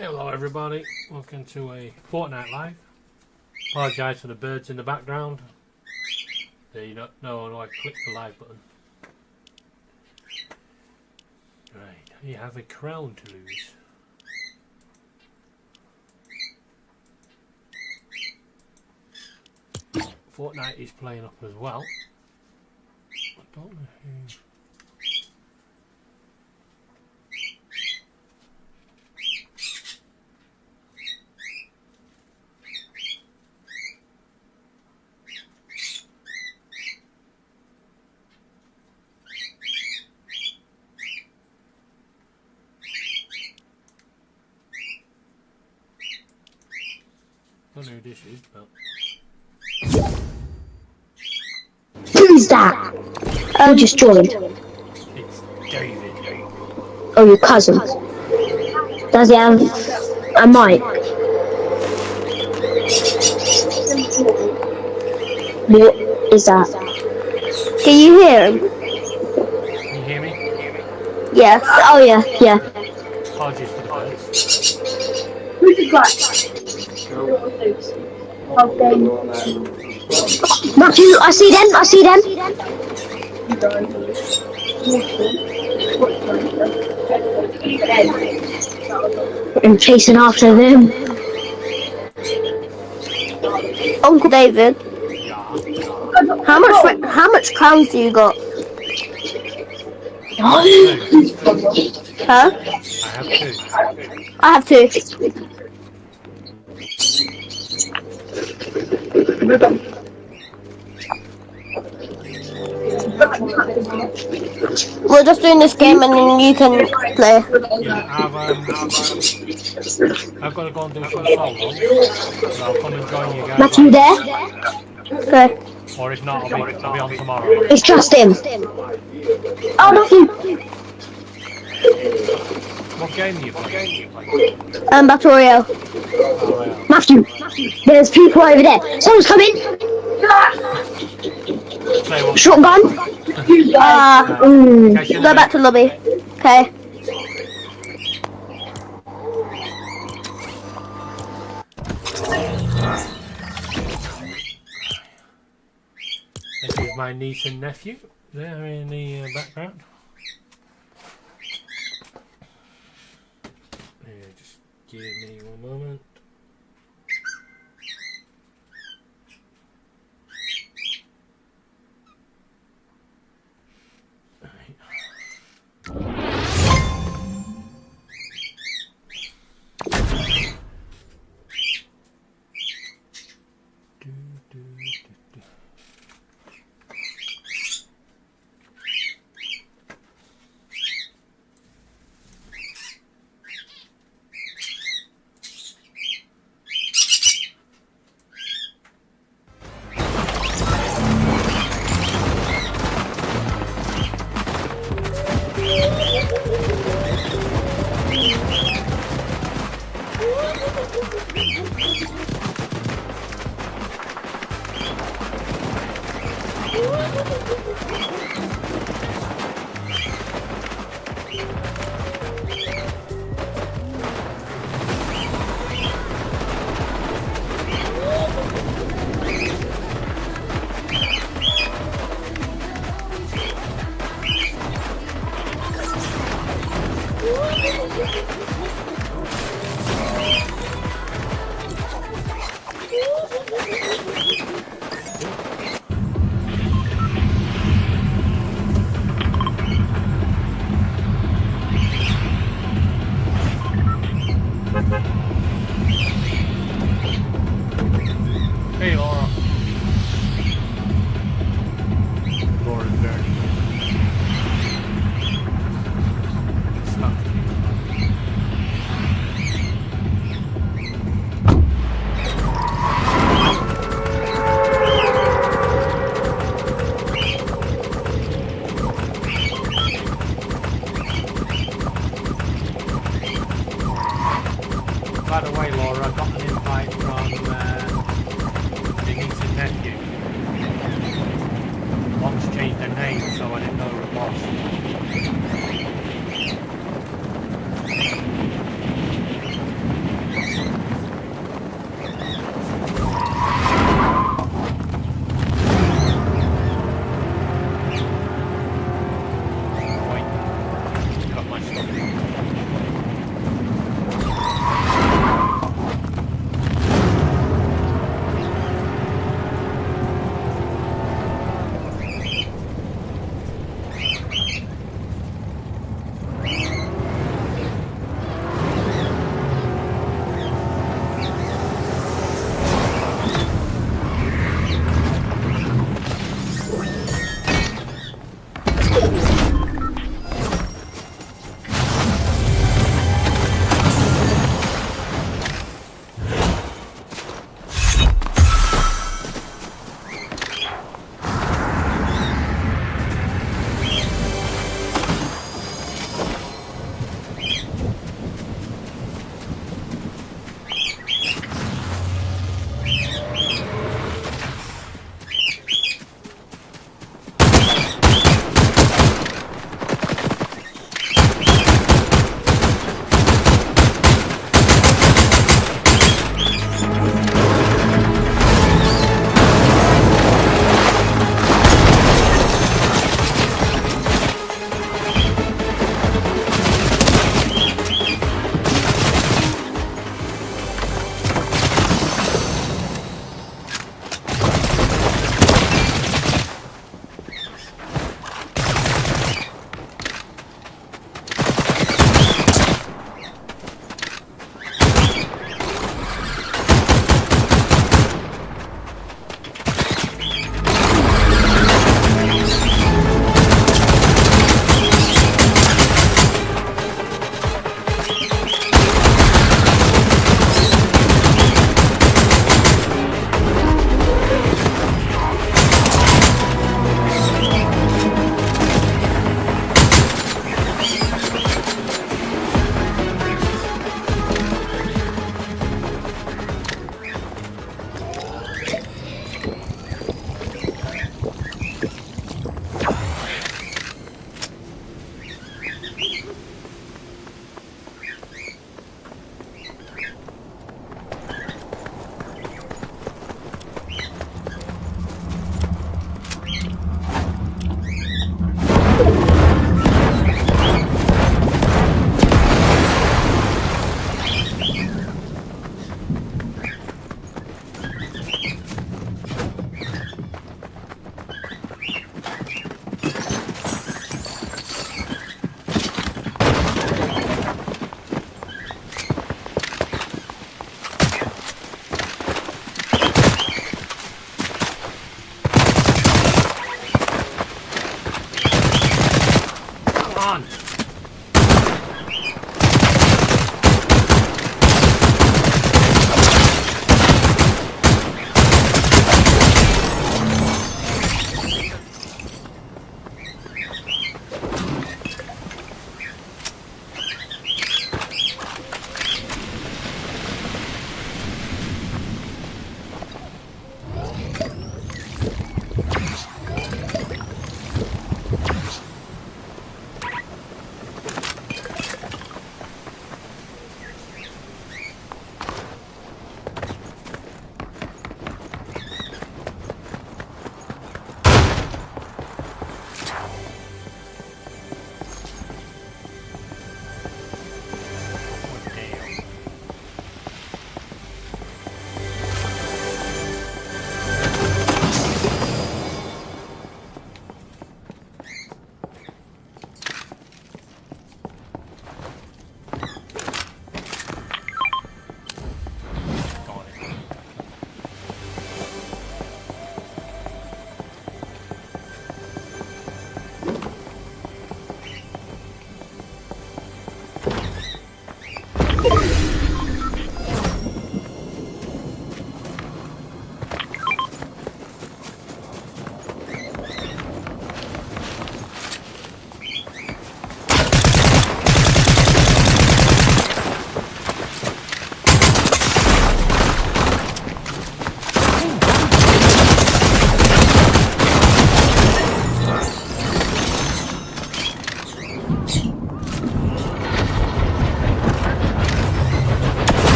Hello everybody, welcome to a Fortnite live. Apologise for the birds in the background. They don't know I clicked the live button. Right, you have a crown to lose. Fortnite is playing up as well. I don't know who. I don't know who this is, but who's that? Who just joined? it's David. Oh, your cousin. Does he have a mic? What is that? Can you hear him? Can you hear me? Yeah. Oh yeah, yeah. Apologies for the birds. Who's the guy? Matthew, I see them, I see them. I'm chasing after them. Uncle David, how much crowns do you got? Huh? I have two. I have 2. We're just doing this game and then you can play. Yeah, I've got to go and do some solos, so I'll come and join you guys. Matthew, you there? Okay. Or if not, I'll be on tomorrow. It's just him. Oh, Matthew. What game do you play? Battle Royale. Oh, yeah. Matthew, there's people over there. Someone's coming. Say what? Shotgun. Go back to lobby. Okay. This is my niece and nephew there in the background. Just give me one moment. Hey Laura. Laura's there. It's not. By the way, Laura, I got an invite from the niece and nephew. One's changed their name, so I didn't know who it was.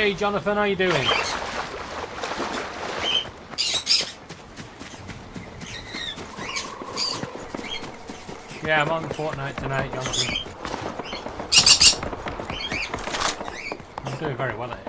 Hey Jonathan, how you doing? Yeah, I'm on Fortnite tonight, Jonathan. I'm doing very well at it.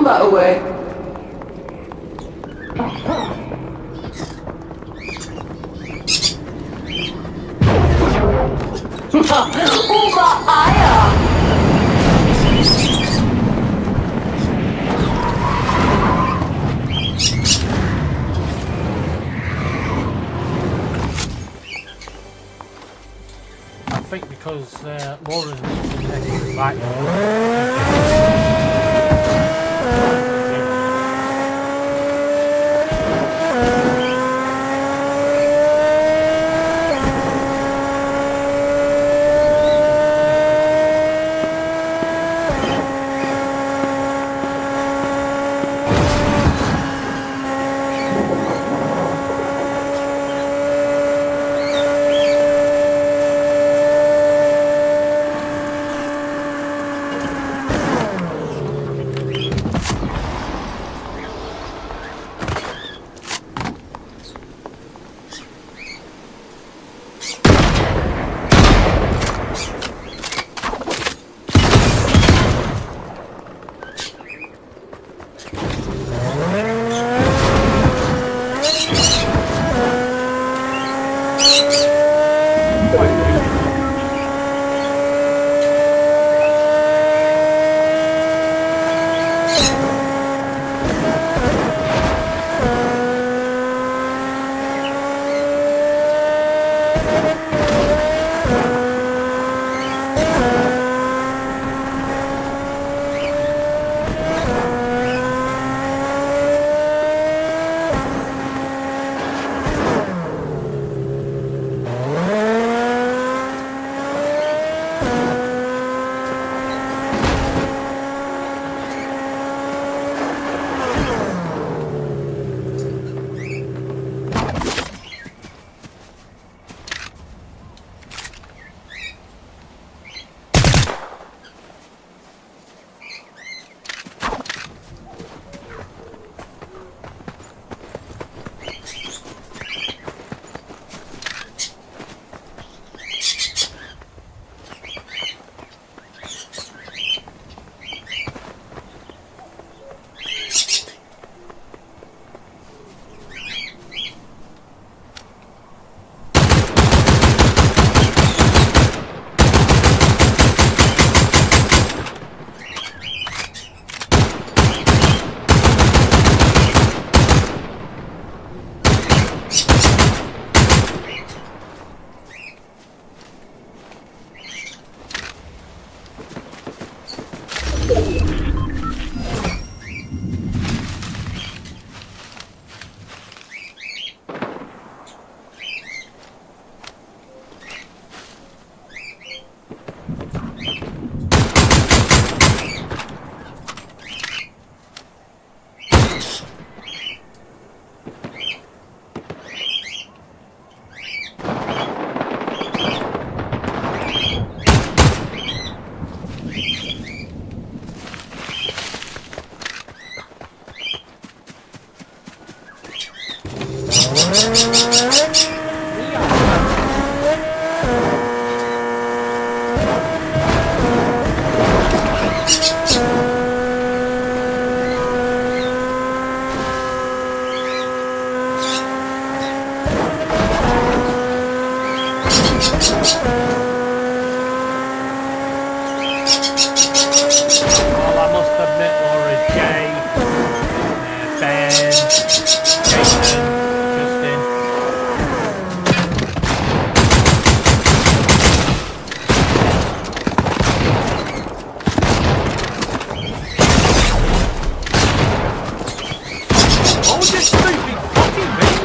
That way. I think because Laura's been right. Well, I must admit, Laura, Jay, Ben, Jason, Justin. Oh, this stupid fucking thing!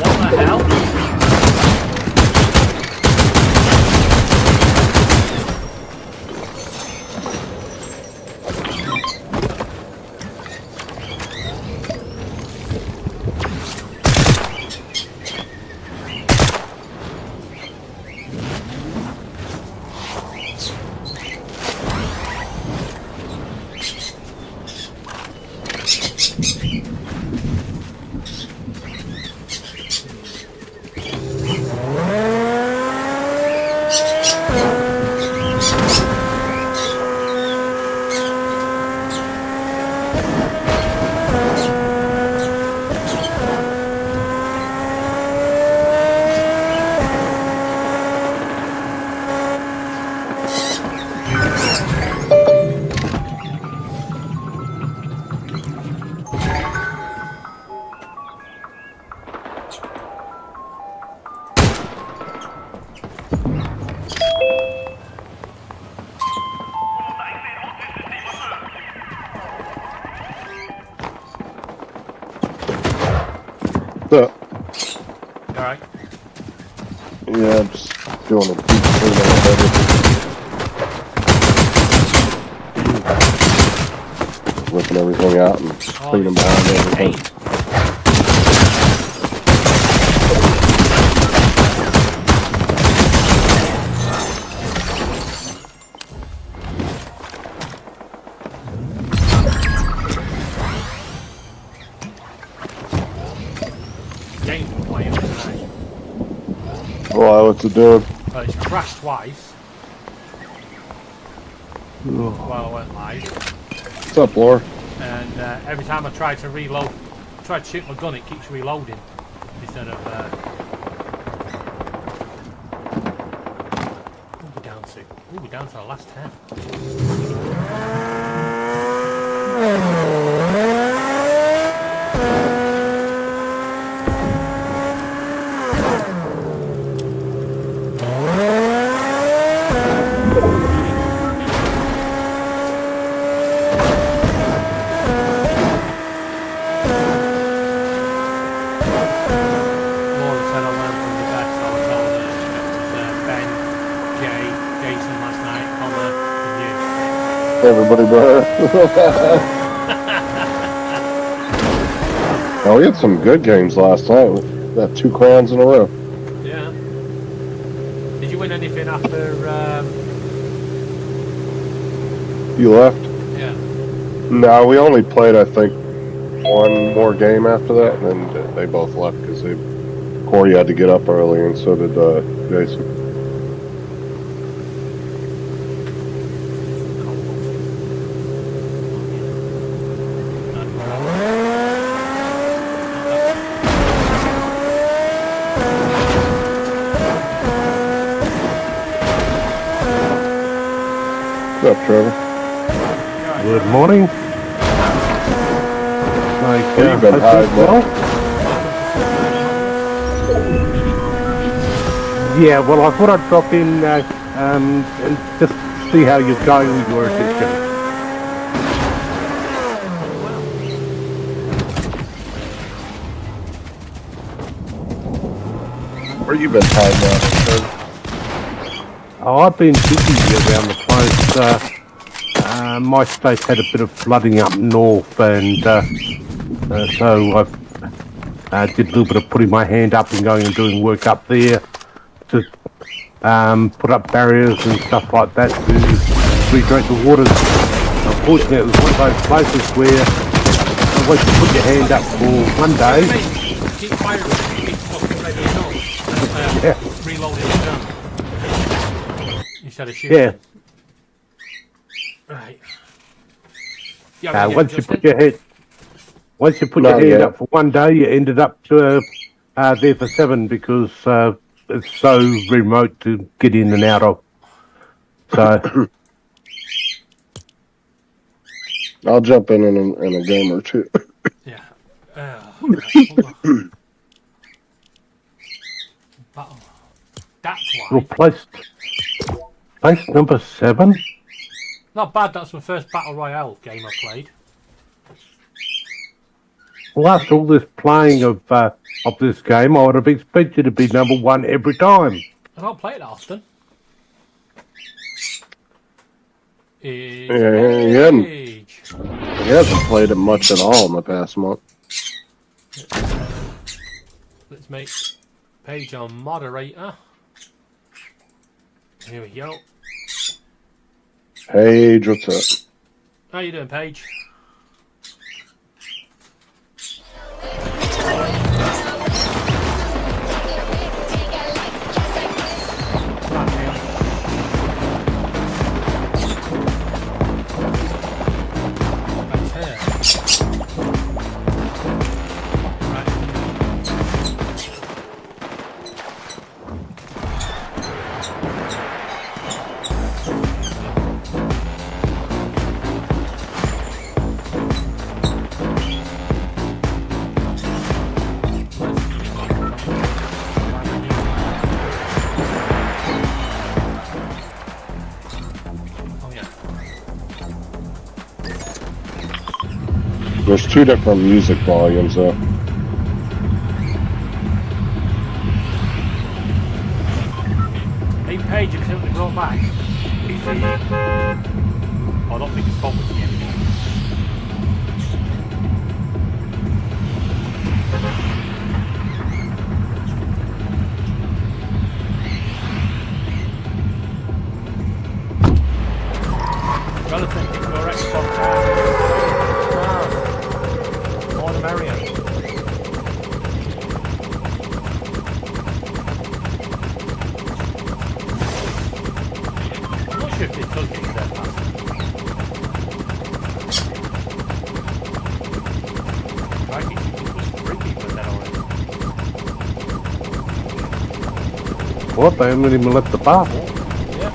What the hell? What's up? Alright. Yeah, I'm just doing a deep clean on everything. Ripping everything out and cleaning behind everything. Game's been playing tonight. Why, what's it doing? Well, it's crashed twice while I went live. What's up, Laura? And every time I try to reload, try to shoot my gun, it keeps reloading instead of. What are we down to? Ooh, we're down to the last 10. Laura said I learned from the best. I was told it was Ben, Jay, Jason last night, Connor, and you. Everybody, brother. Oh, we had some good games last night. We got 2 crowns in a row. Yeah. Did you win anything after? You left? Yeah. No, we only played, I think, 1 more game after that, and then they both left because Corey had to get up early, and so did Jason. What's up, Trevor? Good morning. Like, Where you been hiding, well, Yeah, well, I thought I'd drop in and just see how you're going with your addiction. Where you been tied down? Oh, I've been busy around the place. My state had a bit of flooding up north, and so I did a little bit of putting my hand up and going and doing work up there to put up barriers and stuff like that to redirect the waters. Unfortunately, it was one of those places where once you put your hand up for one day, Keep firing, keep fucking ready and up. yeah, Reloading the gun. Instead of shooting. yeah. Right. Yeah, Once you put your hand up for one day, you ended up to there for 7 because it's so remote to get in and out of. So I'll jump in a game or two. Yeah. Hold on. Battle. That's why. you're place number 7. Not bad. That's my first battle royale game I played. Well, after all this playing of this game, I would have expected you to be number 1 every time. I don't play it that often. He hasn't played it much at all in the past month. Let's make Paige our moderator. Here we go. Paige, what's up? How you doing, Paige? There's 2 different music volumes though. Hey Paige, have you seen brought back? PC. Oh, I don't think it's spoken to me anymore. Relative to your Xbox. More the merrier. I'm not sure if it does get you there fast. Crikey, it was 3 people dead already. What? They haven't even left the bar. Yeah.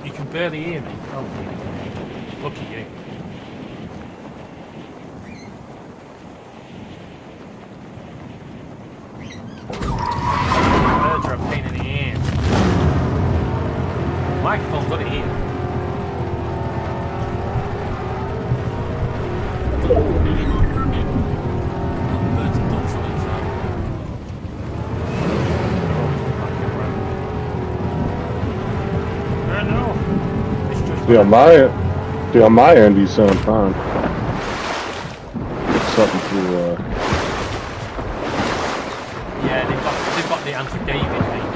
You can barely hear me. Oh, look at you. Birds are a pain in the ass. Microphone's got it here. Birds have done something, so. I know. It's just See on my end you sound fine. Something to yeah, they've got the anti-David thing.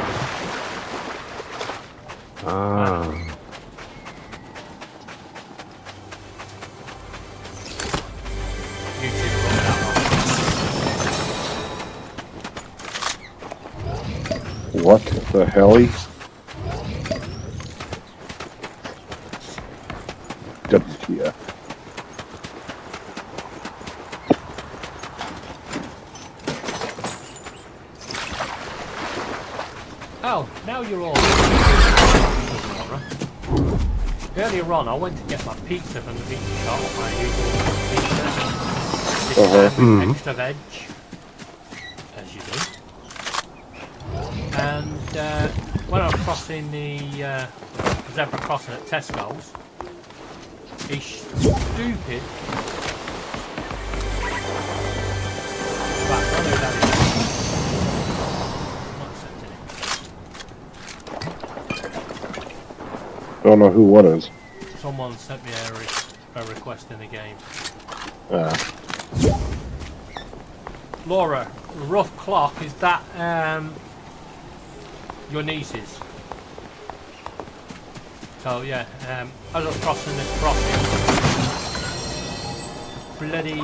YouTube got that what the hell? WTF. Oh, now you're all. Earlier on, I went to get my pizza from the pizza shop, my usual pizza. This time with extra veg, as you do. And when I was crossing the zebra crossing at Tesco's, he's stupid. Right, I know that is. Don't know who what is. Someone sent me a request in the game. Laura, rough clock, is that your niece's? So yeah, as I was crossing this crossing, bloody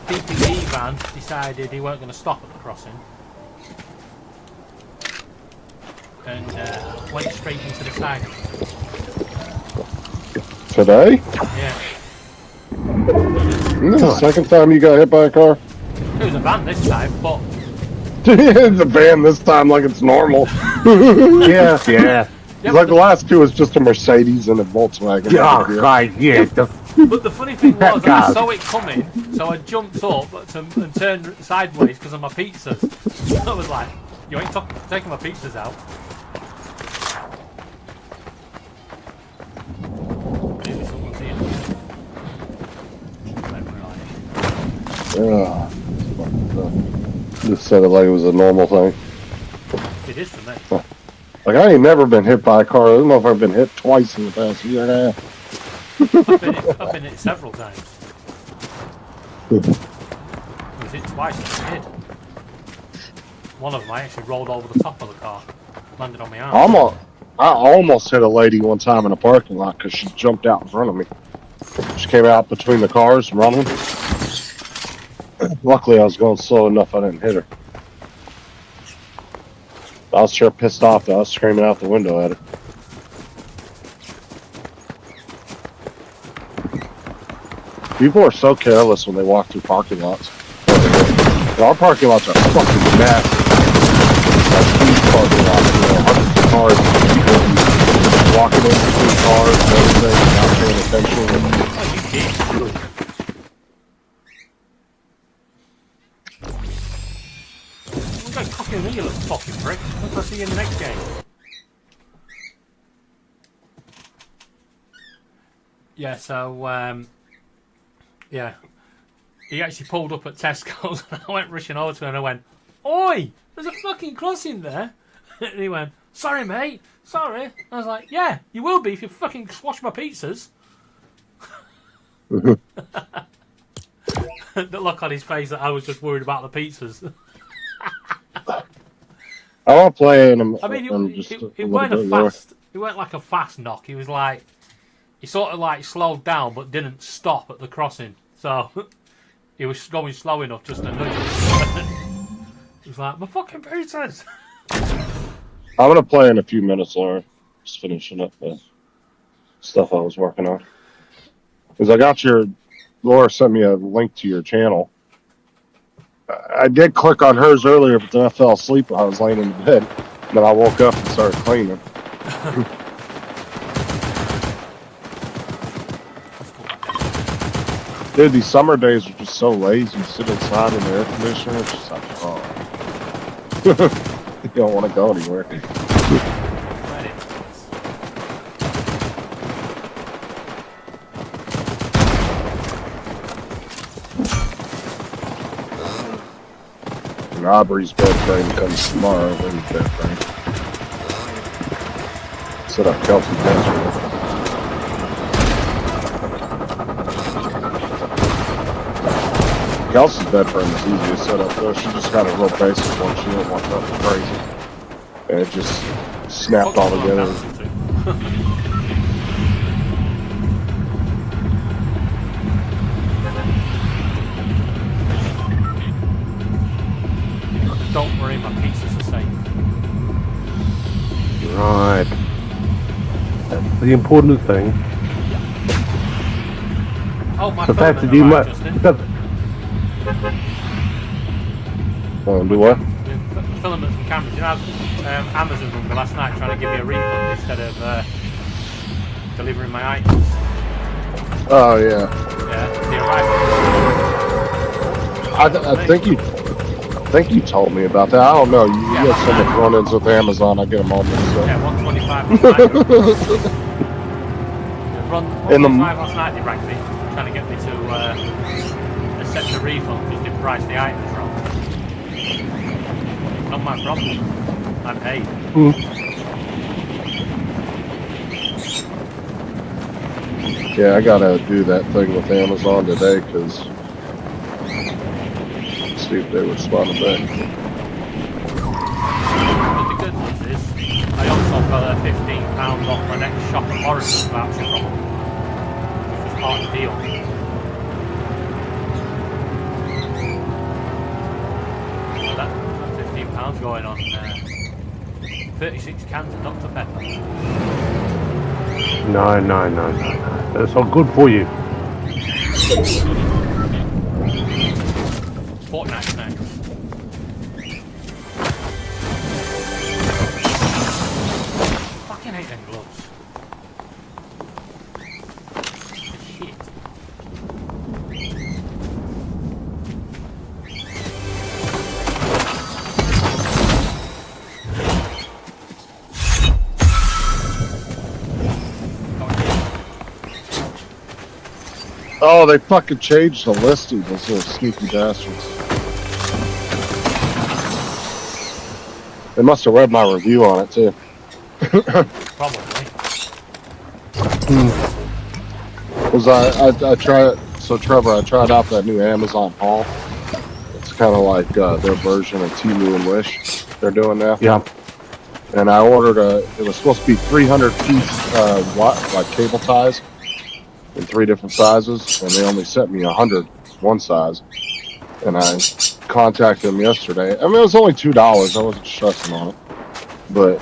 DPD van decided he weren't going to stop at the crossing. And went straight into the side. Today? Yeah. Isn't this the second time you got hit by a car? It was a van this time, but... It's a van this time like it's normal. Yeah. It's like the last two was just a Mercedes and a Volkswagen. Yeah, right, yeah. But the funny thing was, I saw it coming, so I jumped up and turned sideways because of my pizzas. I was like, you ain't taking my pizzas out. Maybe someone's here. Just said it like it was a normal thing. It is for me. Like, I ain't never been hit by a car. I don't know if I've been hit twice in the past year and a half. I've been hit several times. I was hit twice as a kid. One of them I actually rolled over the top of the car, landed on my arm. I almost hit a lady one time in a parking lot because she jumped out in front of me. She came out between the cars running. Luckily, I was going slow enough I didn't hit her. I was sure pissed off that I was screaming out the window at her. People are so careless when they walk through parking lots. Our parking lots are fucking massive. That's huge parking lots, hundreds of cars, people walking in between cars and everything, not paying attention. Oh, you did. I'm going cocking me, you little fucking prick. I'll see you in the next game. Yeah, so, yeah. He actually pulled up at Tesco's and I went rushing over to him and I went, "Oi! There's a fucking crossing there." And he went, "Sorry, mate. Sorry." I was like, "Yeah, you will be if you fucking swash my pizzas." The look on his face that I was just worried about the pizzas. I don't play in them. I mean, it weren't a fast. It weren't like a fast knock. He was like, he sort of like slowed down but didn't stop at the crossing. So he was going slow enough just to nudge him. He was like, "My fucking pizzas." I'm gonna play in a few minutes, Laura. Just finishing up the stuff I was working on. Because I got Laura sent me a link to your channel. I did click on hers earlier, but then I fell asleep while I was laying in bed. And then I woke up and started cleaning. Dude, these summer days are just so lazy. You sit inside in the air conditioner, it's just like, oh. You don't want to go anywhere. And Aubrey's bed frame comes tomorrow. When's bed frame? Set up Kelsey's bed frame. Kelsey's bed frame is easy to set up though. She just got a real basic one. She didn't want nothing crazy. And it just snapped all together. Don't worry, my pizzas are safe. Right. That's the important thing. Oh, my The fact that filament you arrived, might. Justin. Do what? The filaments and cameras. You know, Amazon rung me last night trying to give me a refund instead of delivering my items. Oh yeah. Yeah, they arrived. I think you told me about that. I don't know. You Yeah, get so much run-ins with Amazon. I get them all mixed up. Yeah, 125 last night. Run 125 last night they rang me, trying to get me to accept the refund because they priced the items wrong. Not my problem. I paid. Yeah, I gotta do that thing with Amazon today because see if they respond back. But the good news is, I also got a £15 off my next shop at Morrison's voucher from them, which was part of the deal. So that £15 going on 36 cans of Dr. Pepper. No. That's not good for you. Fortnight snacks. Fucking hate them gloves. Shit. Oh, they fucking changed the listing, those little sneaky bastards. They must have read my review on it too. Probably. Cause I tried, so Trevor, I tried out that new Amazon haul. It's kind of like their version of Temu and Wish they're doing now. Yeah. And I ordered it was supposed to be 300 piece like cable ties in 3 different sizes, and they only sent me 100 one size. And I contacted them yesterday. I mean, it was only $2. I wasn't stressing on it, but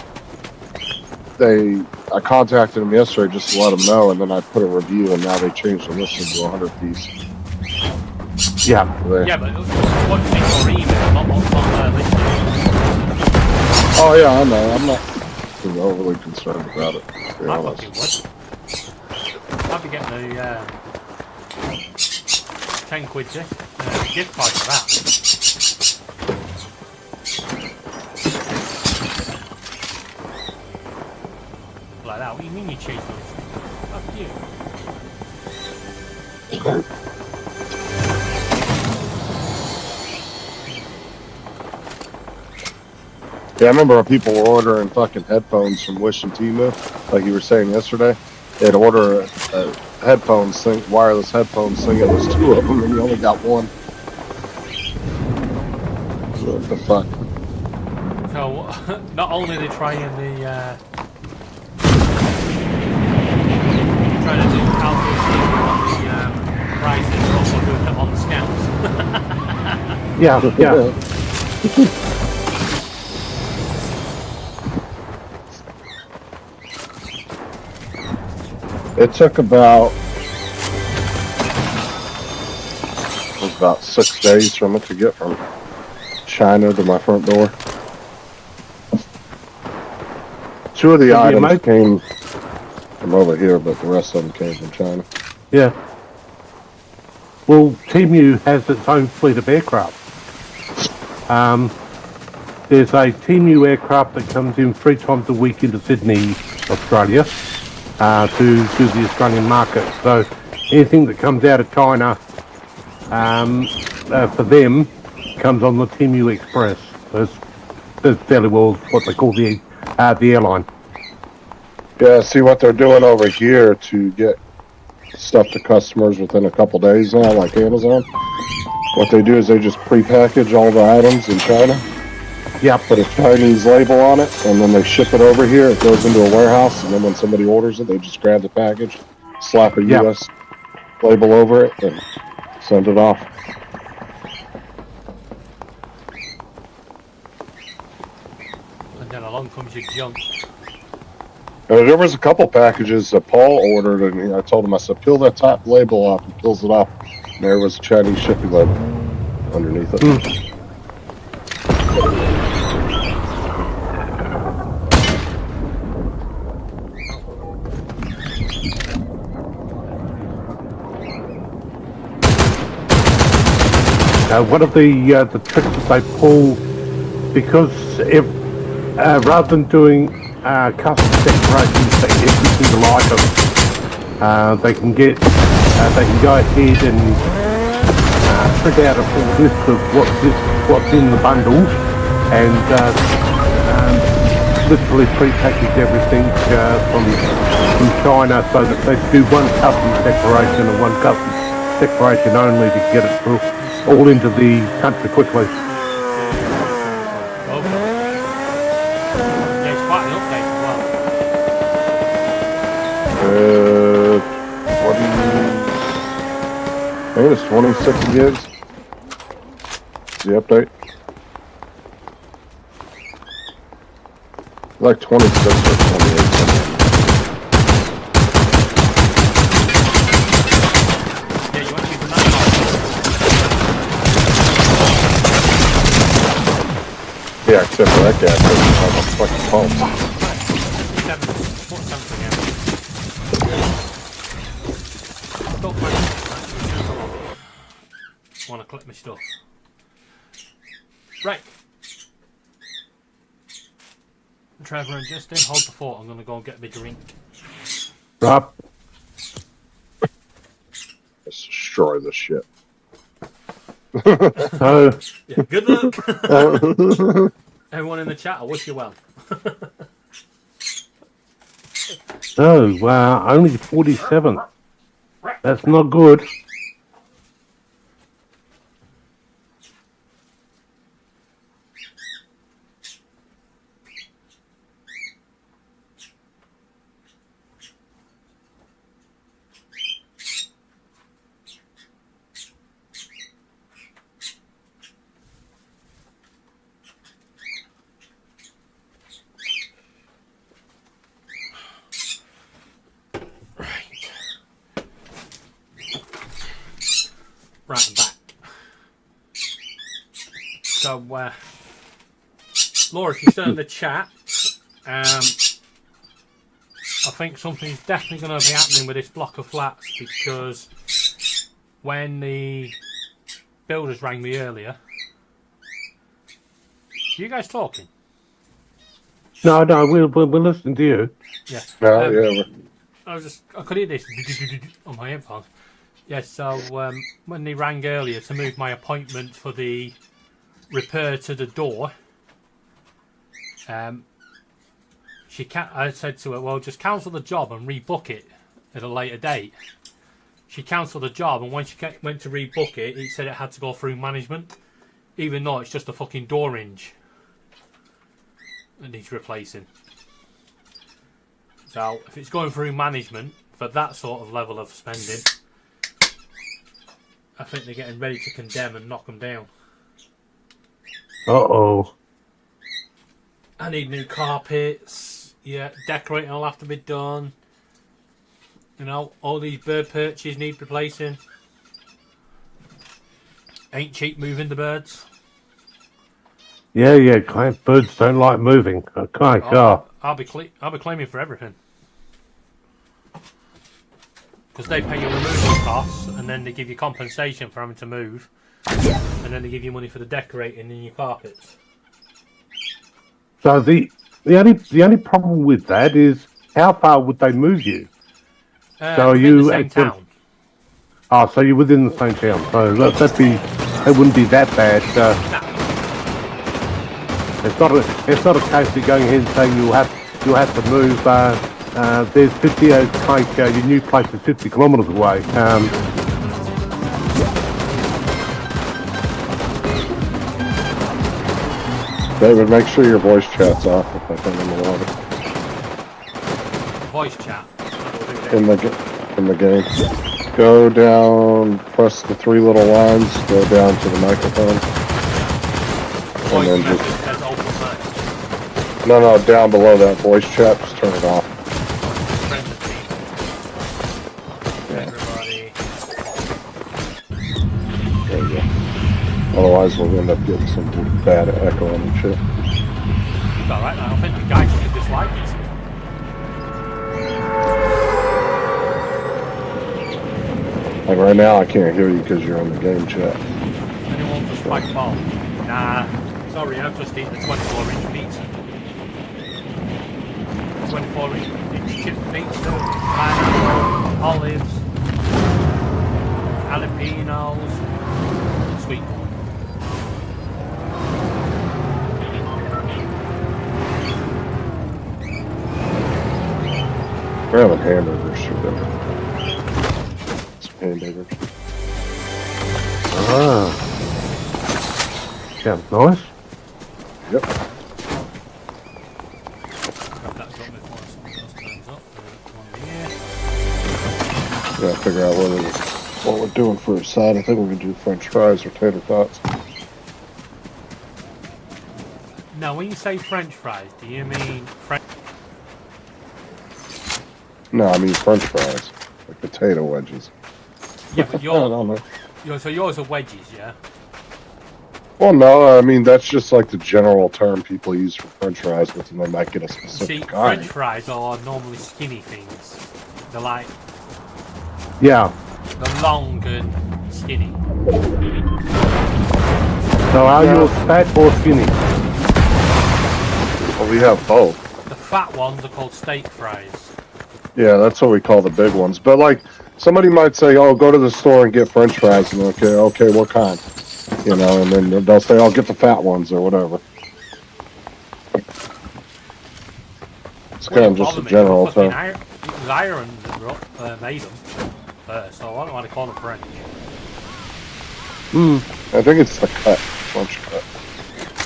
I contacted them yesterday just to let them know, and then I put a review, and now they changed the listing to 100 piece. Yeah. Yeah, but what's in your email, not what's on the listing. Oh yeah, I know. I'm not overly concerned about it, to be I honest. fucking would. I'd be getting the 10 quid gift card for that. Like that. What do you mean you changed the listing? Fuck you. Yeah, I remember when people were ordering fucking headphones from Wish and Temu, like you were saying yesterday. They'd order wireless headphones, thinking it was 2 of them, and you only got 1. What the fuck? So, not only are they trying trying to do calculate the prices, they're also doing them on the scams. Yeah. It took about 6 days from it to get from China to my front door. 2 of the items came from over here, but the rest of them came from China. Yeah. Well, Temu has its own fleet of aircraft. There's a Temu aircraft that comes in 3 times a week into Sydney, Australia, to do the Australian market. So anything that comes out of China for them comes on the Temu Express. That's fairly well what they call the airline. Yeah, see what they're doing over here to get stuff to customers within a couple days now, like Amazon. What they do is they just pre-package all the items in China. Yeah. Put a Chinese label on it, and then they ship it over here. It goes into a warehouse, and then when somebody orders it, they just grab the package, slap a U.S. label over it, and send it off. And then along comes your junk. And there was a couple packages that Paul ordered, and I told him, I said, peel that top label off. He peels it off, and there was a Chinese shipping label underneath it. One of the tricks that they pull, because if rather than doing custom decorations for every single item, they can go ahead and print out a full list of what's in the bundle, and literally pre-package everything from China, so that they do one custom decoration and one custom decoration only to get it through all into the country quickly. Yeah, it's quite an update as well. I think it's 26 gigs. The update. Like 26 or 28. Yeah, you want to use the night Yeah, except for that guy. How much fucking pumps. Want to collect my stuff. Right. Trevor and Justin, hold the fort. I'm going to go and get me drink. Right. Let's destroy this shit. So, Yeah, good luck. Everyone in the chat, I wish you well. only 47. That's not good. Right, I'm back. So, Laura, if you're still in the chat, I think something's definitely going to be happening with this block of flats, because when the builders rang me earlier, are you guys talking? No, we're listening to you. Yeah. Yeah. I could hear this on my headphones. Yeah, so when they rang earlier to move my appointment for the repair to the door, I said to her, well, just cancel the job and rebook it at a later date. She cancelled the job, and when she went to rebook it, it said it had to go through management, even though it's just a fucking door hinge that needs replacing. So if it's going through management for that sort of level of spending, I think they're getting ready to condemn and knock them down. Uh-oh. I need new carpets. Yeah, decorating will have to be done. You know, all these bird perches need replacing. Ain't cheap moving the birds. Yeah, birds don't like moving. Okay, I'll be claiming for everything. Because they pay your removal costs, and then they give you compensation for having to move, and then they give you money for the decorating in your carpets. So the only problem with that is, how far would they move you? So are you the same town? Oh, so you're within the same town. So that wouldn't be that bad. No. It's not a case of going ahead and saying you'll have to move. There's 50 your new place is 50 kilometres away. David, make sure your voice chat's off if I come in the water. Voice chat. In the game. Go down, press the 3 little lines, go down to the microphone. Voice and then message says open mic. No, down below that voice chat, just turn it off. friends and team. Everybody. There you go. Otherwise, we'll end up getting some bad echoing and shit. It's alright, I think the guy should dislike it. Like right now, I can't hear you because you're in the game chat. Anyone for spike ball? Nah. Sorry, I've just eaten a 24-inch pizza. 24-inch chip pizza, pineapple, olives, jalapenos, sweet corn. We're having hamburgers for dinner. Some hamburgers. Ah. Sounds nice. Yep. Grab that drop before something else turns up. One here. Gotta figure out what we're doing for a side. I think we're gonna do French fries or tater tots. Now, when you say French fries, do you mean French? No, I mean French fries, like potato wedges. Yeah, but I don't know. so yours are wedges, yeah? Well, no, I mean that's just like the general term people use for French fries, but then they might get a specific See, kind. French fries are normally skinny things. They're like, Yeah. they're long and skinny. So are you fat or skinny? Well, we have both. The fat ones are called steak fries. Yeah, that's what we call the big ones. But like somebody might say, "Oh, go to the store and get French fries," and okay, what kind? You know, and then they'll say, "I'll get the fat ones" or whatever. It's kind of just a general term. It was Ireland that made them first, so I don't want to call them French. I think it's the cut, French cut.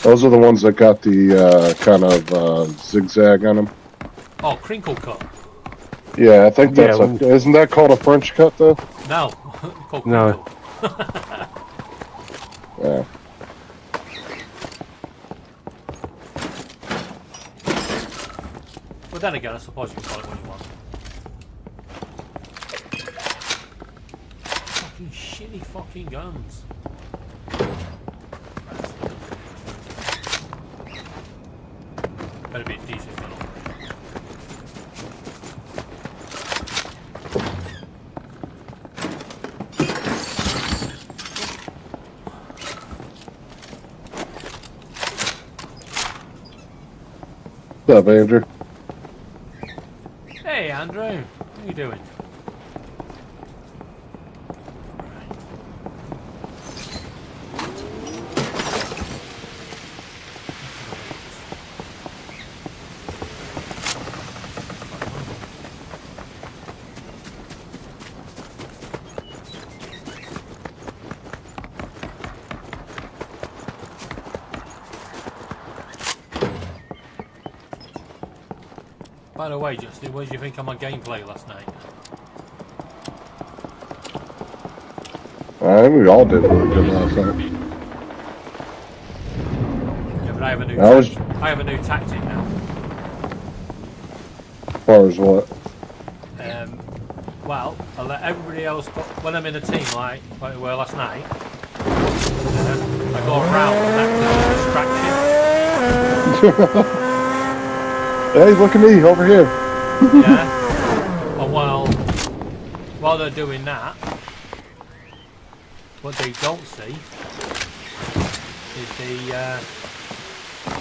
Those are the ones that got the kind of zigzag on them. Oh, crinkle cut. Yeah, I think that's Yeah, isn't that called a French cut though? No, called No. crinkle. Yeah. But then again, I suppose you can call it what you want. Fucking shitty fucking guns. Better be a decent gun. What's up, Andrew? Hey Andrew, how you doing? By the way, Justin, what did you think of my gameplay last night? I think we all did really good last night. Yeah, but I have a new I have a new tactic now. As far as what? Well, I let everybody else go, when I'm in a team like we were last night. I go around and act as a distraction. Hey, look at me over here. Yeah. And while they're doing that, what they don't see is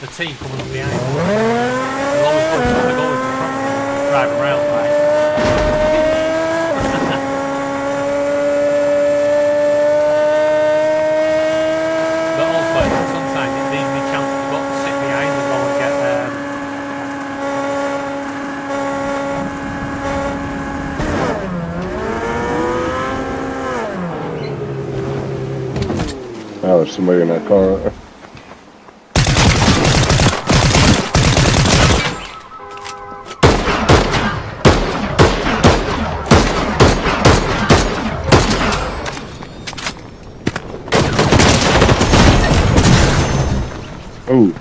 the team coming up behind them. They're always going to go in front of them, drive around, right? But also, sometimes it leaves me a chance to go up, sit behind and go and get Oh, there's somebody in that car. Ooh,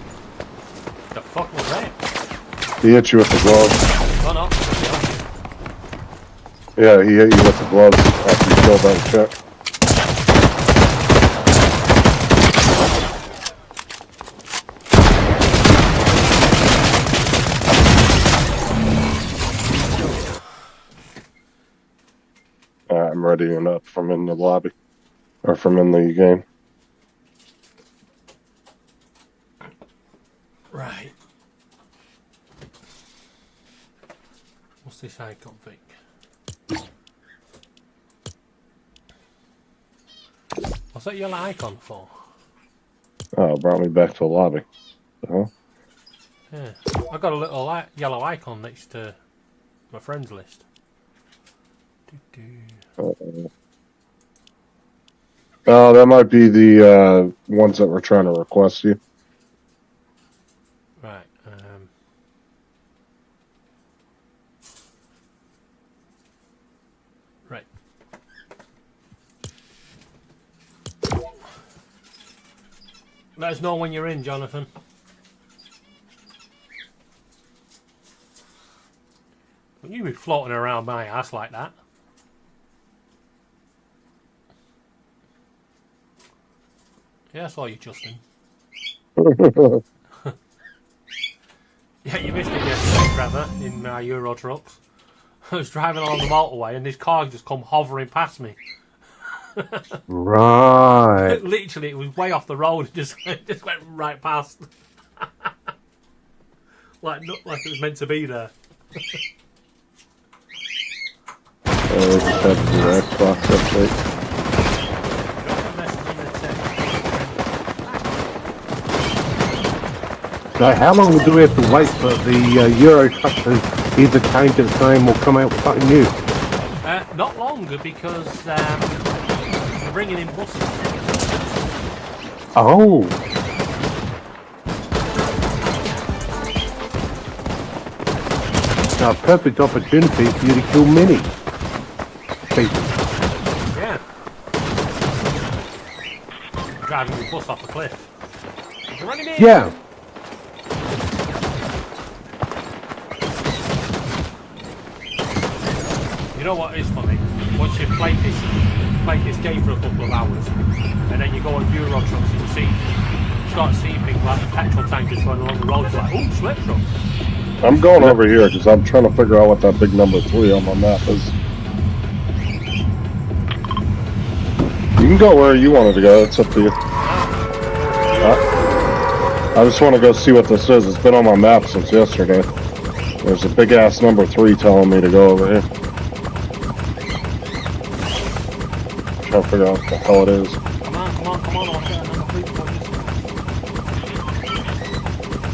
the fuck was that? he hit you with the glove. Oh no. Yeah, he hit you with the gloves after you killed that chick. I'm readying up from in the lobby. Or from in the game. Right. What's this icon thing? What's that yellow icon for? Oh, it brought me back to the lobby. Uh-huh. Yeah. I've got a little yellow icon next to my friends list. Oh, that might be the ones that were trying to request you. Right. Right. Let us know when you're in, Jonathan. Don't you be floating around my ass like that. Yeah, I saw you, Justin. Yeah, you missed it yesterday, Trevor, in my Euro trucks. I was driving along the motorway and this car just come hovering past me. Right. Literally, it was way off the road. It just went right past. like it was meant to be there. Just had to do the Xbox update. So how long do we have to wait for the Euro truck to either change its name or come out with something new? Not longer because they're bringing in buses. Oh. Now, a perfect opportunity for you to kill many people. Yeah. Driving the bus off a cliff. You're running in. Yeah. You know what is funny? Once you've played this game for a couple of hours, and then you go on Euro trucks and you start seeing things like the petrol tankers going along the road, it's like, ooh, slip truck. I'm going over here because I'm trying to figure out what that big number 3 on my map is. You can go where you wanted to go. It's up to you. I just want to go see what this is. It's been on my map since yesterday. There's a big ass number 3 telling me to go over here. Trying to figure out what the hell it is. Come on, I'll get another 3 for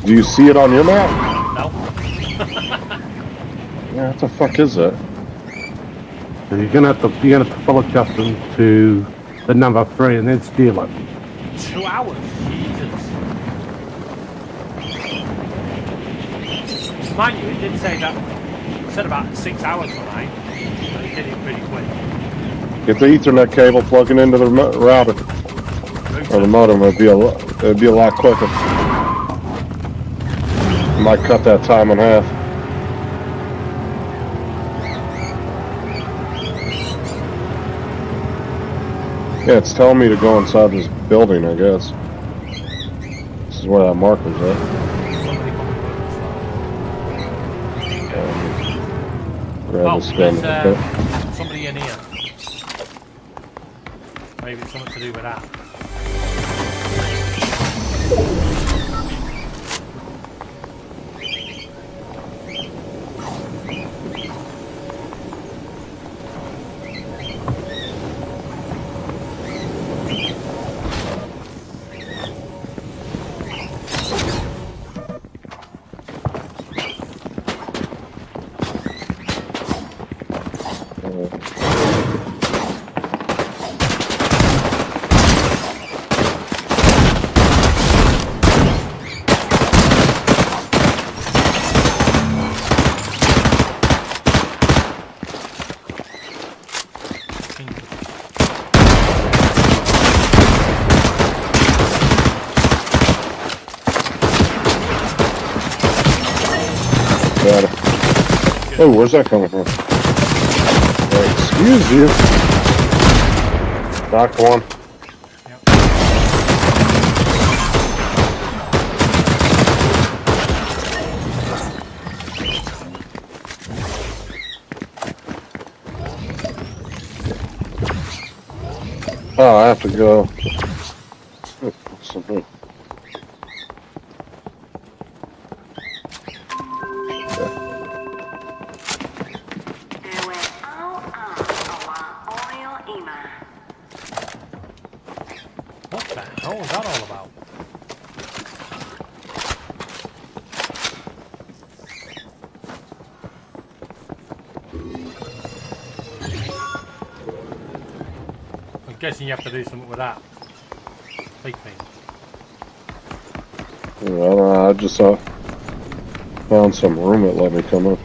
you. Do you see it on your map? No. Yeah, what the fuck is that? So you're gonna have to follow Justin to the number 3 and then steal it. 2 hours. Jesus. Mind you, it did say that. It said about 6 hours for mine, but it did it pretty quick. Get the Ethernet cable plugging into the router or the modem. It'd be a lot quicker. Might cut that time in half. Yeah, it's telling me to go inside this building, I guess. This is where that marker's at. Oh, there's somebody in here. Maybe it's something to do with that. Oh, where's that coming from? Excuse you. Knocked one. Yep. Oh, I have to go. What the hell was that all about? I'm guessing you have to do something with that. Big thing. I don't know, I just found some room that let me come up.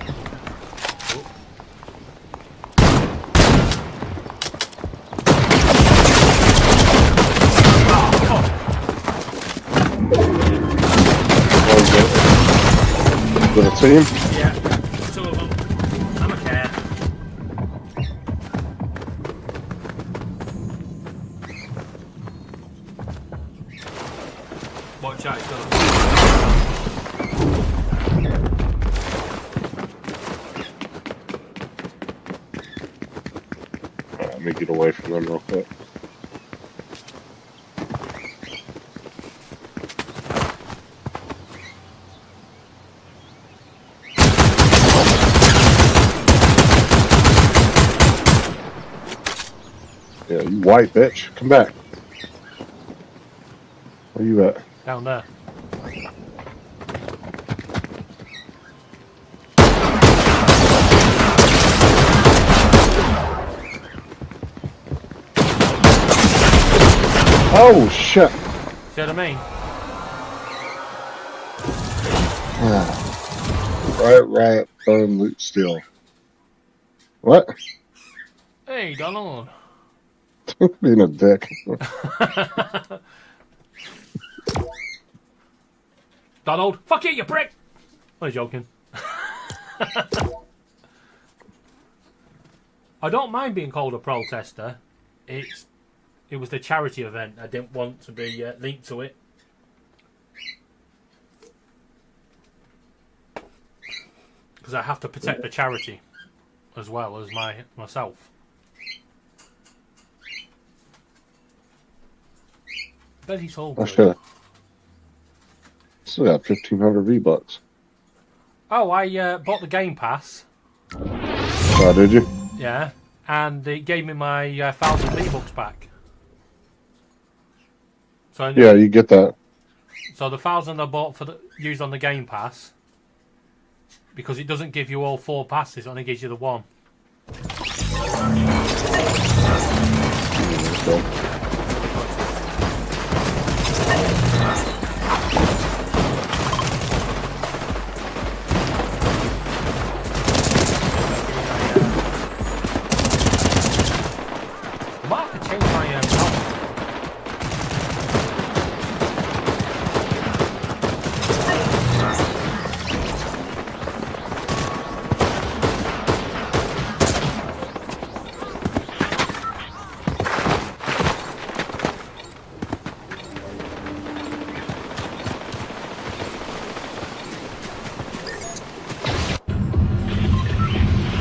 Is it a team? Yeah, 2 of them. I'm a cat. Watch out, it's gonna... Alright, let me get away from them real quick. Yeah, you white bitch. Come back. Where you at? Down there. Oh, shit. See what I mean? Right. Burn loot still. What? Hey, Donald. Being a dick. Donald, fuck you, you prick! I'm joking. I don't mind being called a protester. It was the charity event. I didn't want to be linked to it. Because I have to protect the charity as well as myself. Bet he's all I good. should. Still got 1,500 V-Bucks. Oh, I bought the Game Pass. Oh, did you? Yeah, and it gave me my 1,000 V-Bucks back. So Yeah, you get that. So the 1,000 I bought used on the Game Pass, because it doesn't give you all 4 passes, it only gives you the 1. Okay. I might have to change my outfit.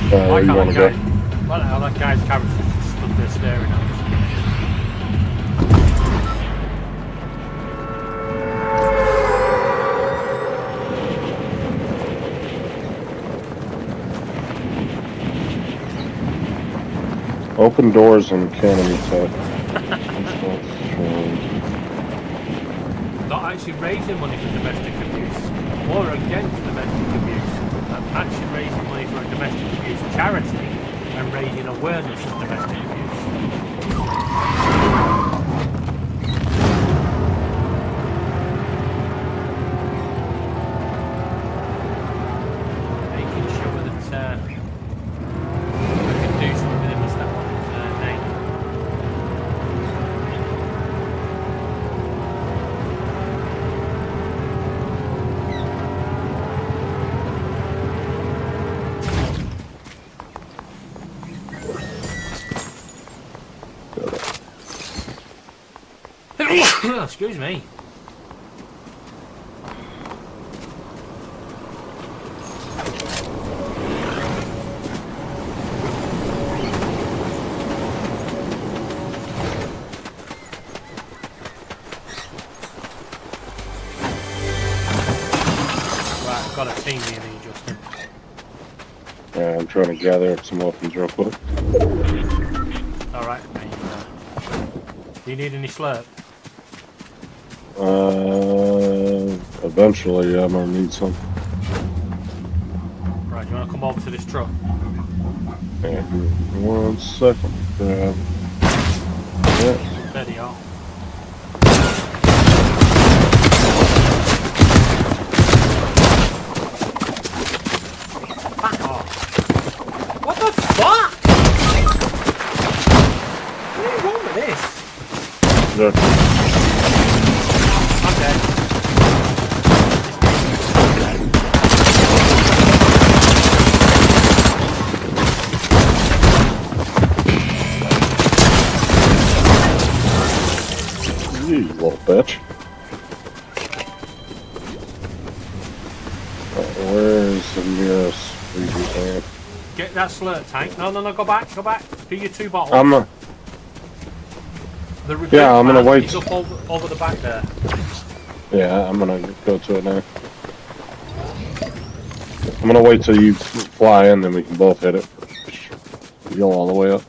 Where you want to go? Well, now that guy's character just stood there staring at us. Open doors and canopy tech. Not actually raising money for domestic abuse or against domestic abuse. I'm actually raising money for a domestic abuse charity and raising awareness of domestic abuse. Making sure that I can do something in the step on his name. Excuse me. Right, I've got a team near me, Justin. Yeah, I'm trying to gather up some weapons real quick. Alright, do you need any slurp? Eventually, I'm gonna need some. Right, do you want to come over to this truck? Yeah, 1 second. Yeah. There they are. Back off. What the fuck? What are you wrong with this? Yeah. I'm dead. You little bitch. Where's the nearest repeat tank? Get that slurp tank. No, go back. Do your 2 bottles. I'm not. The repeat Yeah, I'm gonna man wait. is up over the back there. Yeah, I'm gonna go to it now. I'm gonna wait till you fly in, then we can both hit it. Go all the way up.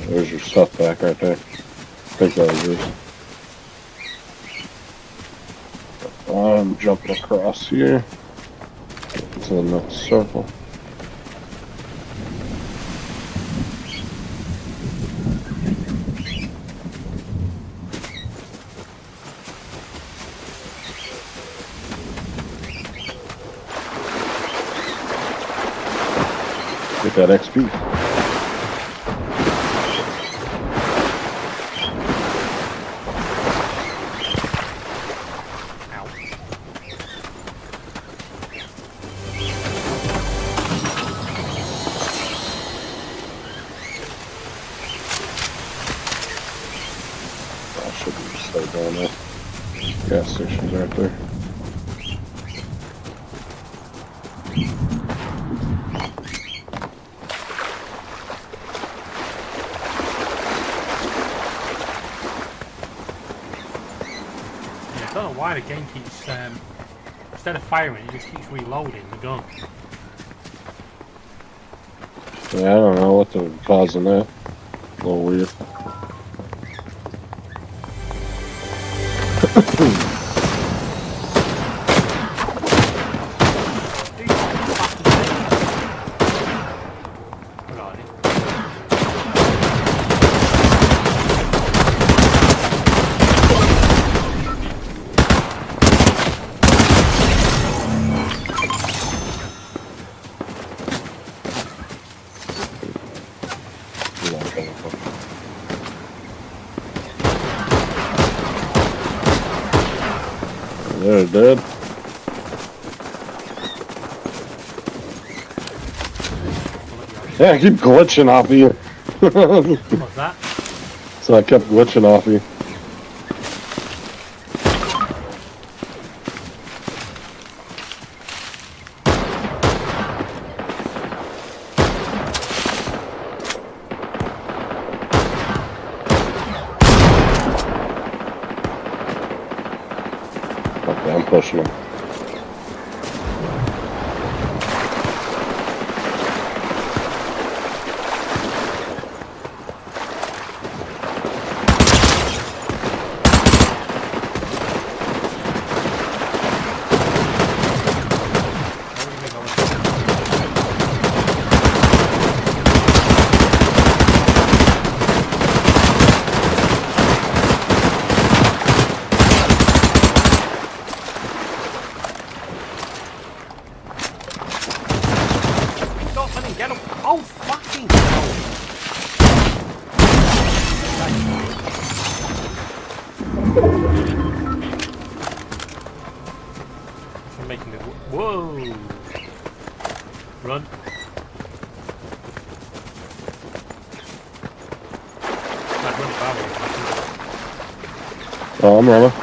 There's your stuff back right there. I think that was yours. I'm jumping across here to the next circle. Get that XP. Down there. Gas station's right there. Yeah, I don't know why the game keeps, instead of firing, it just keeps reloading the gun. Yeah, I don't know what the causing that. A little weird. They're dead. Yeah, I keep glitching off of you. What's that? So I kept glitching off you. pushing them. Get him! Oh, fucking hell! I'm making it. Whoa! Run! I'd run forward. Oh, I'm running.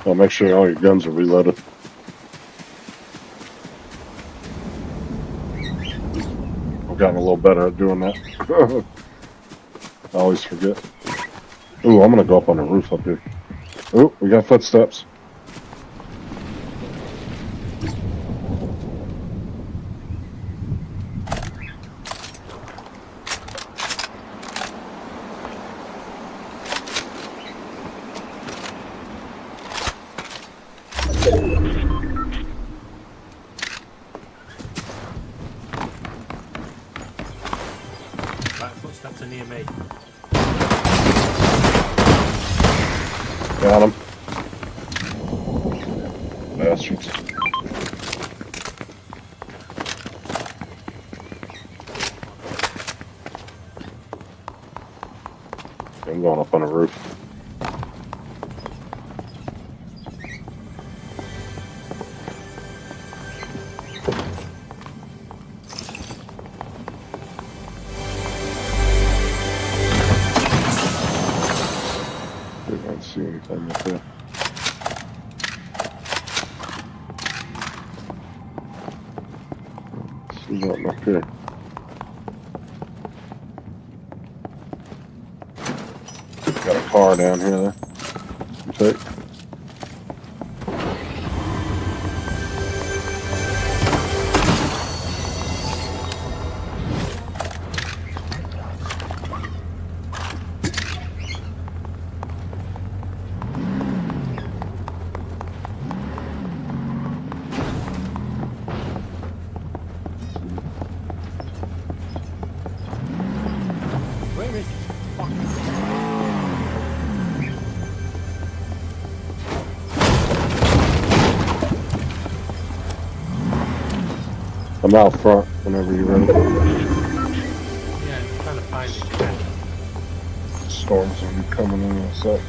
I'll make sure all your guns are reloaded. I've gotten a little better at doing that. I always forget. Ooh, I'm gonna go up on the roof up here. Ooh, we got footsteps. Right, footsteps are near me. Got him. Bastards. I'm going up on the roof. I don't see anything up there. See nothing up here. Got a car down here there. You take. Where is he? Fuck. I'm out front whenever you're ready. Yeah, I'm trying to find it. Storm's gonna be coming in a sec.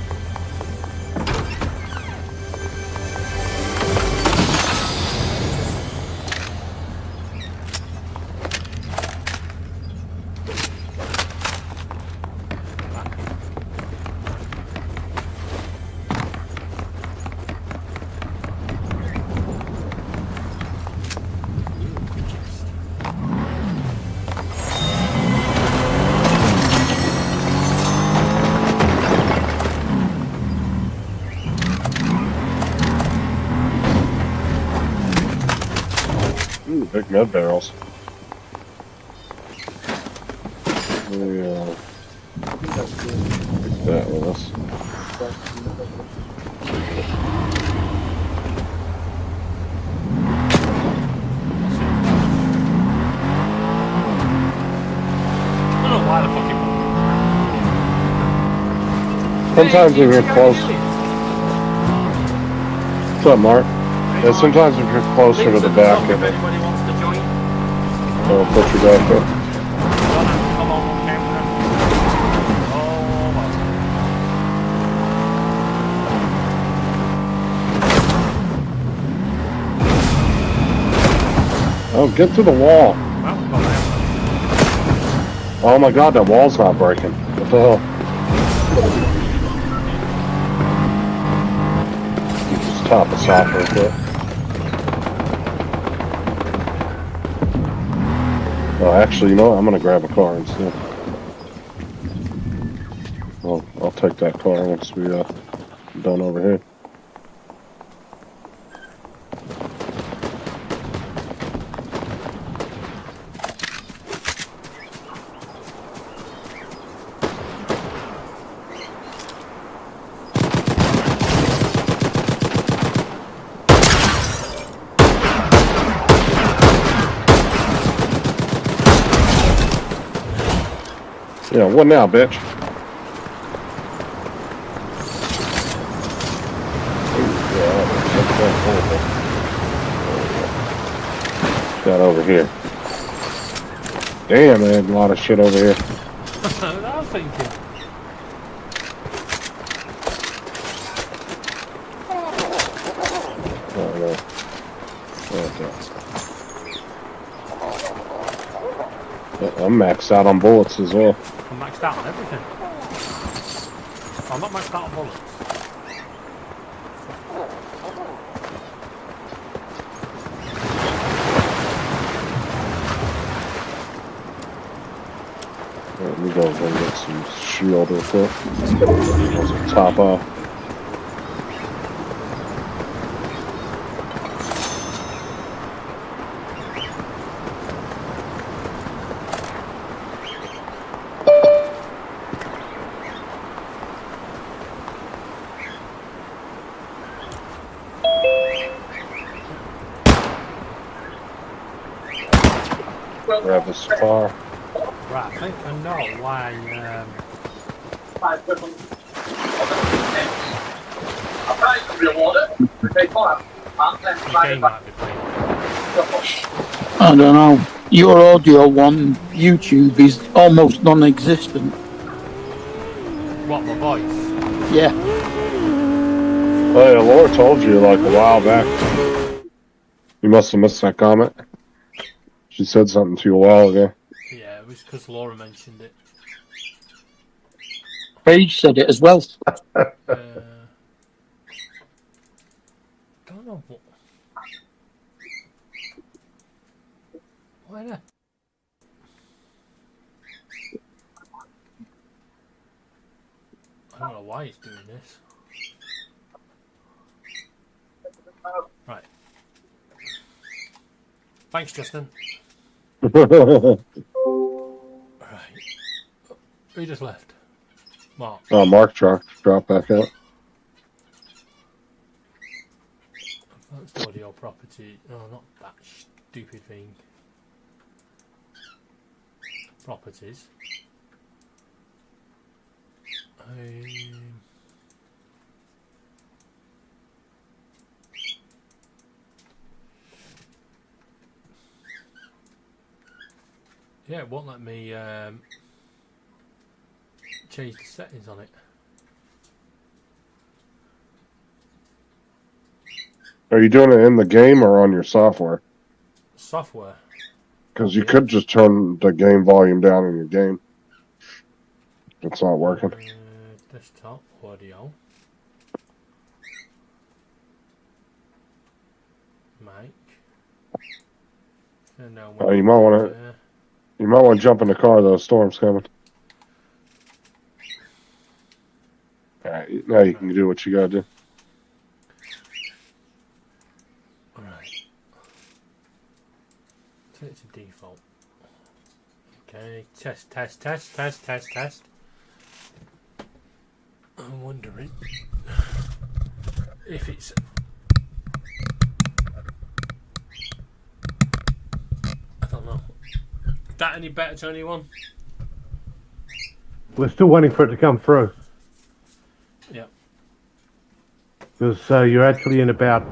Ooh, big med barrels. We take that with us. I don't know why the fucking. Sometimes if you're close. What's up, Mark? Yeah, sometimes if you're closer to the back of it, Anybody wants to join? it'll put you back up. Don't have to come on camera. Oh, get to the wall. Well, we've got that. Oh my god, that wall's not breaking. What the hell? Just top us off real quick. Oh, actually, you know what? I'm gonna grab a car instead. Well, I'll take that car once we done over here. Yeah, what now, bitch? Got over here. Damn, man, a lot of shit over here. That's what I was thinking. Oh, no. Okay. I'm maxed out on bullets as well. I'm maxed out on everything. I'm not maxed out on bullets. Let me go and get some shield real quick. Some top off. Grab this car. Right, I think I know why. The game might be playing. I don't know. Your audio on YouTube is almost non-existent. What, my voice? Yeah. Oh yeah, Laura told you like a while back. You must have missed that comment. She said something to you a while ago. Yeah, it was because Laura mentioned it. Paige said it as well. Don't know what. Why not? I don't know why he's doing this. Right. Thanks, Justin. Right. Who just left? Mark. Oh, Mark dropped back out. Advanced audio property. Oh, not that stupid thing. Properties. Yeah, it won't let me change the settings on it. Are you doing it in the game or on your software? Software. Because you could just turn the game volume down in your game. It's not working. Desktop audio. Mic. Oh, you might want to. You might want to jump in the car though. Storm's coming. All right, now you can do what you gotta do. Alright. Set it to default. Okay, test. I'm wondering if it's. I don't know. Is that any better to anyone? We're still waiting for it to come through. Yeah. Because you're actually in about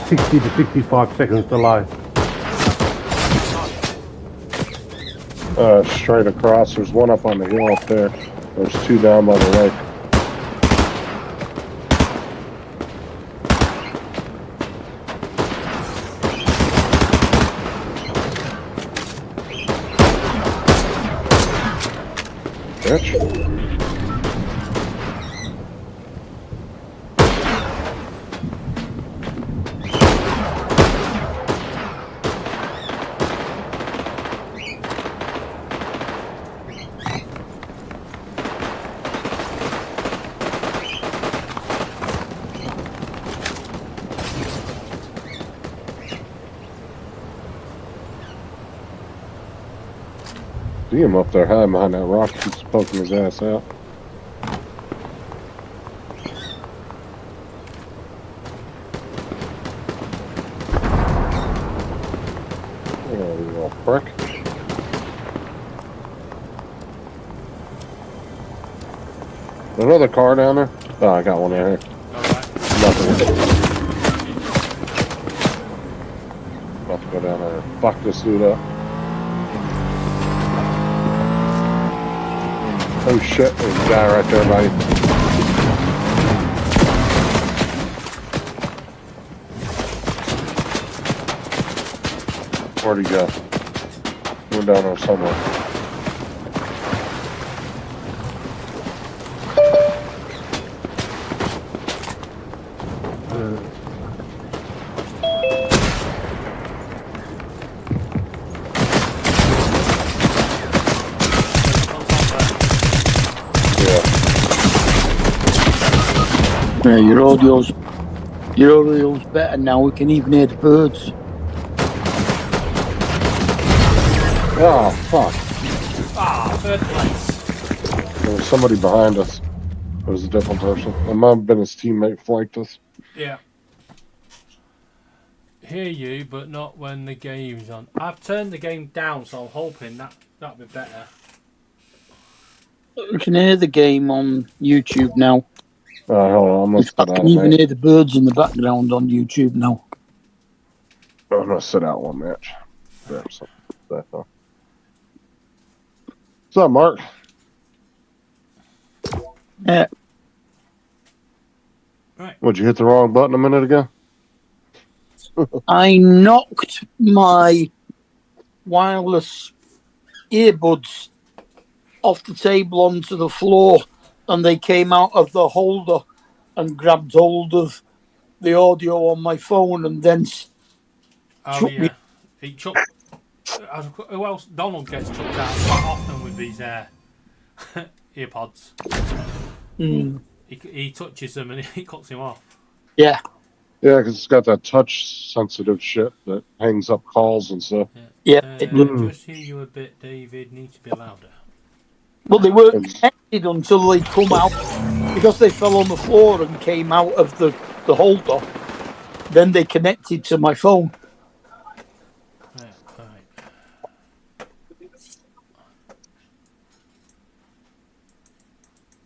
60 to 65 seconds delay. Straight across. There's one up on the hill up there. There's two down by the lake. Bitch. See him up there high behind that rock. Keeps poking his ass out. Oh, you little prick. Another car down there? Oh, I got one down here. Alright. Nothing. About to go down there and fuck this dude up. Oh shit, there's a guy right there, buddy. Where'd he go? We're down there somewhere. Yeah, your audio's better now. We can even hear the birds. Oh, fuck. Ah, third place. There was somebody behind us. It was a different person. It might have been his teammate flanked us. Yeah. Hear you, but not when the game's on. I've turned the game down, so I'm hoping that'll be better. We can hear the game on YouTube now. Hold on, I'm gonna I sit out, can even mate. hear the birds in the background on YouTube now. I'm gonna sit out one match. Grab something. What's up, Mark? Yeah. Right. Would you hit the wrong button a minute ago? I knocked my wireless earbuds off the table onto the floor, and they came out of the holder and grabbed hold of the audio on my phone, and then Oh chucked yeah. me. He chucked. Who else? Donald gets chucked out quite often with these earpods. Mm. He touches them and he cuts him off. Yeah. Yeah, because it's got that touch-sensitive shit that hangs up calls and stuff. Yeah. It did. Just hear you a bit, David. Need to be louder. Well, they weren't connected until they come out, because they fell on the floor and came out of the holder. Then they connected to my phone.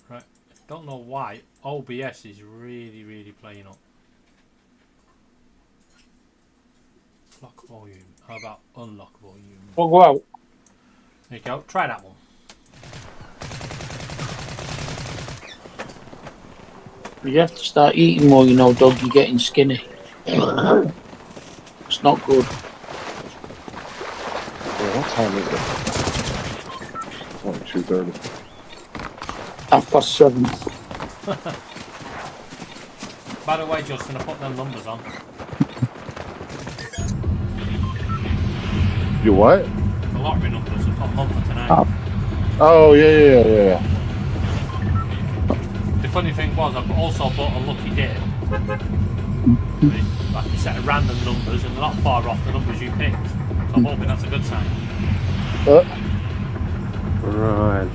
Right. Don't know why OBS is really playing up. Lock volume. How about unlock volume? We'll go out. There you go. Try that one. You have to start eating more, you know, dog. You're getting skinny. It's not good. Yeah, what time is it? It's only 2:30. 7:30. By the way, Justin, I put them numbers on. You what? The lottery numbers are put on for tonight. Oh, yeah. The funny thing was, I also bought a lucky dip. It's like a set of random numbers, and they're not far off the numbers you picked. So I'm hoping that's a good sign. Right.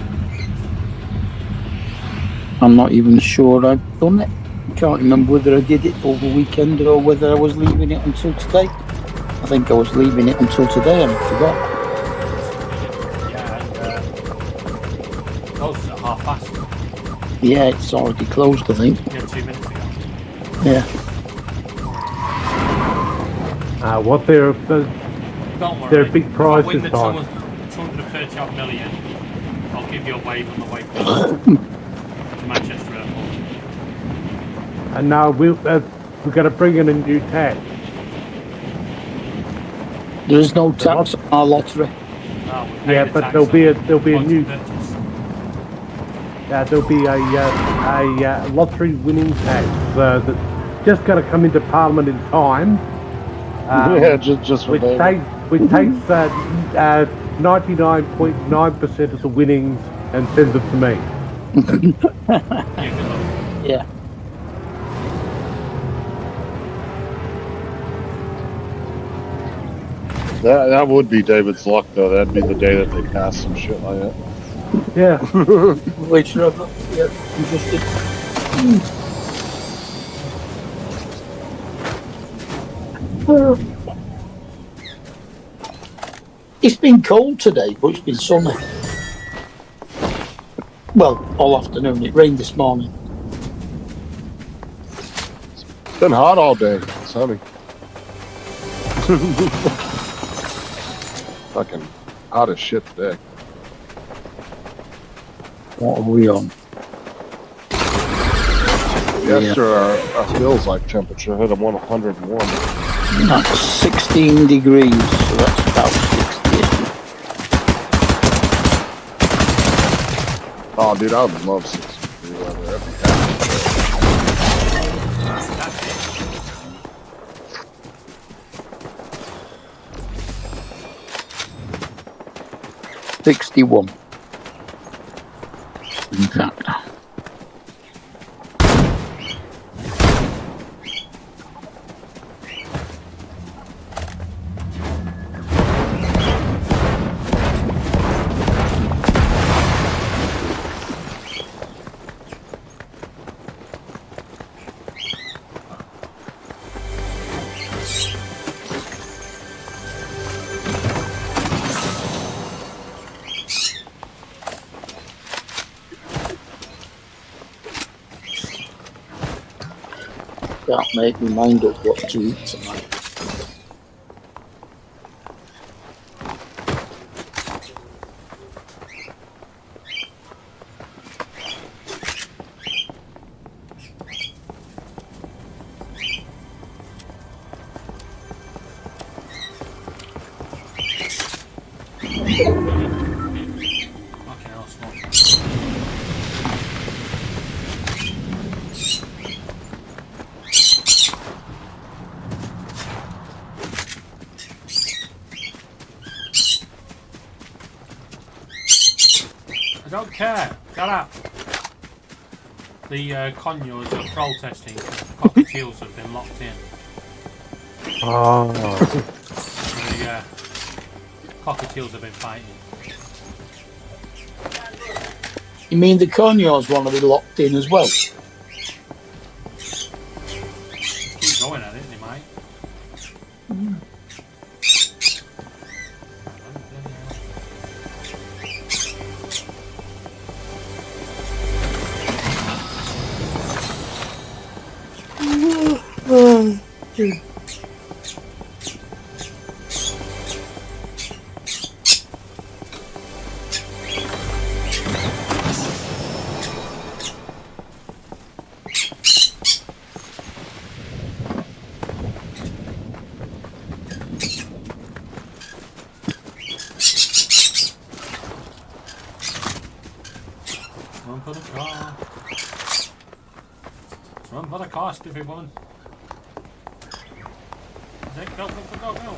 I'm not even sure I've done it. Can't remember whether I did it over the weekend or whether I was leaving it until today. I think I was leaving it until today and I forgot. Yeah, and closes at past. Yeah, it's already closed, I think. Yeah, 2 minutes ago. Yeah. What their Don't worry. their big prize if I win this the time. 230 odd million, I'll give you a wave on the way to Manchester Airport. And now we're going to bring in a new tax. There is no tax on our lottery. No, we pay Yeah, the but tax there'll be on a points new of purchase. there'll be a lottery winning tax that's just going to come into Parliament in time. Yeah, just for Which David. takes 99.9% of the winnings and sends them to me. Yeah, good luck. Yeah. That would be David's luck, though. That'd be the day that they pass some shit like that. Yeah. Which rather, yeah, interested. It's been cold today, but it's been sunny. Well, all afternoon. It rained this morning. It's been hot all day. It's sunny. Fucking hot as shit today. What are we on? Yesterday, our feels like temperature hit a 101. That's 16 degrees, so that's about 60. Oh, dude, I would love 60-degree weather. That'd be happy. 61. In fact. Can't make me mind up what to eat tonight. Okay, I'll smoke. I don't care. Shut up. The conures are protesting because the cockatiels have been locked in. Oh. The cockatiels have been fighting. You mean the conures want to be locked in as well? Keep going at it, they might. Run for the car. Run for the car, stupid woman. Go, go, go, go, go.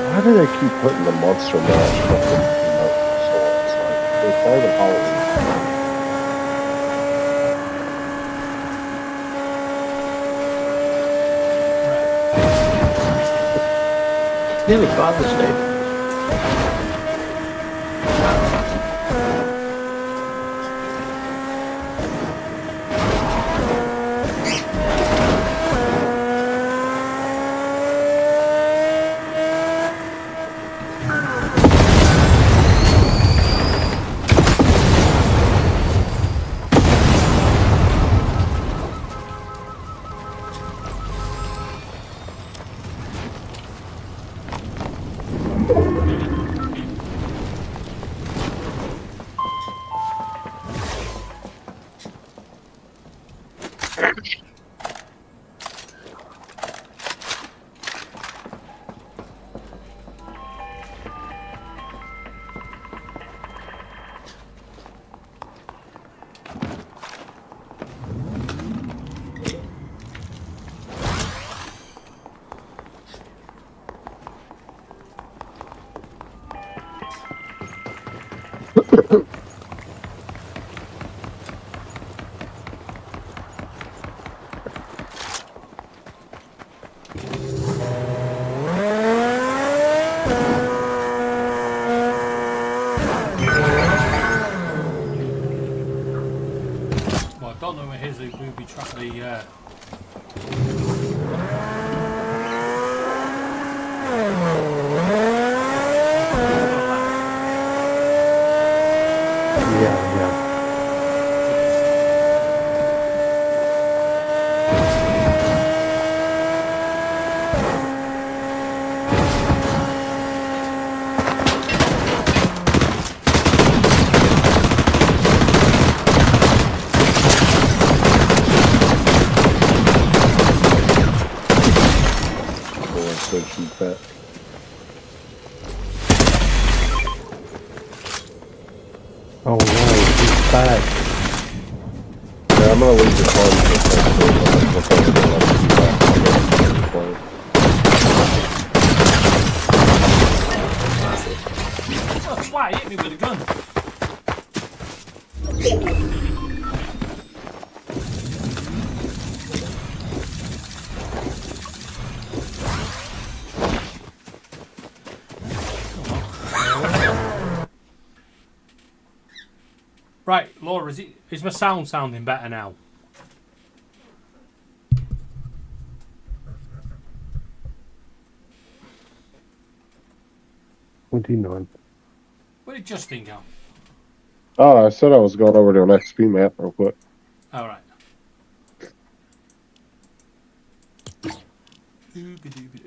Why do they keep putting the Monster Mash fucking it's like they're part of Halloween. It's nearly Father's Day. Well, I don't know where his booby trap the. Yeah. Said shoot back. Oh no, he's back. Yeah, I'm gonna leave the car Oh, why he hit me with a gun? Right, Laura, is my sound sounding better now? $29. Where did Justin go? Oh, I said I was going over to an XP map real quick. All right. Dooby-dooby-doo.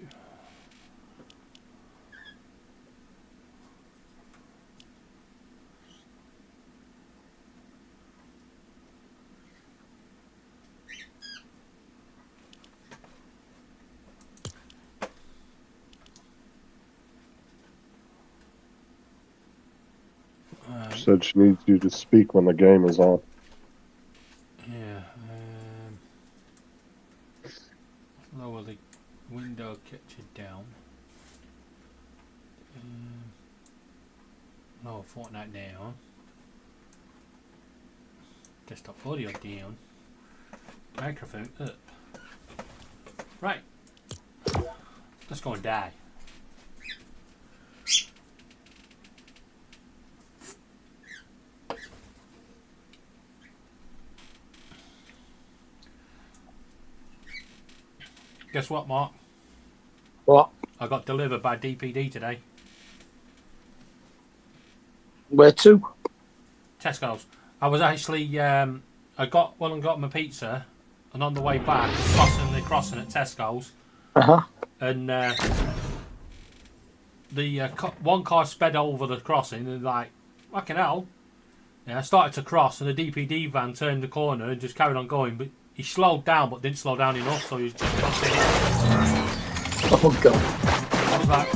Said she needs you to speak when the game is on. Yeah. Lower the window catcher down. Lower Fortnight down. Desktop audio down. Microphone up. Right. Let's go and die. Guess what, Mark? What? I got delivered by DPD today. Where to? Tesco's. I was actually, I got my pizza, and on the way back, crossing at Tesco's, and the one car sped over the crossing, and like, fucking hell. Yeah, I started to cross, and the DPD van turned the corner and just carried on going, but he slowed down, but didn't slow down enough, so he was just Oh god. I was like,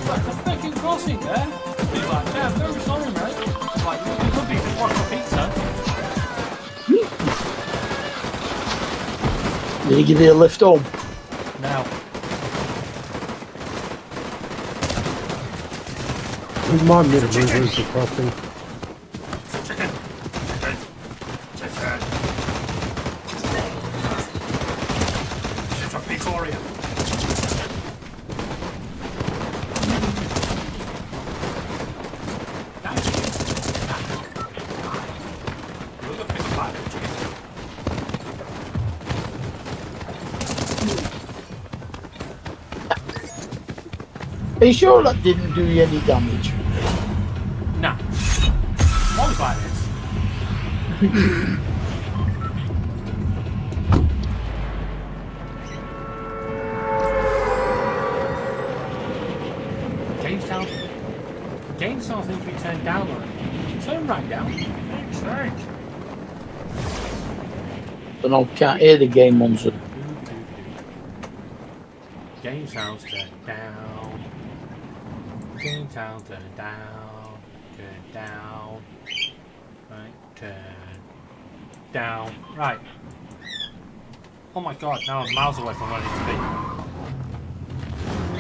"What's the fucking crossing there?" He's like, "Yeah, I'm very sorry, mate." I was like, "You could be just watching pizza." Did he give you a lift home? Now, Remind me to move into crossing. it's a Victoria. Look at this bad chicken. Are you sure that didn't do you any damage? Nah. Always like this. Game sounds needs to be turned down on it. Turn right down. Thanks, right. But I can't hear the game on Zoom. Game sounds turned down. Game sounds turned down. Turn down. Right, turn down. Right. Oh my god, now I'm miles away from where I need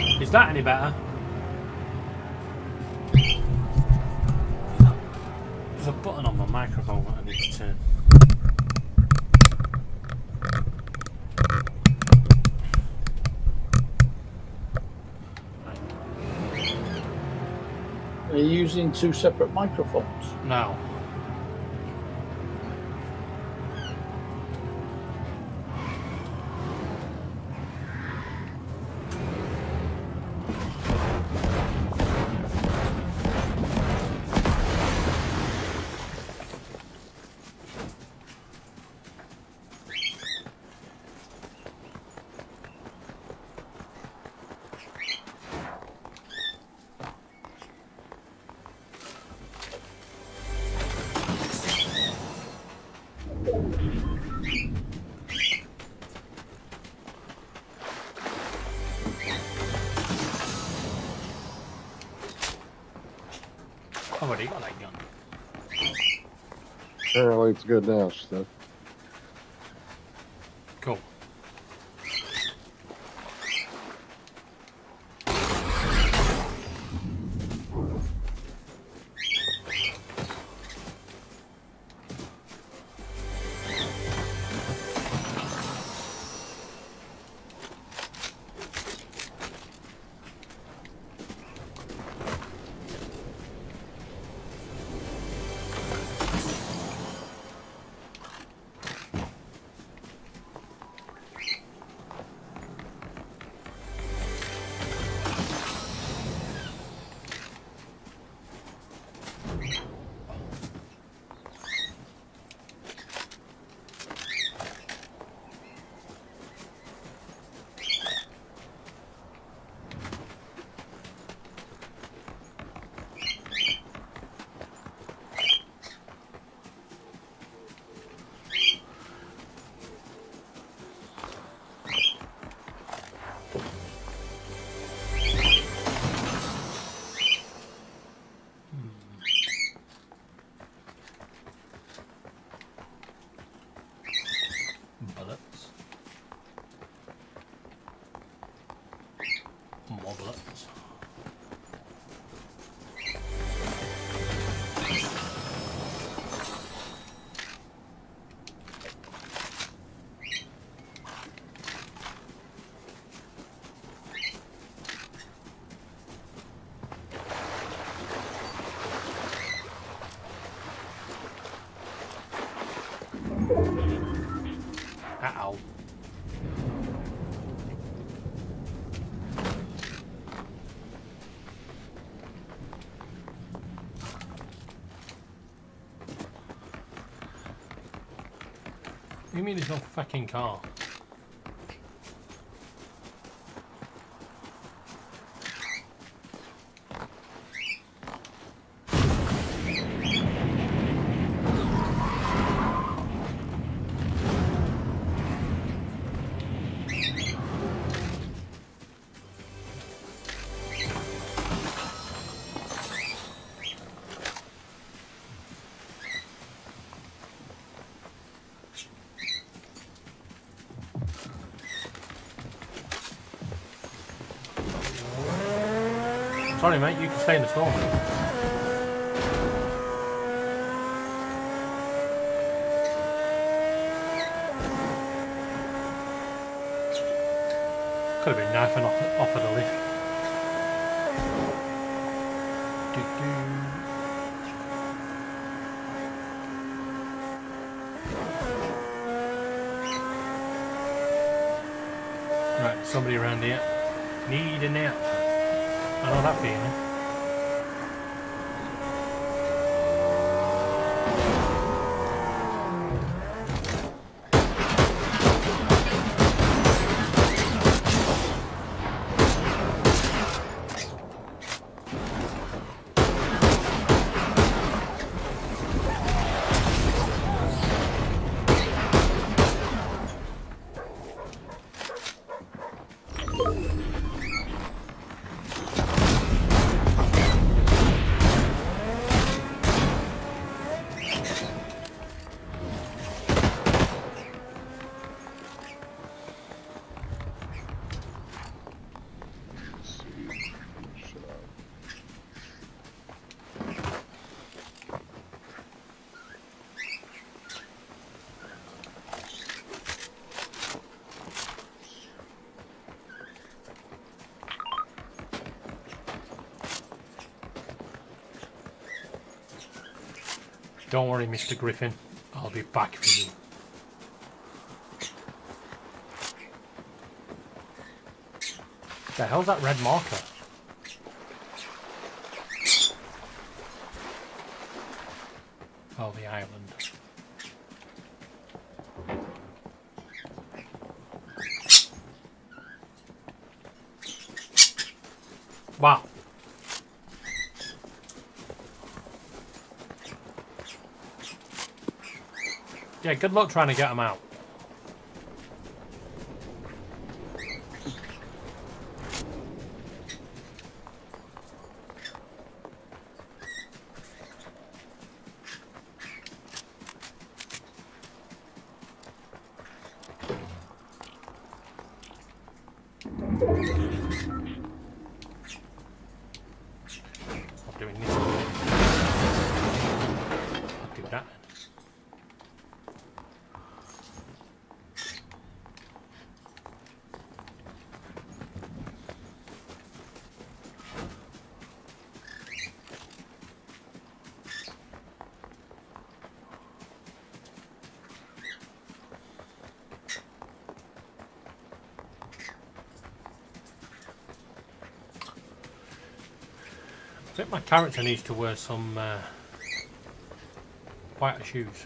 to be. Is that any better? There's a button on my microphone that I need to turn. Are you using two separate microphones? No. I've already got that gun. Apparently it's good now, she said. Cool. Bullets. More bullets. Uh-oh. You mean there's no fucking car? Sorry, mate. You can stay in the store. Could have been nice and offered a lift. Right, somebody around here. Need a nap. I know that feeling. Don't worry, Mr. Griffin. I'll be back for you. The hell's that red marker? Oh, the island. Wow. Yeah, good luck trying to get them out. I'm doing this. I'll do that. I think my character needs to wear some whiter shoes.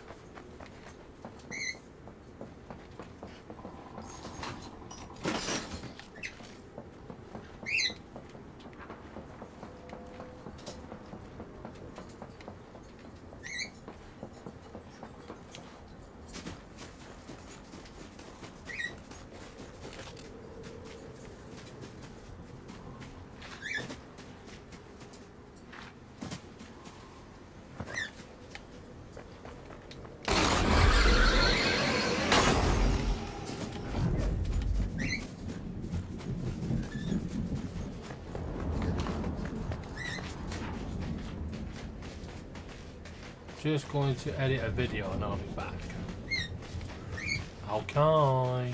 Just going to edit a video and I'll be back. Okay.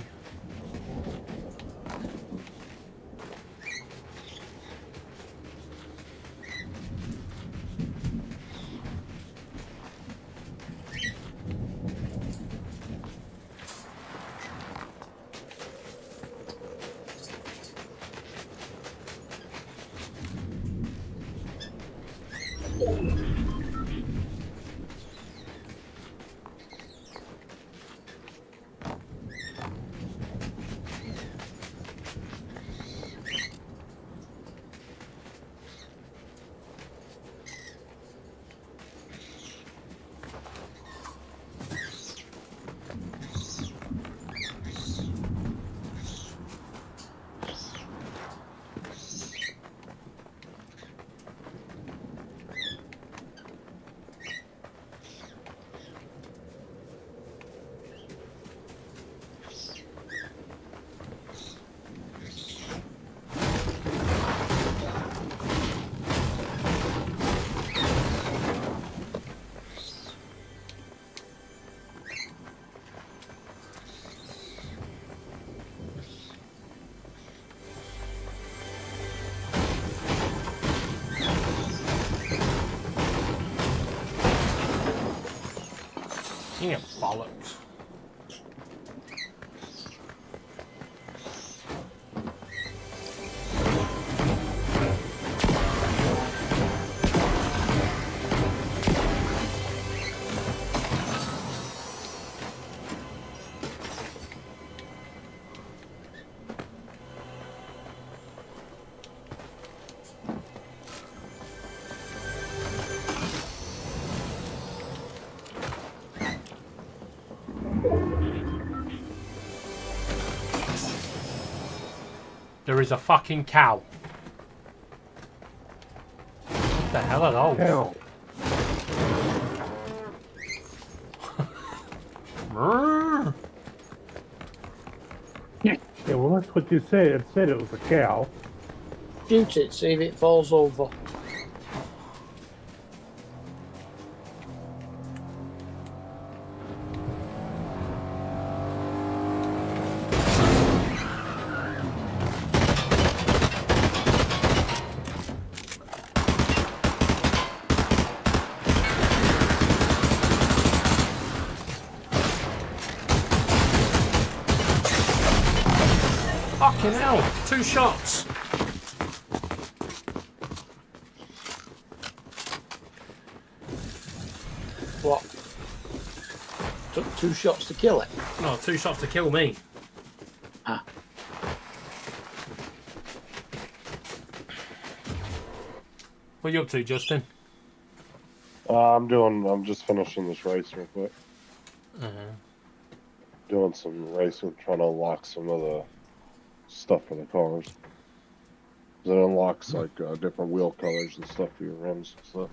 Bollocks. There is a fucking cow. What the hell are those? Cow. Brrr. Yeah, well, that's what you said. It said it was a cow. Shoot it, see if it falls over. Fucking hell, 2 shots. What? Took 2 shots to kill it. No, 2 shots to kill me. Ah. What are you up to, Justin? I'm just finishing this race real quick. Uh-huh. Doing some racing, trying to unlock some of the stuff for the cars. It unlocks like different wheel colors and stuff for your rims and stuff.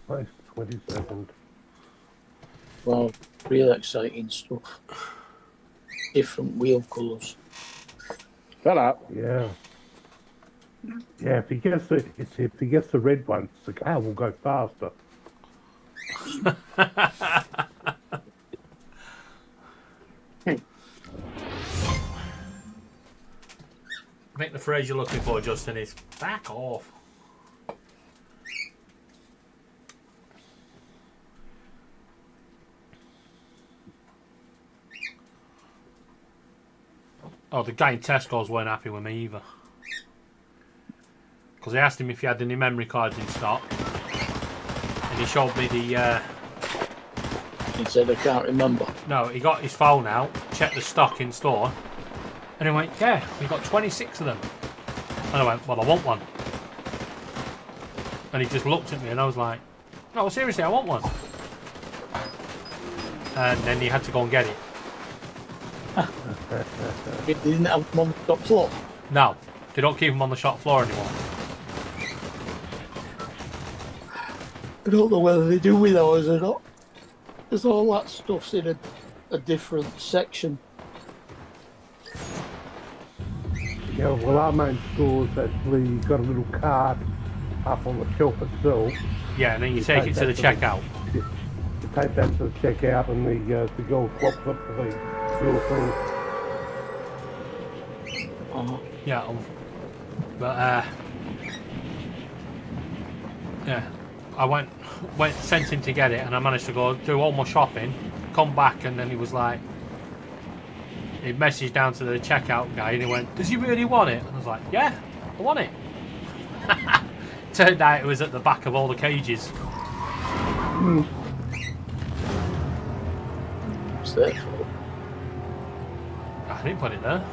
Nice, 22nd. Well, real exciting stuff. Different wheel colours. Shut up. Yeah. Yeah, if he gets the red ones, the car will go faster. I think the phrase you're looking for, Justin, is back off. Oh, the guy in Tesco's weren't happy with me either. Because I asked him if he had any memory cards in stock. And he showed me the... He said, I can't remember. No, he got his phone out, checked the stock in store. And he went, yeah, we've got 26 of them. And I went, well, I want one. And he just looked at me and I was like, no, seriously, I want one. And then he had to go and get it. He didn't have them on the top floor. No, they don't keep them on the shop floor anymore. I don't know whether they do with ours or not. Because all that stuff's in a different section. Yeah, well, our main store's actually got a little card up on the shelf itself. Yeah, and then you take it to the checkout. You take that to the checkout and the girl swaps up for the little thing. Yeah, but yeah, I went sent him to get it, and I managed to go do all my shopping, come back, and then he was like, he messaged down to the checkout guy, and he went, "Does he really want it?" And I was like, "Yeah, I want it." Turned out it was at the back of all the cages. What's that for? I didn't put it there.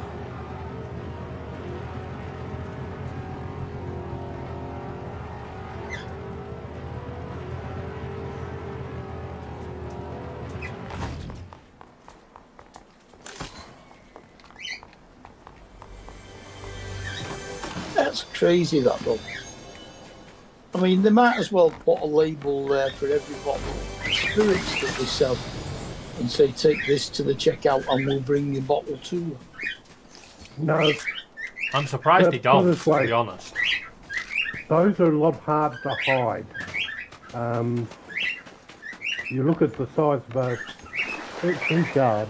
That's crazy, that though. I mean, they might as well put a label there for every bottle of spirits that they sell and say, take this to the checkout and we'll bring your bottle to you. No, I'm surprised he Put it don't, this to way. be honest. those are a lot harder to hide. You look at the size of a 13 card.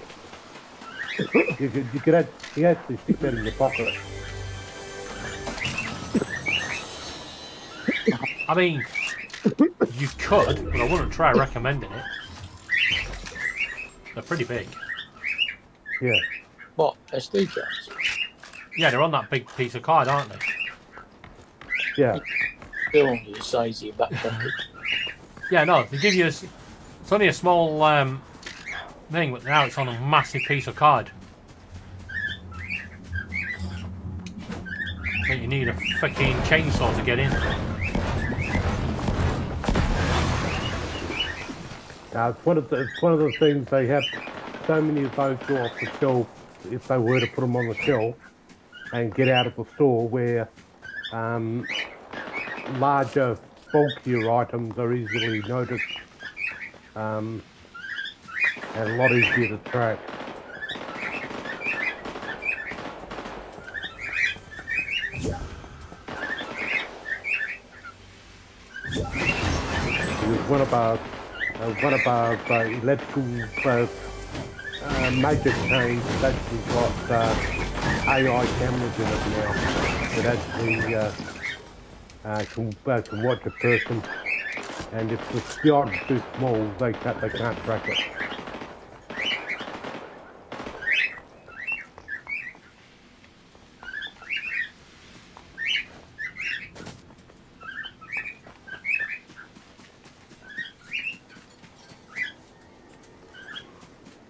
You could actually stick that in your pocket. I mean, you could, but I wouldn't try recommending it. They're pretty big. Yeah. What, SD cards? Yeah, they're on that big piece of card, aren't they? Yeah. Still only the size of your back pocket. Yeah, no, they give you. It's only a small thing, but now it's on a massive piece of card. But you need a fucking chainsaw to get in. Now it's one of the things they have. So many of those go off the shelf if they were to put them on the shelf and get out of the store, where larger, bulkier items are easily noticed and a lot easier to track. Because one of our electrical major chains has actually got AI cameras in it now that actually can watch a person, and if the item's too small, they can't track it.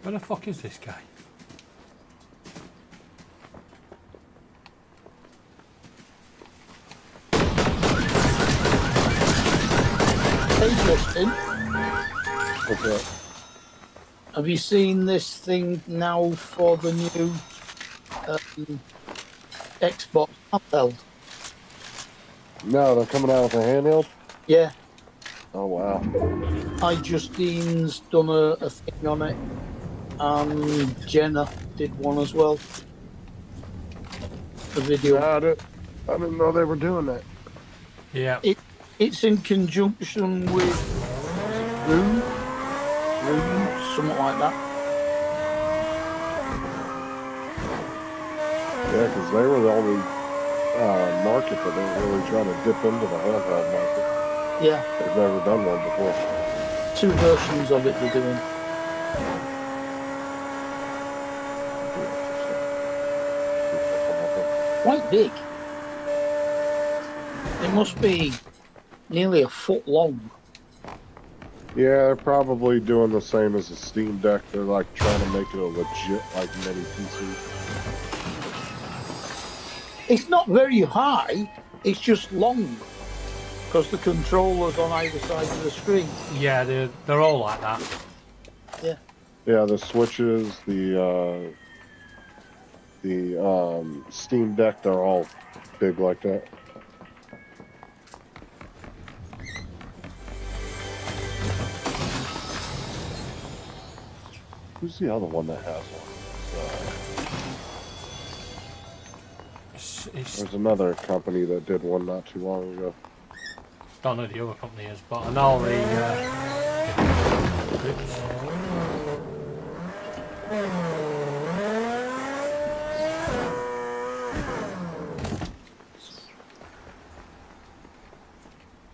Where the fuck is this guy? Hey Justin, What's that? have you seen this thing now for the new Xbox handheld? No, they're coming out with a handheld? Yeah, Oh, wow. Justine's done a thing on it, and Jenna did one as well. A video. I didn't know they were doing that. Yeah. It's in conjunction with Room, something like that. Yeah, because they were the only market that they were really trying to dip into the handheld market. Yeah, They've never done one before. 2 versions of it they're doing. Quite big. It must be nearly a foot long. Yeah, they're probably doing the same as the Steam Deck. They're like trying to make it a legit like mini PC. It's not very high, it's just long. Because the controller's on either side of the screen. Yeah, they're all like that. Yeah. Yeah, the switches, the Steam Deck, they're all big like that. Who's the other one that has one? There's another company that did one not too long ago. Don't know who the other company is, but I know the. Oops.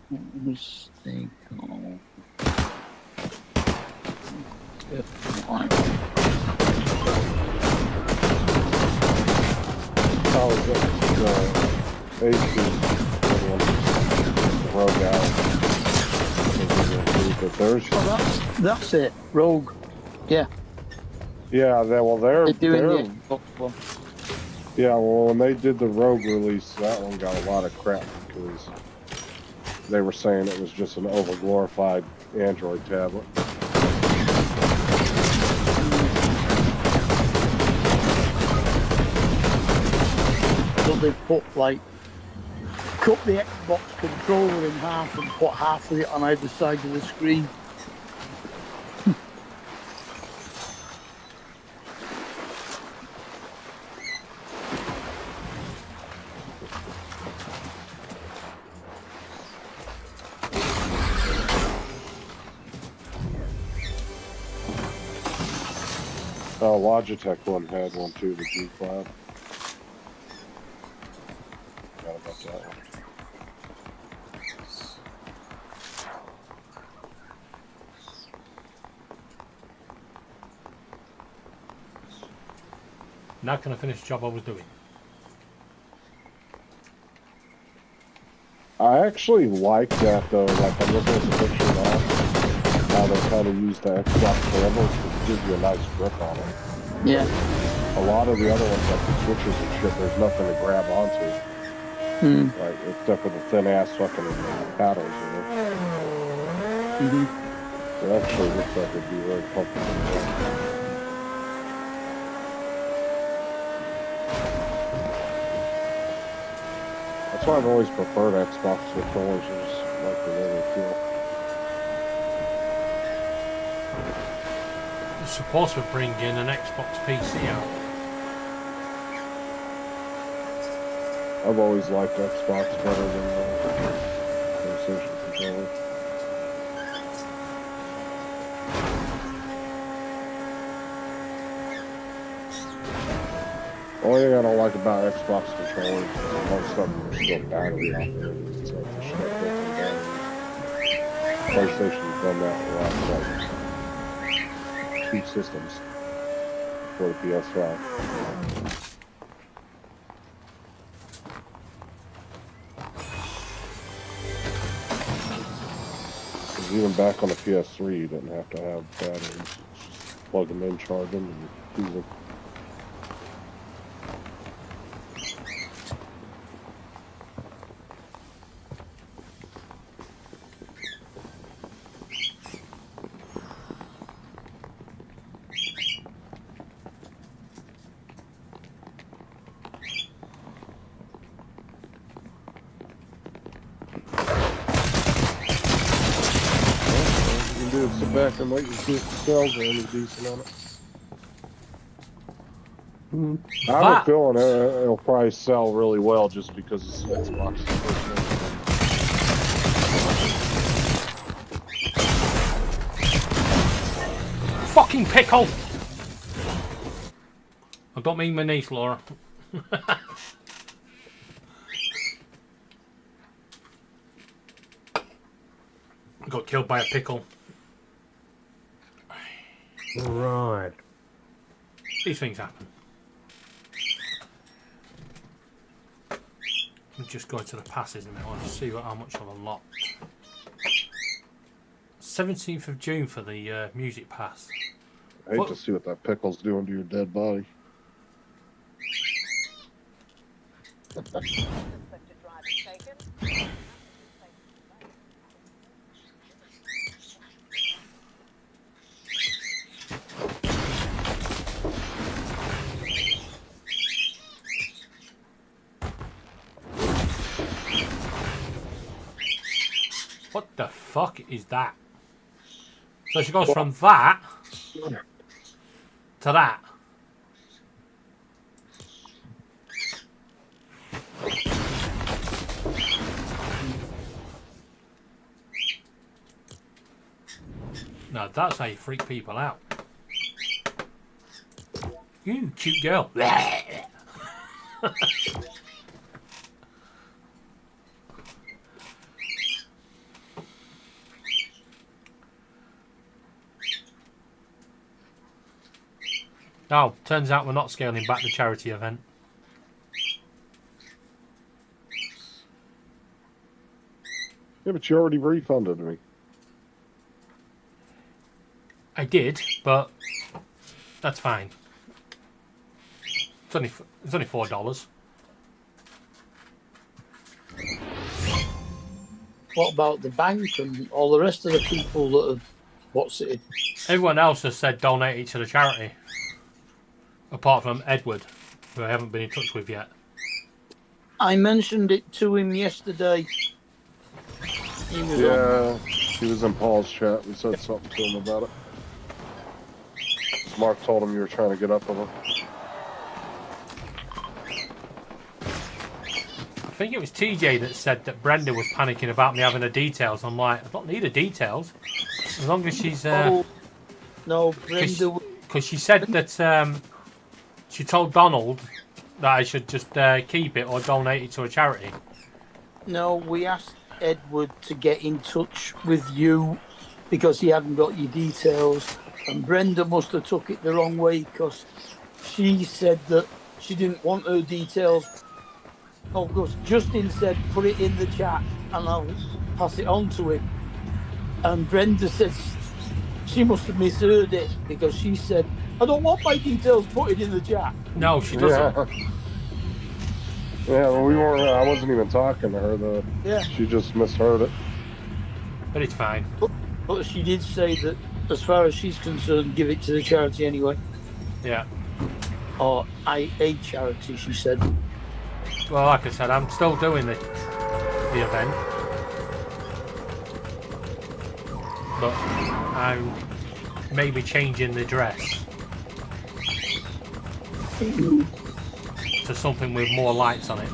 What's they called? Oh, the Asus one, the Rogue Ally. But there's, Oh, that's it. Rogue. Yeah. yeah, They're doing they're the Xbox one. yeah, well, when they did the Rogue release, that one got a lot of crap because they were saying it was just an overglorified Android tablet. So they put cut the Xbox controller in half and put half of it on either side of the screen. Oh, Logitech one had one too, the G Cloud. Forgot about that one. Now can I finish the job I was doing? I actually like that though. Like I'm looking at the picture now, how they kind of use the Xbox handles to give you a nice grip on it. Yeah. A lot of the other ones, like the switches and shit, there's nothing to grab onto. Like except for the thin ass fucking paddles, you know. It actually looks like it'd be very comfortable. That's why I've always preferred Xbox controllers. I just like the way they feel. It's supposed to bring in an Xbox PC out. I've always liked Xbox better than PlayStation controller. Only thing I don't like about Xbox controllers is most of them are still battery operated. It's like the shit built in batteries. PlayStation's done that a lot like 2 systems for the PS5. Because even back on the PS3, you didn't have to have batteries. Just plug them in, charge them, and use them. Sit back and wait and see if the sales are any decent on it. I have a feeling it'll probably sell really well just because it's Xbox. Fucking pickle! I don't mean my niece, Laura. Got killed by a pickle. Right. These things happen. I'm just going to the passes a minute. I want to see how much I've unlocked. 17th of June for the music pass. I hate to see what that pickle's doing to your dead body. What the fuck is that? So she goes from that to that. Now that's how you freak people out. You cute girl. Oh, turns out we're not scaling back the charity event. Yeah, but you already refunded me. I did, but that's fine. It's only $4. What about the bank and all the rest of the people that have what's it? Everyone else has said donate it to the charity. Apart from Edward, who I haven't been in touch with yet. I mentioned it to him yesterday. He was Yeah, he was in Paul's chat. We said something to him about it. Mark told him you were trying to get up with him. I think it was TJ that said that Brenda was panicking about me having the details. I'm like, I don't need the details. As long as she's... no, Brenda... Because she said that she told Donald that I should just keep it or donate it to a charity. No, we asked Edward to get in touch with you because he hadn't got your details. And Brenda must have took it the wrong way because she said that she didn't want her details. Oh, goes. Justin said, put it in the chat and I'll pass it on to him. And Brenda says she must have misheard it because she said, I don't want my details put in the chat. No, she doesn't. Yeah. Yeah, well, we weren't. I wasn't even talking to her though. Yeah. She just misheard it. But it's fine. But she did say that as far as she's concerned, give it to the charity anyway. Yeah. Or a charity, she said. Well, like I said, I'm still doing the event. But I'm maybe changing the dress to something with more lights on it.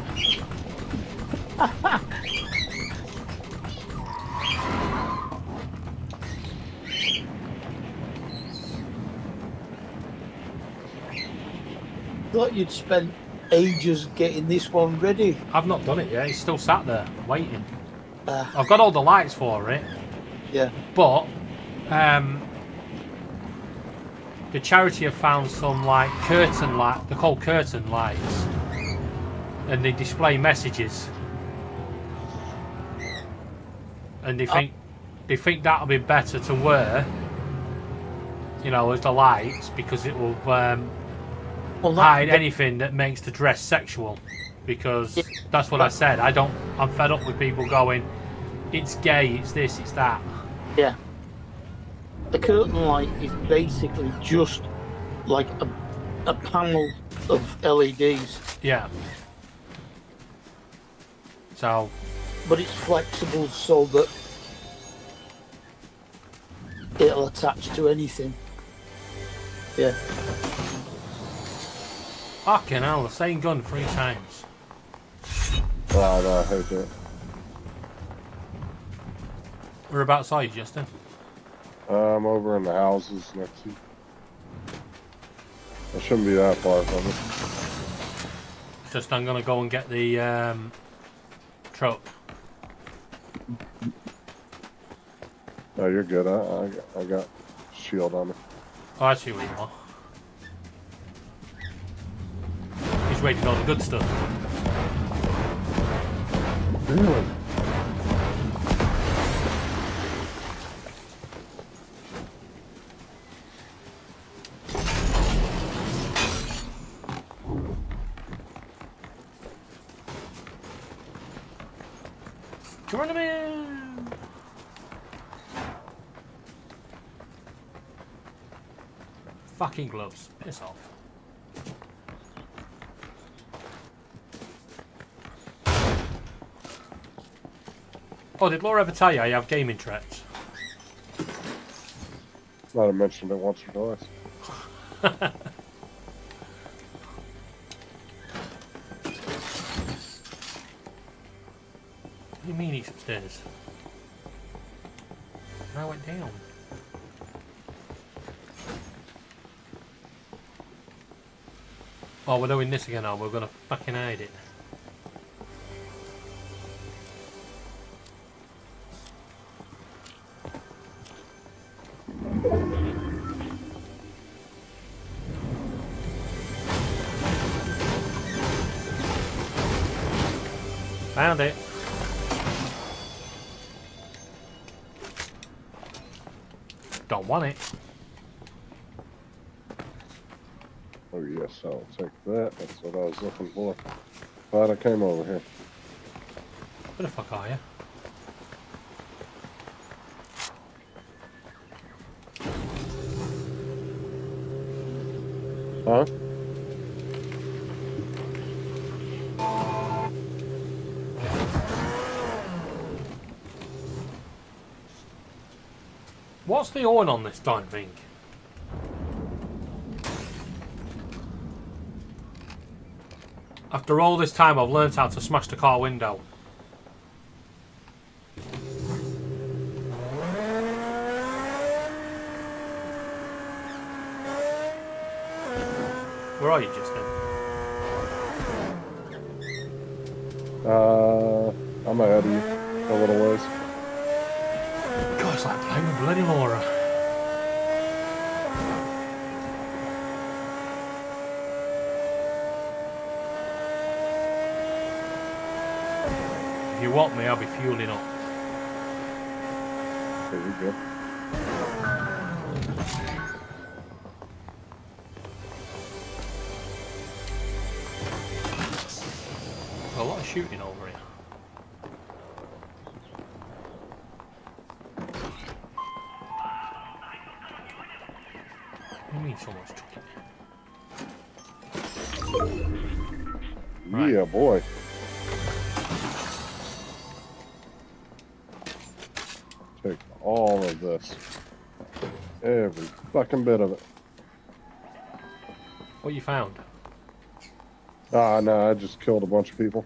Thought you'd spent ages getting this one ready. I've not done it yet. It's still sat there waiting. Uh, I've got all the lights for it, yeah. but the charity have found some like curtain light. They're called curtain lights, and they display messages. And they think that'll be better to wear, you know, as the lights, because it will hide anything that makes the dress sexual. Because that's what I said. I'm fed up with people going, it's gay, it's this, it's that. Yeah. The curtain light is basically just like a panel of LEDs. Yeah. So. But it's flexible so that it'll attach to anything. Yeah. Fucking hell, the same gun 3 times. Oh, no, I hate that. Whereabouts are you, Justin? I'm over in the houses next to you. I shouldn't be that far from it. It's just I'm gonna go and get the truck. Oh, you're good. I got shield on me. Oh, I see where you are. He's waiting on the good stuff. Really? Tournament! Fucking gloves. Piss off. Oh, did Laura ever tell you I have gaming Tourette's? Might have mentioned it once or twice. What do you mean he's upstairs? I went down. Oh, we're doing this again now. We're gonna fucking hide it. Found it. Don't want it. Oh yes, I'll take that. That's what I was looking for. Glad I came over here. Where the fuck are you? Huh? What's the on this darn thing? After all this time, I've learned how to smash the car window. Where are you, Justin? I'm ahead of you a little ways. God, it's like playing with bloody Laura. you want me, I'll be fueling up. There we go. There's a lot of shooting over here. What do you mean someone's trucking it? Right. Yeah, boy. Take all of this. Every fucking bit of it. What you found? Ah, no, I just killed a bunch of people.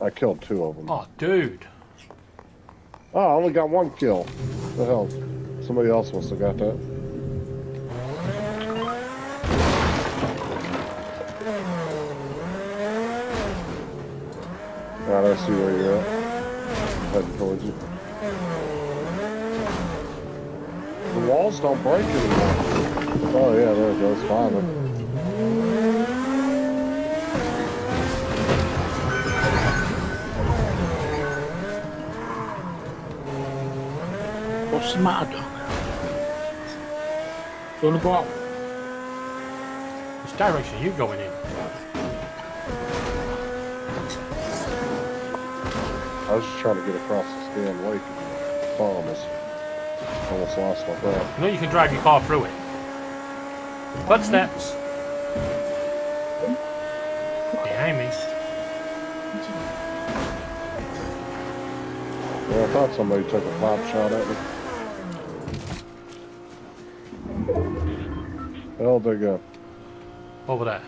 I killed 2 of them. Oh, dude. Oh, I only got 1 kill. What the hell? Somebody else must have got that. Alright, I see where you're at. Heading towards you. The walls don't break anymore. Oh yeah, there it goes. Finally. What's the matter, dog? Do you want to go out? Which direction are you going in? I was just trying to get across this damn lake and almost lost my breath. You know you can drive your car through it. Footsteps. Behind me. Yeah, I thought somebody took a pop shot at me. Hell, they go. Over there.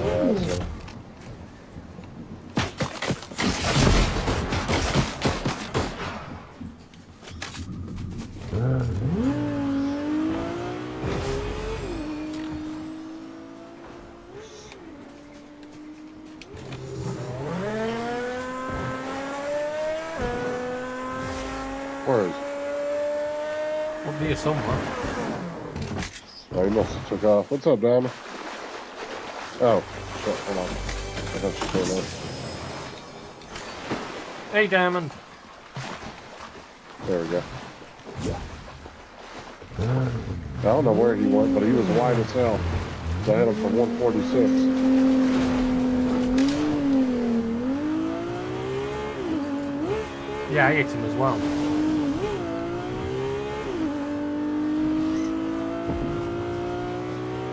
Yeah, that's it. Where is he? Up here somewhere. Oh, he must have took off. What's up, Diamond? Oh, shit, hold on. I thought you came in. Hey, Diamond. There we go. I don't know where he went, but he was wide as hell. So I hit him for 146. Yeah, I hit him as well.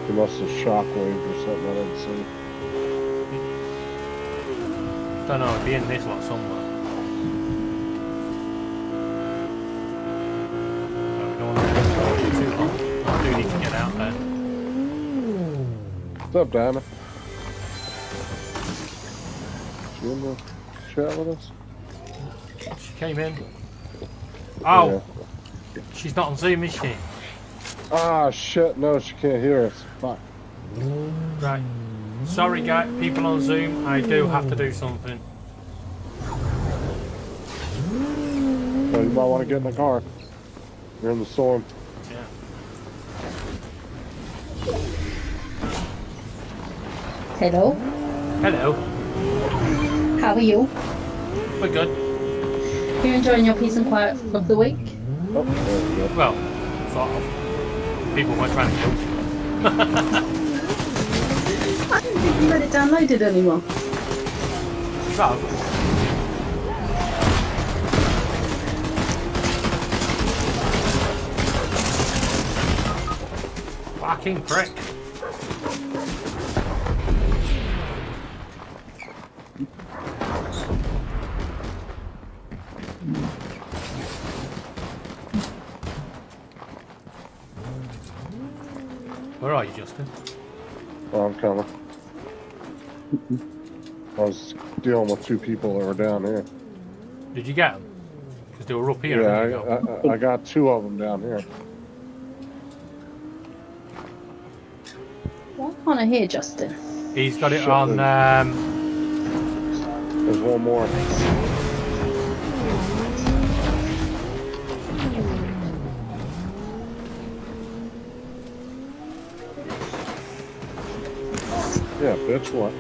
He must have shockwaved or something, I didn't see. Don't know, it'd be in this lot somewhere. No, we don't want to go too long. I do need to get out there. What's up, Diamond? You in the chat with us? She came in. Oh! Yeah. She's not on Zoom, is she? Ah, shit, no, she can't hear us. Fuck. Right. Sorry, guys, people on Zoom, I do have to do something. So you might want to get in the car. You're in the storm. Yeah. Hello, Hello. how are you? We're good. You enjoying your peace and quiet of the week? Oh, there we go. Well, sort of. People weren't trying to kill me. I didn't think you had it downloaded anymore. So, fucking prick. Where are you, Justin? Oh, I'm coming. I was dealing with 2 people that were down here. Did you get them? Because they were up here. Yeah, I got 2 of them down here. Why can't I hear Justin? He's got it Shit, on. There's one more. Yeah, bitch, what?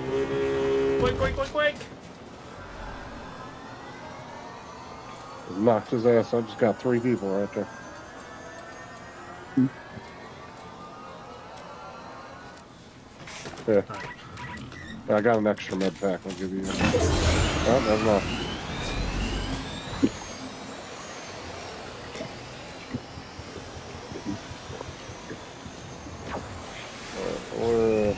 Quick! Knocked his ass. I just got 3 people right there. Yeah. I got an extra med pack. I'll give you. Oh, never mind. Where?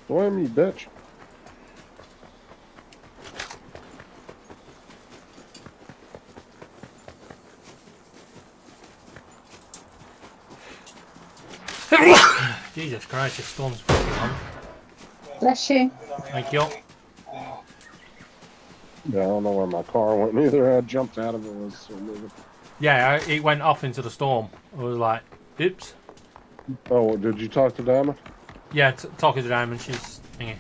Blame me, bitch. Jesus Christ, this storm's fucking on. Bless you. Thank you. Yeah, I don't know where my car went either. I jumped out of it. It was so moving. Yeah, it went off into the storm. I was like, oops. Oh, did you talk to Diamond? Yeah, talking to Diamond, she's thingy.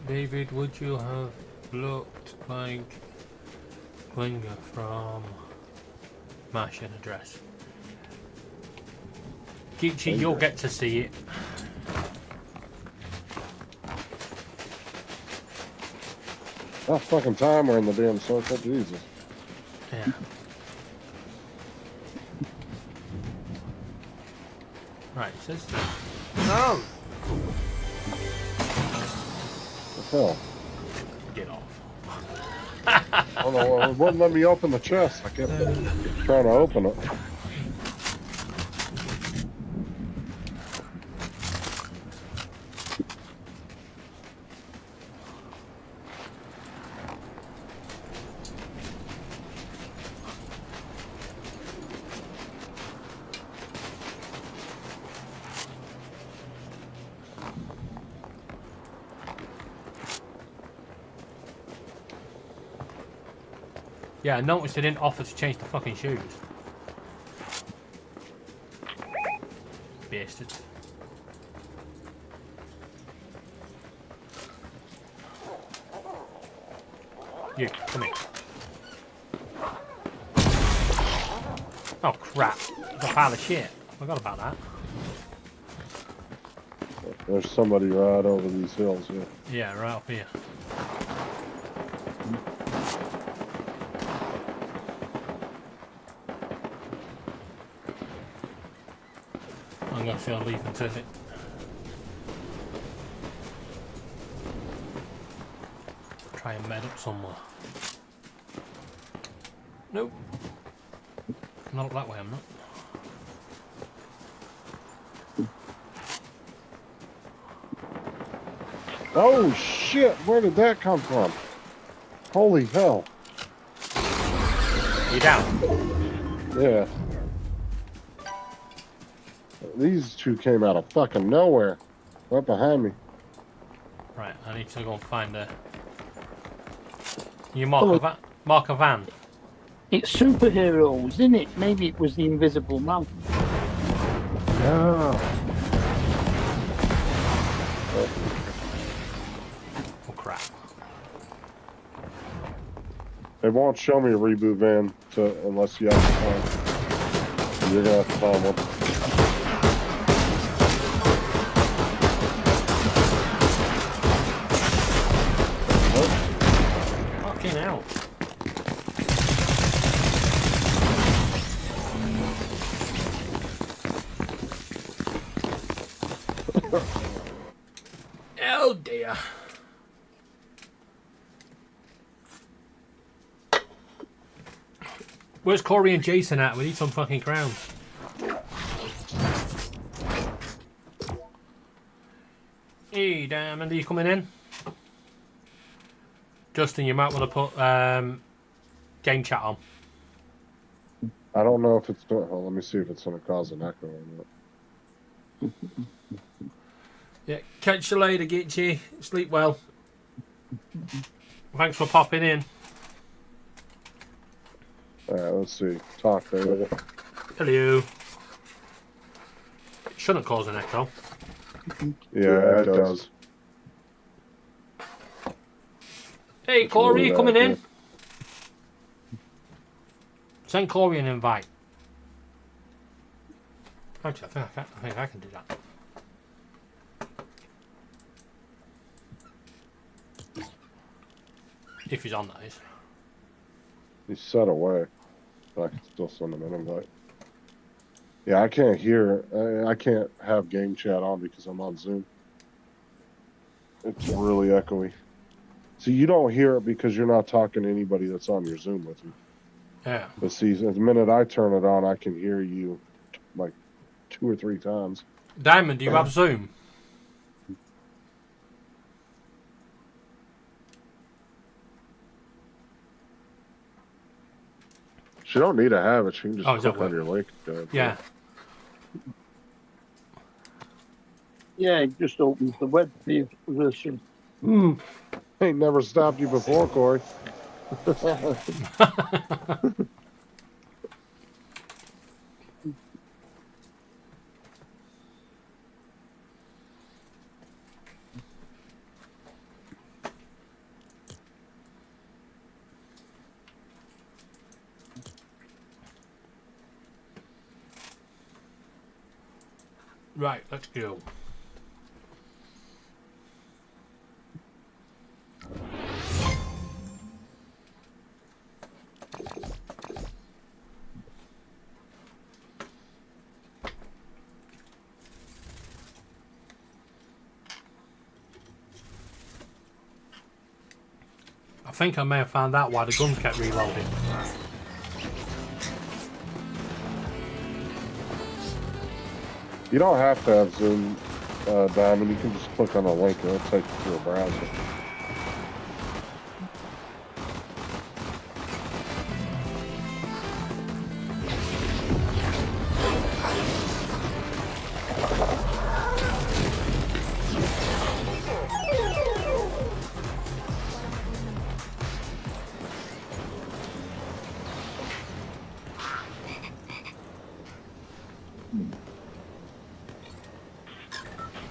David, would you have looked like Klinger from Martian Address? Geechee, you'll get to see it. That fucking time we're in the damn circle. Jesus. Yeah. Right, sister. No! What the hell? Get off. I don't know. It wouldn't let me open the chest. I kept trying to open it. Yeah, I noticed they didn't offer to change the fucking shoes. Bastards. You, come here. Oh crap. It's a pile of shit. Forgot about that. There's somebody right over these hills here. Yeah, right up here. I'm gonna feel leave and take it. Try and med up somewhere. Nope. Not up that way, I'm not. Oh shit! Where did that come from? Holy hell! You down? Yeah. These two came out of fucking nowhere. Right behind me. Right, I need to go and find a... You mark a van? It's superheroes, isn't it? Maybe it was the Invisible Man. Yeah. Oh crap. They won't show me a reboot van unless you have to find. You're gonna have to find one. Fucking hell. Oh dear. Where's Corey and Jason at? We need some fucking crowns. Hey, Diamond, are you coming in? Justin, you might want to put game chat on. I don't know if it's. Well, let me see if it's gonna cause an echo or not. Yeah, catch you later, Gitchy. Sleep well. Thanks for popping in. Alright, let's see. Talk there. Hello. It shouldn't cause an echo. Yeah, it does. Hey, It's Corey, really you coming bad, in? Send Corey an invite. Actually, I think I can do that. If he's on, that is. He's set away. But I can still send him an invite. Yeah, I can't hear. I can't have game chat on because I'm on Zoom. It's really echoey. See, you don't hear it because you're not talking to anybody that's on your Zoom with you. Yeah. But see, the minute I turn it on, I can hear you like 2 or 3 times. Diamond, do you have Zoom? She don't need to have it. She can just Oh, is that click on what- your link. Yeah. Yeah, it just opens the web version. Ain't never stopped you before, Corey. Right, let's go. I think I may have found out why the guns kept reloading. You don't have to have Zoom, Diamond. You can just click on a link and it'll take you to a browser.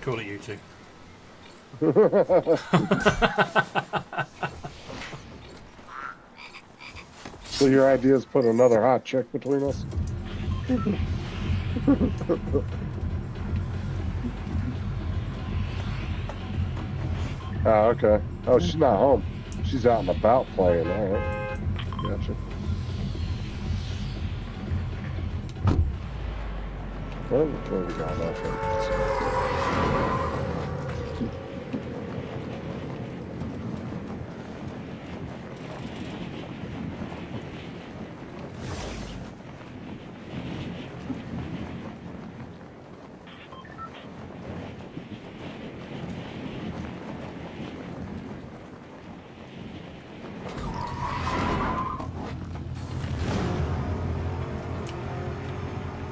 Cool at you two. So your idea is put another hot chick between us? Oh, okay. Oh, she's not home. She's out and about playing. All right. Gotcha. What do we got left?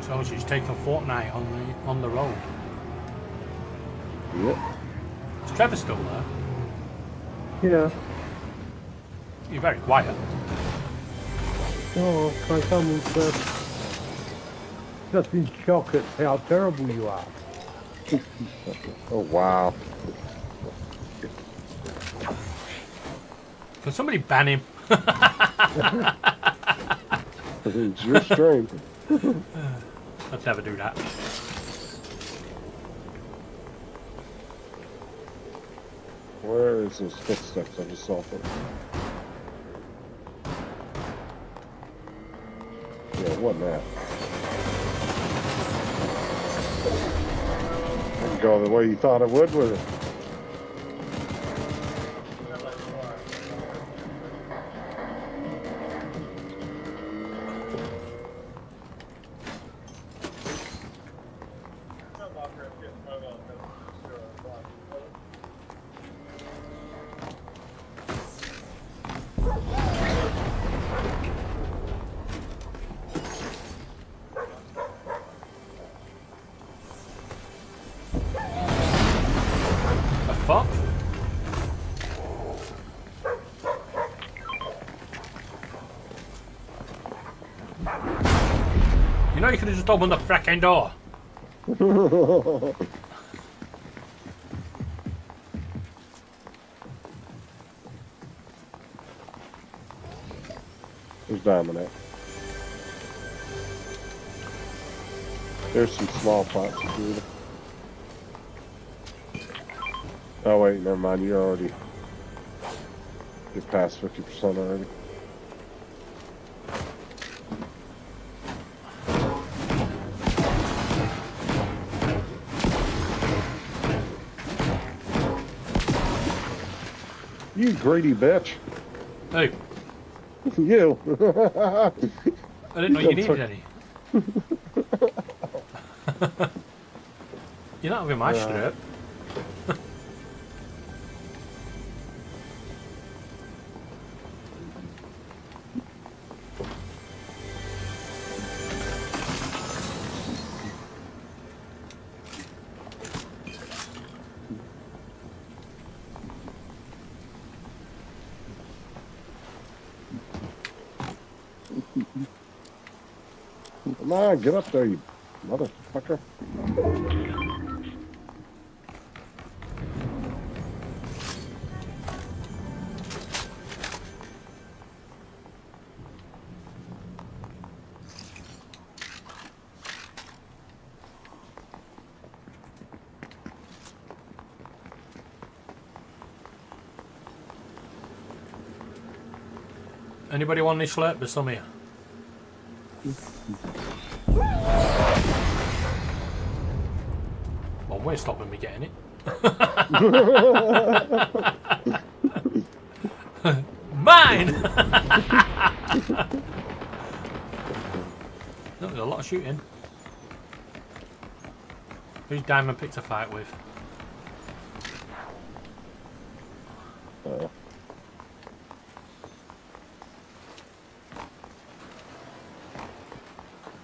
So she's taking Fortnight on the road. Yep. Is Trevor still there? Yeah. You're very quiet. Oh, can I come and just in shock at how terrible you are. Oh, wow. Can somebody ban him? It's your stream. I'd never do that. Where is those footsteps? I just saw them. Yeah, it wasn't that. Didn't go the way you thought it would with it. The fuck? You know you could have just opened the frickin' door. diamond at? There's some small pots of food. Oh wait, never mind. You're past 50% already. You greedy bitch. Hey, You. I didn't know you needed any. You're not having my strip. Come on, get up there, you motherfucker. Anybody want any slurp? There's some here. Well, we're stopping me getting it. Mine! No, there's a lot of shooting. Who's Diamond picked a fight with?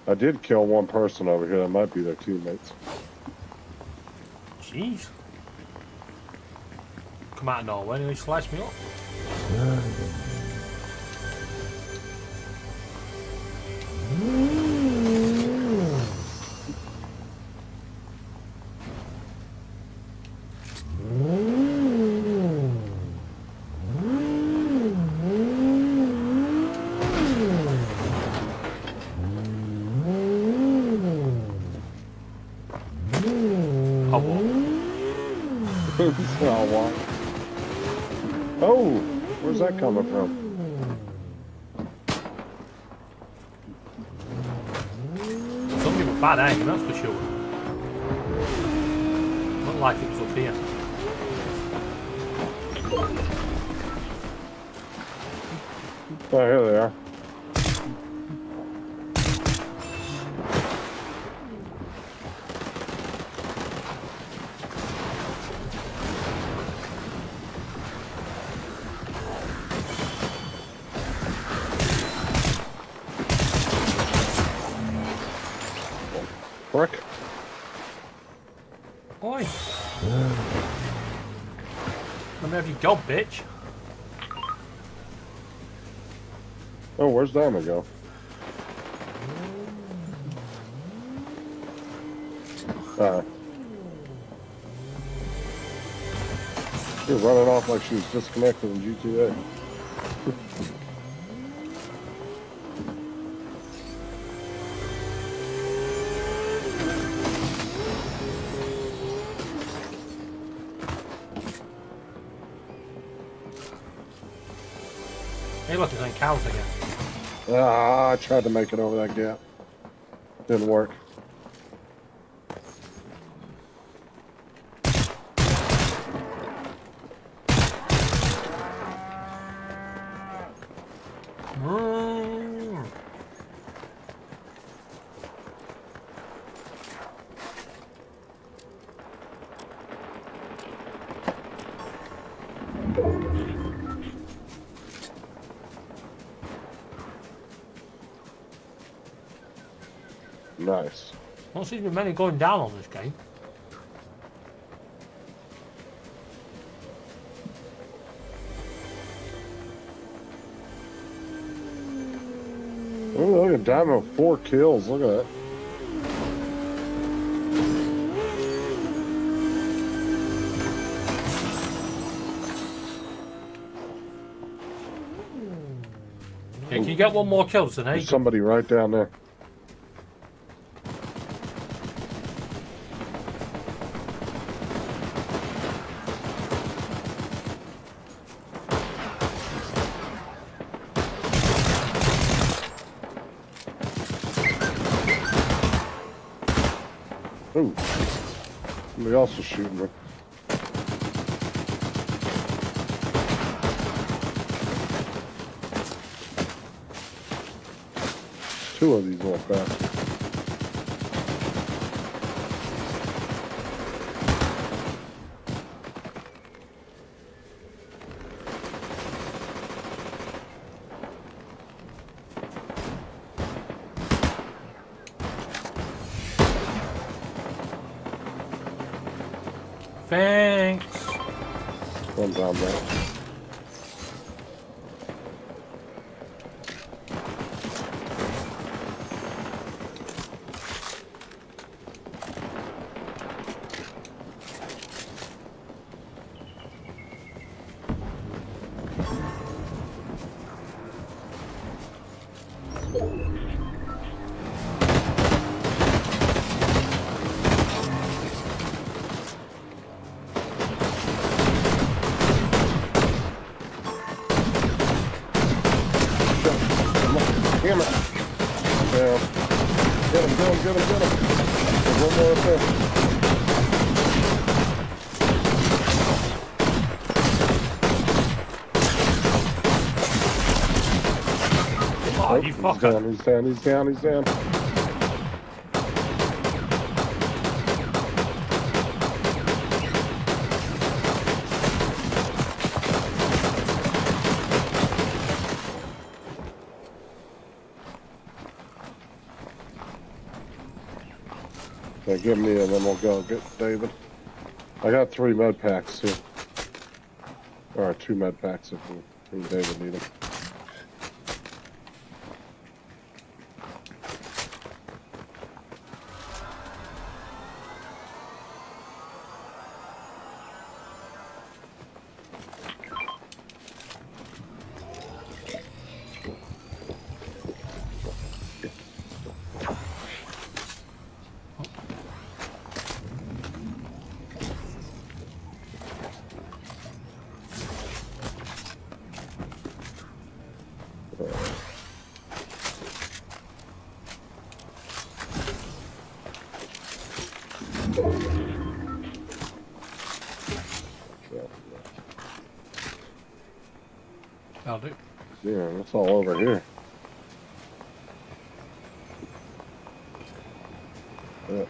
I did kill one person over here. That might be their teammates. Jeez. Come out of nowhere and he sliced me up. Oh, where's that coming from? Don't give a bad aim, that's for sure. Not like it was up here. Oh, here they are. Frick. Oi! Let me have your gob, bitch. Oh, where's Diamond go? You're running off like she was disconnected in GTA. Hey, look, it's on cows again. I tried to make it over that gap. Didn't work. Nice. Don't seem to be many going down on this game. Oh, look at Diamond with 4 kills. Look at that. Yeah, can you get one more kill, so There's somebody right down there. Ooh. Somebody else is shooting me. Two of these little bastards. Thanks. One down there. Damn it. Yeah. Get him. There's one more up there. Oh, you fucker. He's down. Okay, give me and then we'll go get David. I got 3 med packs here. Or 2 med packs if David need them. That'll do. Yeah, that's all over here. Yeah.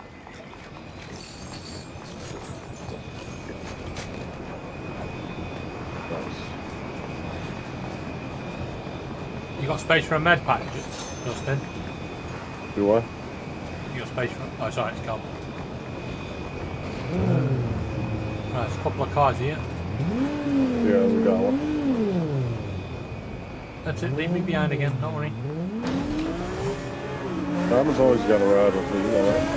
You got space for a med pack, Justin? Do what? You got space for... Oh, sorry, it's gone. Right, there's a couple of cars here. Yeah, we got one. That's it, leave me behind again, don't worry. Simon's always got to ride with me, you know that.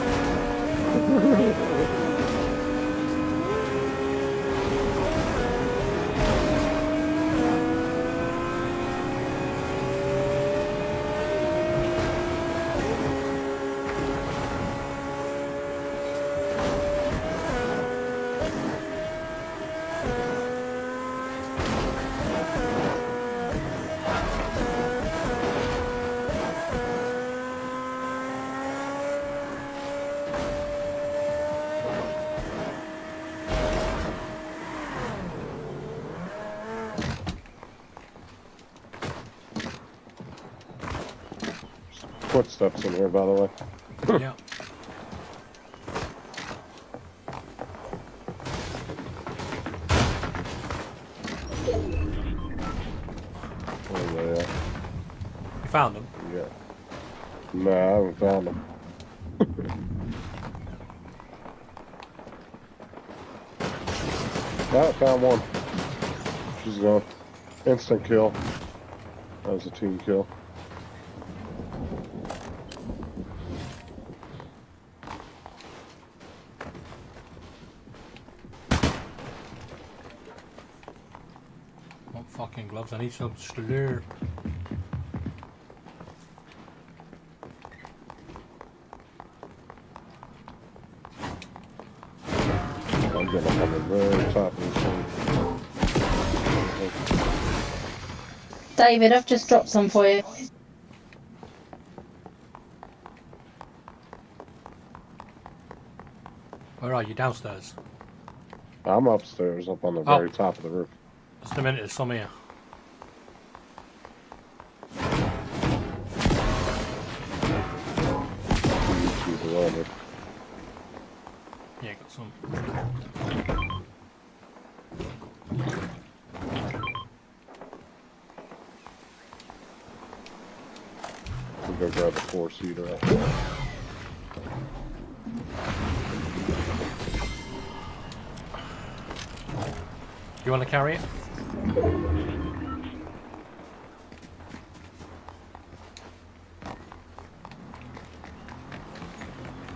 Footsteps in here, by the way. Yeah. Oh, yeah. You found them? Yeah. Nah, I haven't found them. I found one. She's gone. Instant kill. That was a team kill. What fucking gloves? I need some slur. I'm getting up on the very top of this thing. David, I've just dropped some for you. Where are you? Downstairs? I'm upstairs, up on the very top of the roof. Just a minute, there's some here. Yeah, got some. We'll go grab a 4-seater out there. You want to carry it?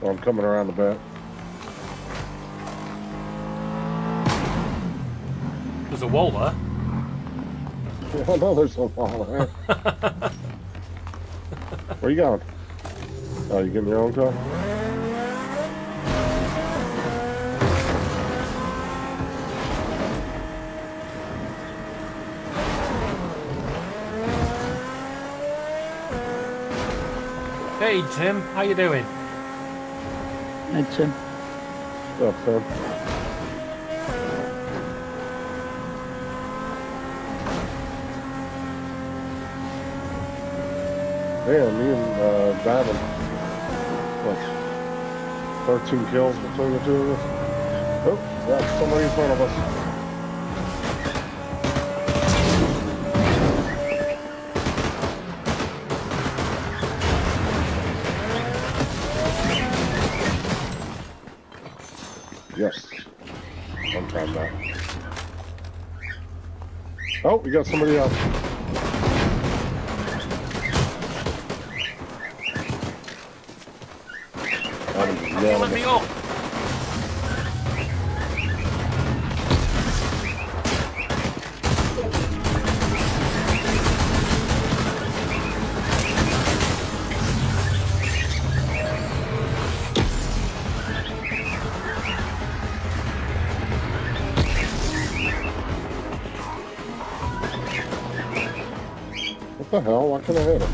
Well, I'm coming around the back. There's a wall there. I know there's a wall there. Where you going? Oh, you getting your own car? Hey Tim, how you doing? Hey, Tim. What's up, Tim? Man, me and Diamond, what, 13 kills between the two of us? Oh, yeah, somebody in front of us. Yes. Sometime now. Oh, we got somebody else. Let me up! What the hell? Why can't I hit him?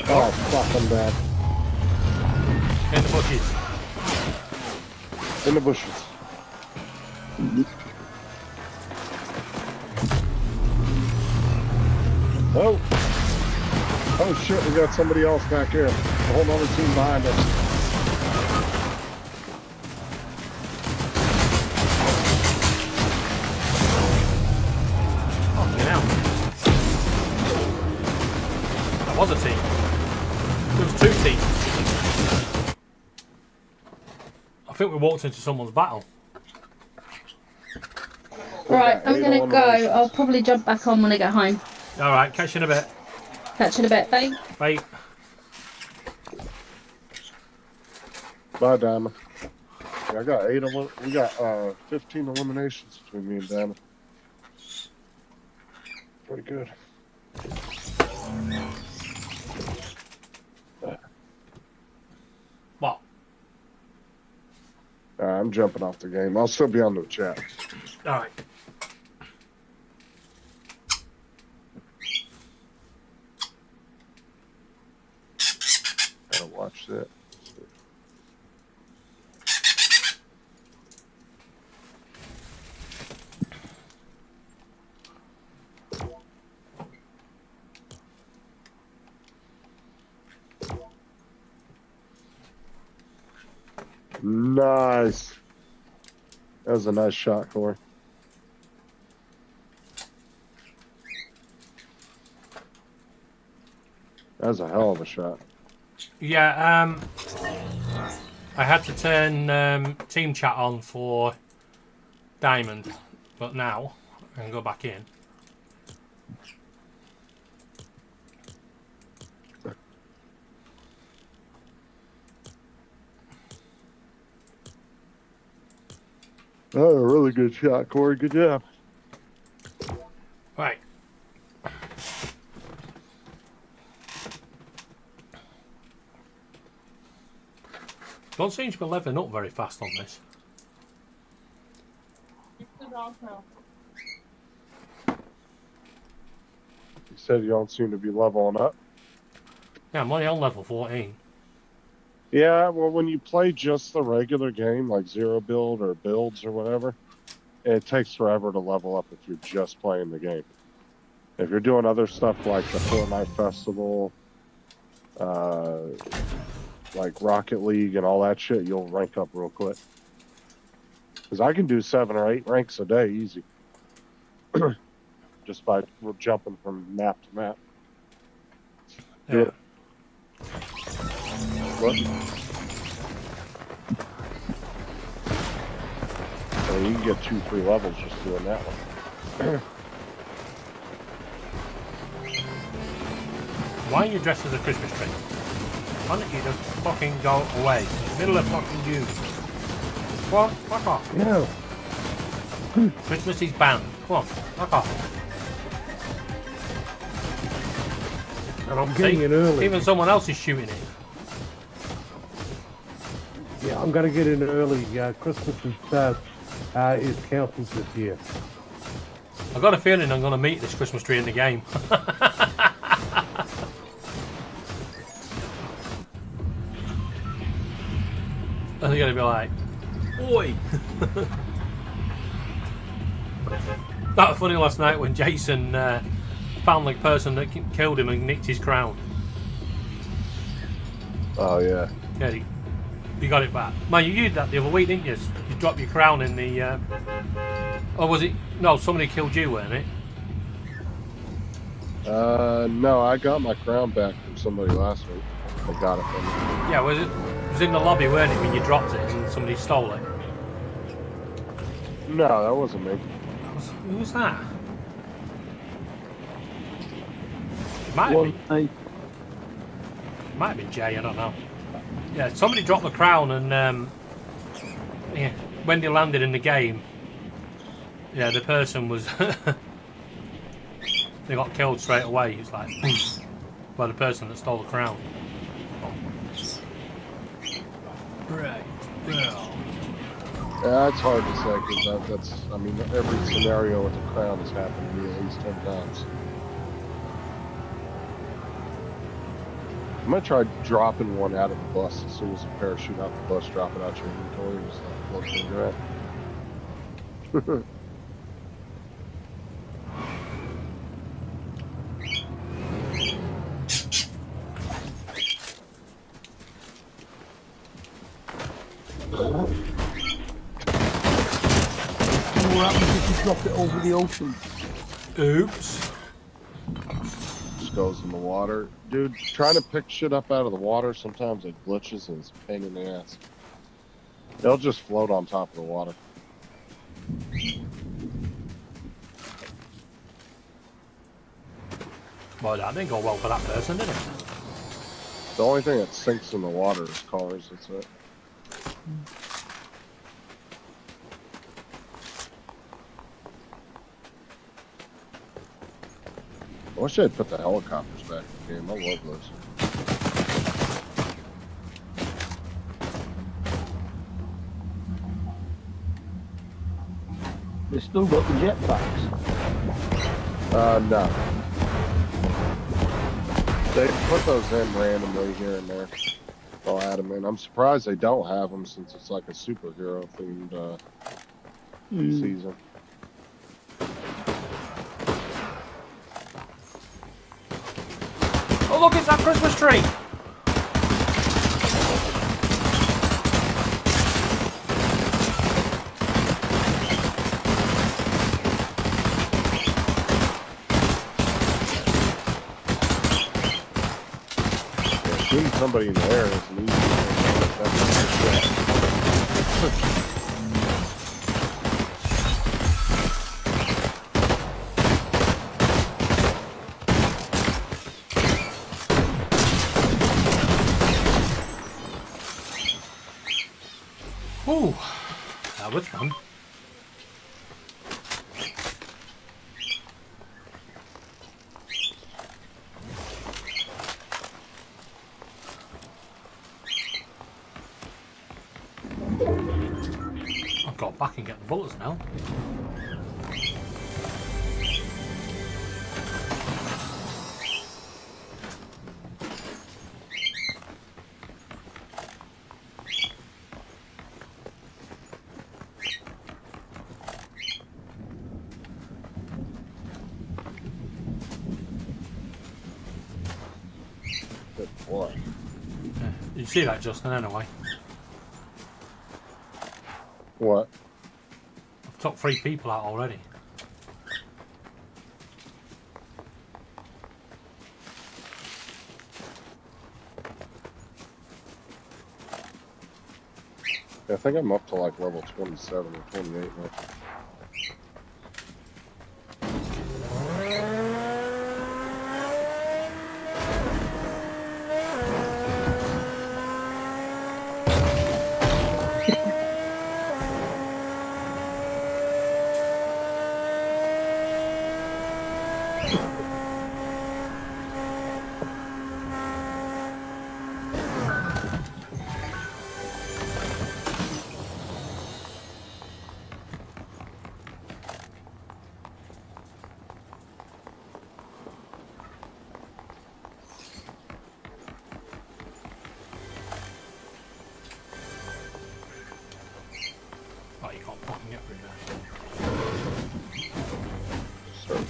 Oh, fuck, I'm dead. In the bushes. In the bushes. Oh! Oh shit, we got somebody else back here. A whole other team behind us. Fucking hell. That was a team. There was two teams. I think we walked into someone's battle. Right, I'm gonna go. I'll probably jump back on when I get home. Alright, catch you in a bit. Catch you in a bit, bye. Bye. Bye, Diamond. Yeah, I got 8 of them. We got 15 eliminations between me and Diamond. Pretty good. What? I'm jumping off the game. I'll still be on the chat. Alright. Gotta watch that. Nice. That was a nice shot, Corey. That was a hell of a shot. Yeah, I had to turn team chat on for Diamond, but now I can go back in. Oh, a really good shot, Corey. Good job. Right. Don't seem to be leveling up very fast on this. You said you don't seem to be leveling up. Yeah, I'm only on level 14. Yeah, well, when you play just the regular game, like zero build or builds or whatever, it takes forever to level up if you're just playing the game. If you're doing other stuff like the Fortnite Festival, like Rocket League and all that shit, you'll rank up real quick. Because I can do 7 or 8 ranks a day easy. Just by jumping from map to map. Yeah. What? So you can get 2-3 levels just doing that one. Why are you dressed as a Christmas tree? Why don't you just fucking go away? In the middle of fucking June. Come on, fuck off. Yeah. Christmas is banned. Come on, fuck off. And I'm getting in early. Even someone else is shooting it. Yeah, I'm going to get in early. Christmas is cancelled this year. I've got a feeling I'm going to meet this Christmas tree in the game. And they're going to be like, oi! That was funny last night when Jason found the person that killed him and nicked his crown. Oh, yeah. Yeah, you got it back. Man, you used that the other week, didn't you? You dropped your crown in the... Or was it... No, somebody killed you, weren't it? No, I got my crown back from somebody last week. I got it from them. Yeah, it was in the lobby, weren't it, when you dropped it and somebody stole it? No, that wasn't me. Who was that? Might have been Jay, I don't know. Yeah, somebody dropped the crown and yeah, when they landed in the game, yeah, the person was they got killed straight away. It's like by the person that stole the crown. Right. Well. Yeah, that's hard to say because that's, I mean, every scenario with the crown has happened to me at least 10 times. I'm gonna try dropping one out of the bus as soon as you parachute out the bus, drop it out your inventory, just like look into it. What happens if you drop it over the ocean? Oops. Just goes in the water. Dude, trying to pick shit up out of the water, sometimes it glitches and it's a pain in the ass. They'll just float on top of the water. Well, that didn't go well for that person, did it? The only thing that sinks in the water is cars, that's it. I wish I'd put the helicopters back in the game. I love those. They still got the jetpacks. No. They put those in randomly here and there. They'll add them in. I'm surprised they don't have them since it's like a superhero themed season. Oh look, it's that Christmas tree! Shooting somebody in the air is an easy thing. Ooh, that was fun. drop back and get the bullets now. Good boy. Yeah. Did you see that, Justin, anyway? What? I've took 3 people out already. Yeah, I think I'm up to like level 27 or 28 now. Oh, you can't fucking get through there. So, 40.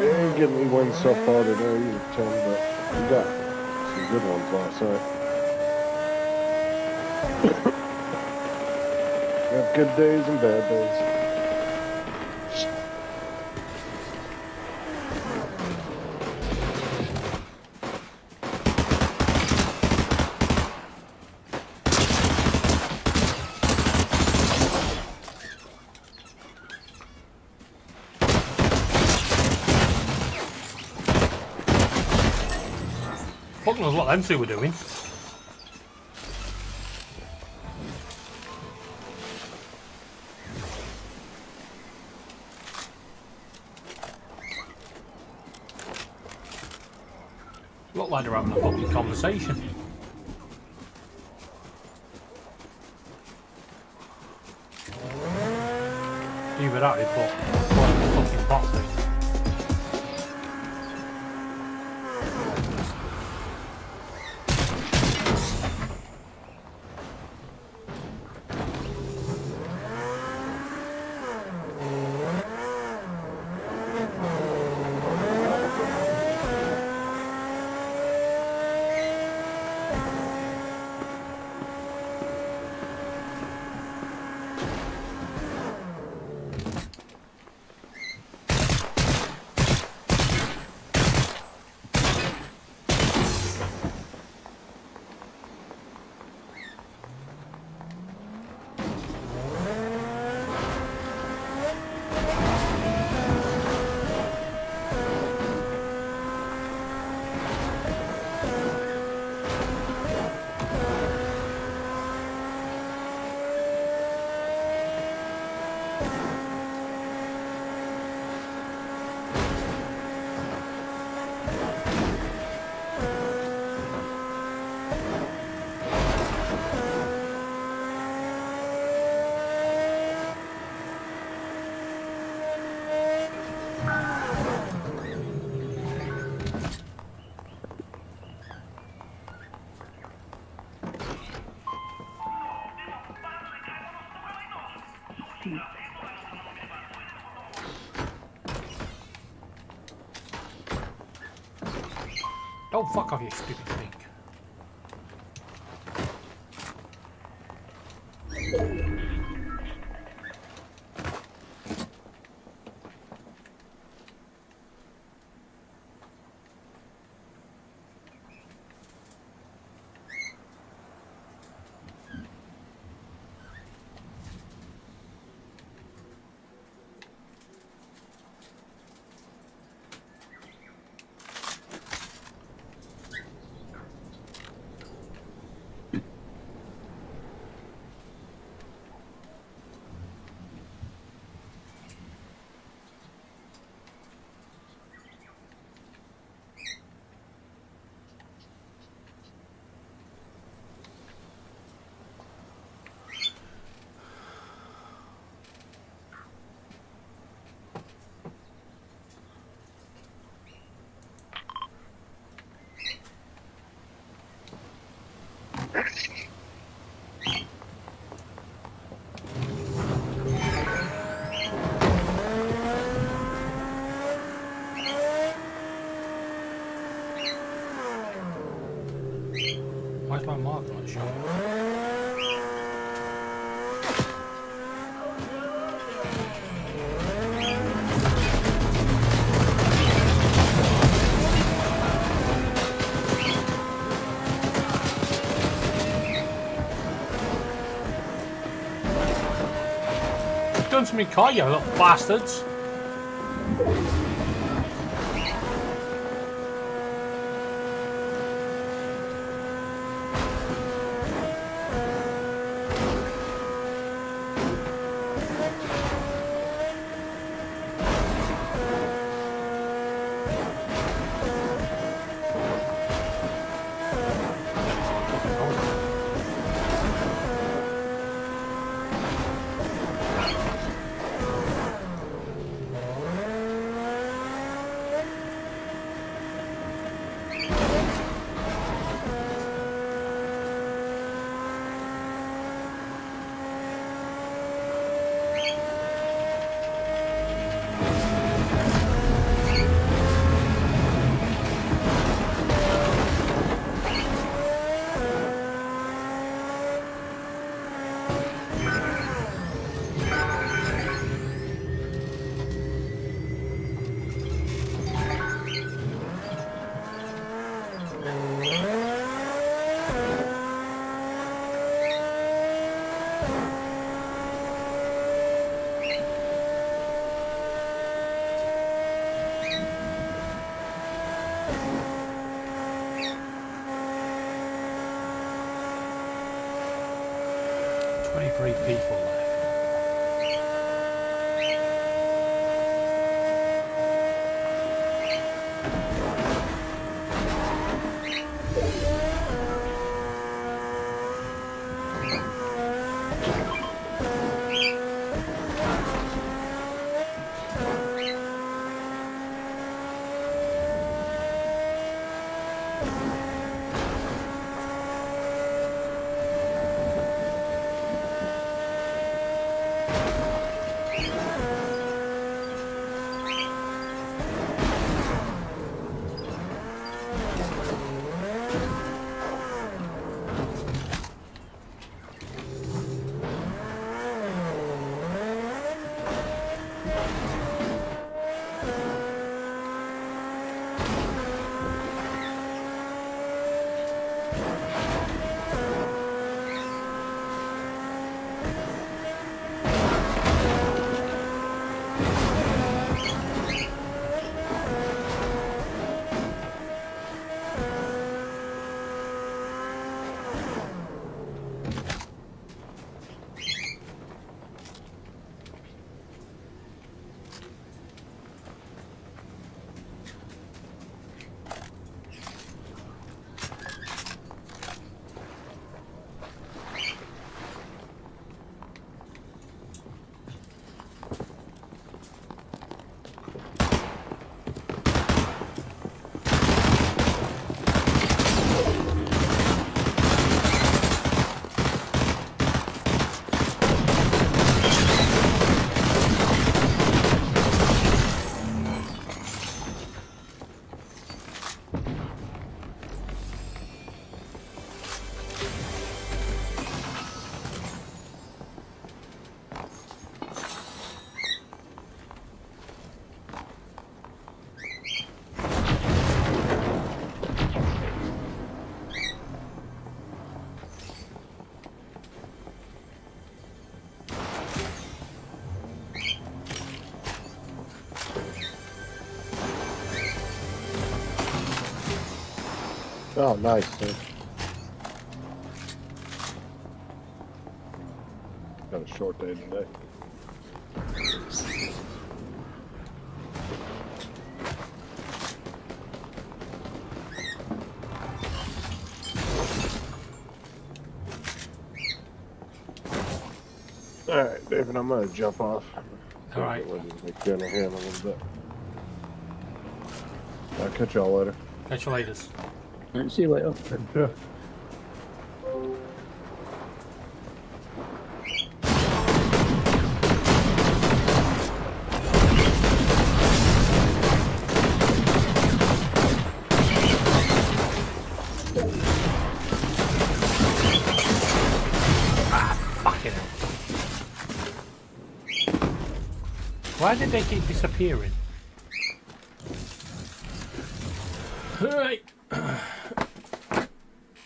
Ain't getting me wins so far today, you tell me, but we got some good ones last night. We have good days and bad days. Fuck knows what them 2 were doing. Look like they're having a fucking conversation. Either that or put a fucking bot thing. Oh, fuck off, you stupid thing. Why's my mark not showing? Done to me car, you little bastards. Three people left. Oh, nice, dude. Got a short day today. All right, David, I'm gonna jump off. All right. Get ready to make dinner here in a little bit. I'll catch y'all later. Catch you later. Right, see you later. And, Fucking hell. Why did they keep disappearing? Alright.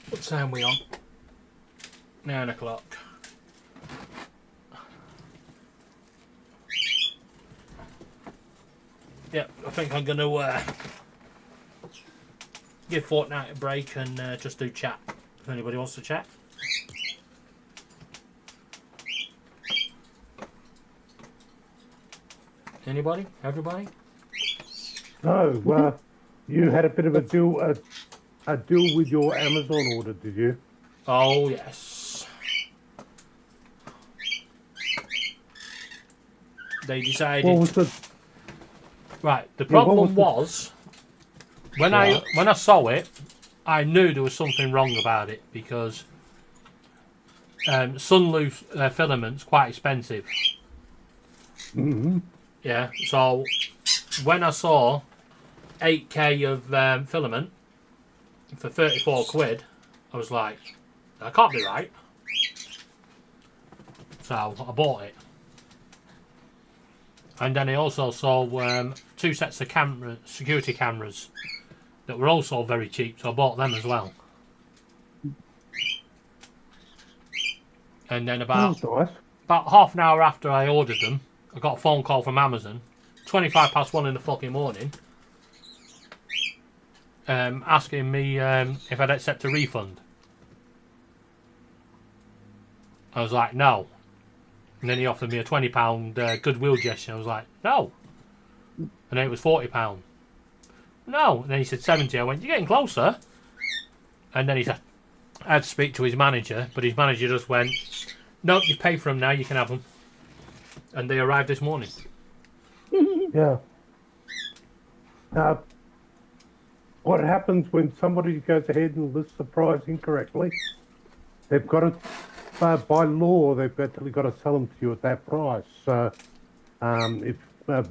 What time are we on? 9 o'clock. Yep, I think I'm going to give Fortnite a break and just do chat. If anybody wants to chat. Anybody? Everybody? so, you had a bit of a deal with your Amazon order, did you? Oh, yes. They decided... What was the... Right, the Yeah, what problem was the- was when I saw it, I knew there was something wrong about it because Sunloose filament's quite expensive. Mm-hmm. Yeah, so when I saw 8k of filament for 34 quid, I was like, that can't be right. So I bought it. And then I also saw 2 sets of security cameras that were also very cheap, so I bought them as well. And then about Nice. half an hour after I ordered them, I got a phone call from Amazon, 1 in the fucking morning, asking me if I'd accept a refund. I was like, no. And then he offered me a £20 goodwill gesture. I was like, no. And then it was £40. No. And then he said 70. I went, you're getting closer. And then he said, I had to speak to his manager, but his manager just went, no, you've paid for them now, you can have them. And they arrived this morning. Yeah. What happens when somebody goes ahead and lists the price incorrectly? They've got to, by law, they've actually got to sell them to you at that price. So, if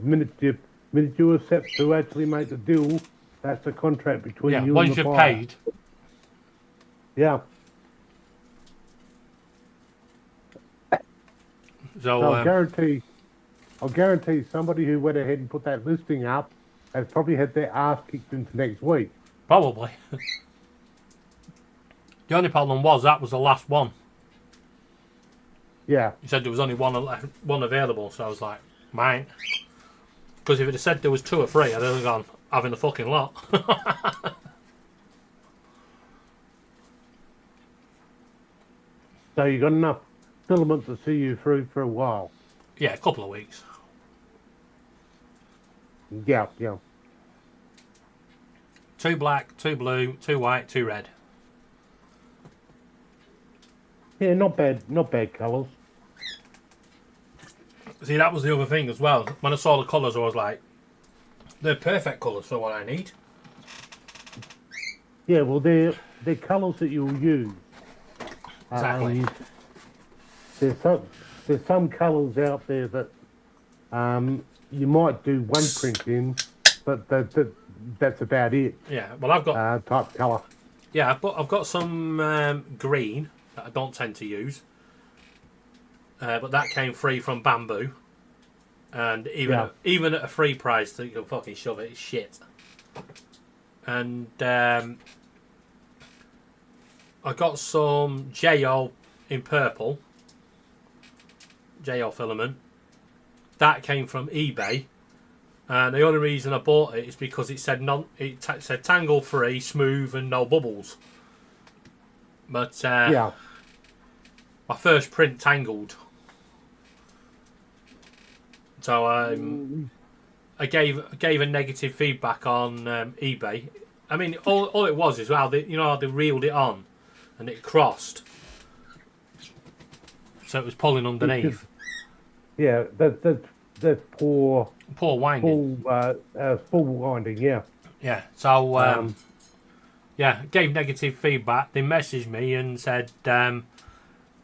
minute you accept to actually make the deal, that's the contract between you and once the you've buyer. paid. Yeah. So I'll guarantee somebody who went ahead and put that listing up has probably had their ass kicked into next week. probably. The only problem was that was the last one. Yeah. He said there was only one available, so I was like, mine. Because if it had said there was 2 or 3, I'd have gone having the fucking lot. So you got enough filament to see you through for a while. Yeah, a couple of weeks. Yeah, yeah. 2 black, 2 blue, 2 white, 2 red. Yeah, not bad colours. See, that was the other thing as well. When I saw the colours, I was like, they're perfect colours for what I need. Yeah, well, they're colours that you'll use. Exactly. There's some colours out there that you might do one print in, but that's about it. Yeah, well, I've got type colour. yeah, but I've got some green that I don't tend to use, but that came free from Bamboo, and even at a free price, that you can fucking shove it. It's shit. And I got some JO in purple, JO filament. That came from eBay, And the only reason I bought it is because it said said tangle free, smooth, and no bubbles. But Yeah. my first print tangled, so I gave a negative feedback on eBay. I mean, all it was is how they reeled it on, and it crossed, so it was pulling underneath. Yeah, that's poor Winding. full winding. Yeah. Yeah. So gave negative feedback. They messaged me and said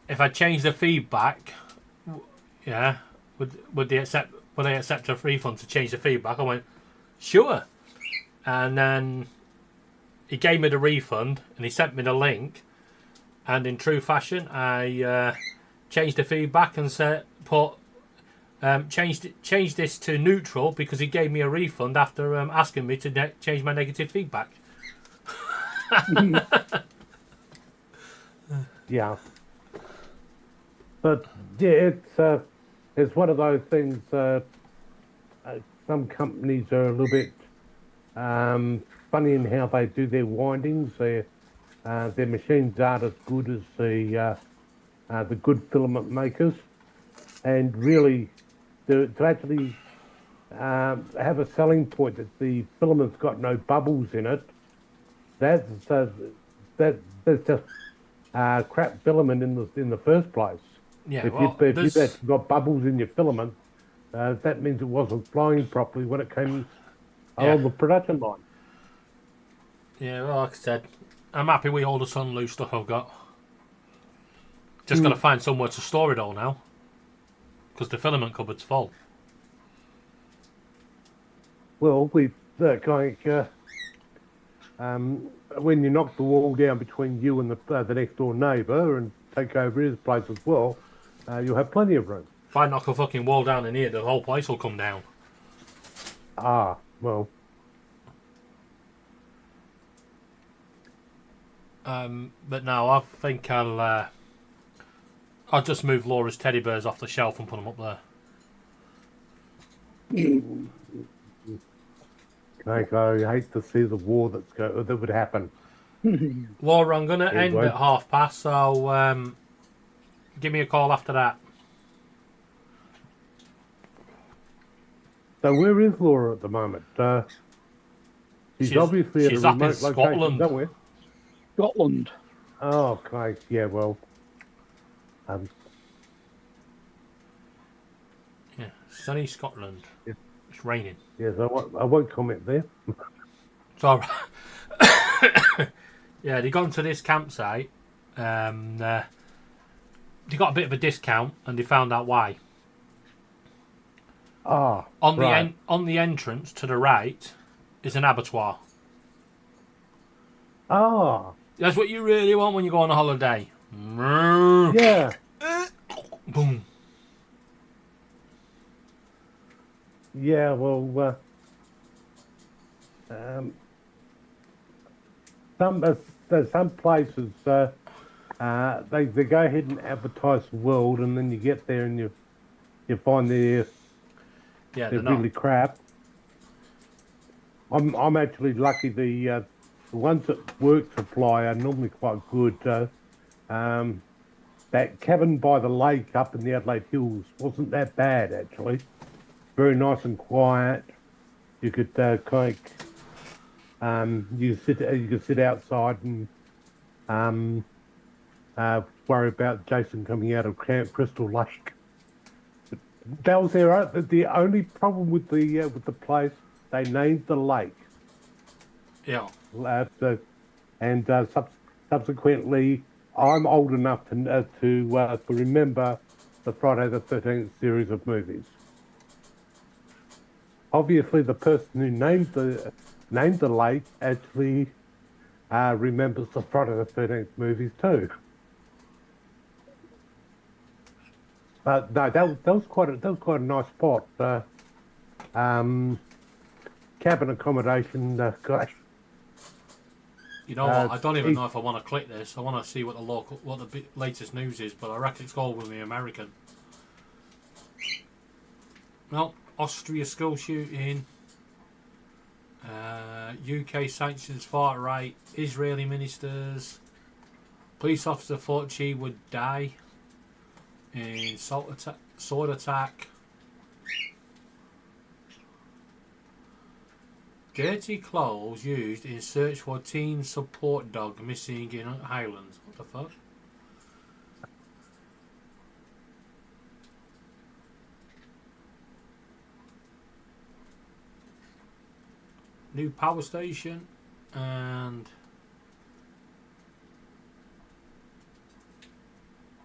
if I change the feedback, would they accept a refund to change the feedback? I went, sure. And then he gave me the refund and he sent me the link. And in true fashion, I changed the feedback and changed this to neutral because he gave me a refund after asking me to change my negative feedback. Yeah. But yeah, it's one of those things. Some companies are a little bit funny in how they do their windings. Their machines aren't as good as the good filament makers, and really to actually have a selling point that the filament's got no bubbles in it. That's just crap filament in the first place. Yeah, If you've actually got bubbles in your filament, that means it wasn't flowing properly when it came along the production line. Yeah, well, like I said, I'm happy with all the Sunloo stuff I've got. Just got to find somewhere to store it all now, because the filament cupboard's full. Well, when you knock the wall down between you and the next door neighbour and take over his place as well, you'll have plenty of room. If I knock a fucking wall down in here, the whole place will come down. Ah, well. But no, I think I'll just move Laura's teddy bears off the shelf and put them up there. I hate to see the war that would happen. Laura, I'm going to end at past, so give me a call after that. So where is Laura at the moment? She's obviously at a up in remote Scotland. location somewhere. Scotland. Oh, okay. Yeah, well. Yeah, sunny Scotland. Yeah. It's raining. Yes, I won't comment there. It's all right. Yeah, they gone to this campsite. They got a bit of a discount, and they found out why. Ah, On right. the entrance to the right is an abattoir. Ah, That's what you really want when you go on a holiday. yeah. Boom. Yeah, well, some places they go ahead and advertise the world, and then you get there and you find they're really crap. I'm actually lucky. The ones that work supply are normally quite good. That cabin by the lake up in the Adelaide Hills wasn't that bad actually. Very nice and quiet. You could you could sit outside and worry about Jason coming out of Camp Crystal Lake. That was the only problem with the place. They named the lake. Yeah. Subsequently, I'm old enough to remember the Friday the 13th series of movies. Obviously, the person who named the lake actually remembers the Friday the 13th movies too. But no, that was quite a nice spot. Cabin accommodation, gosh. You know what? I don't even know if I want to click this. I want to see what the latest news is, but I reckon it's all going to be American. No, Austria school shooting. UK sanctions far right. Israeli ministers. Police officer thought she would die in sword attack. Dirty clothes used in search for teen support dog missing in Highlands. What the fuck? New power station and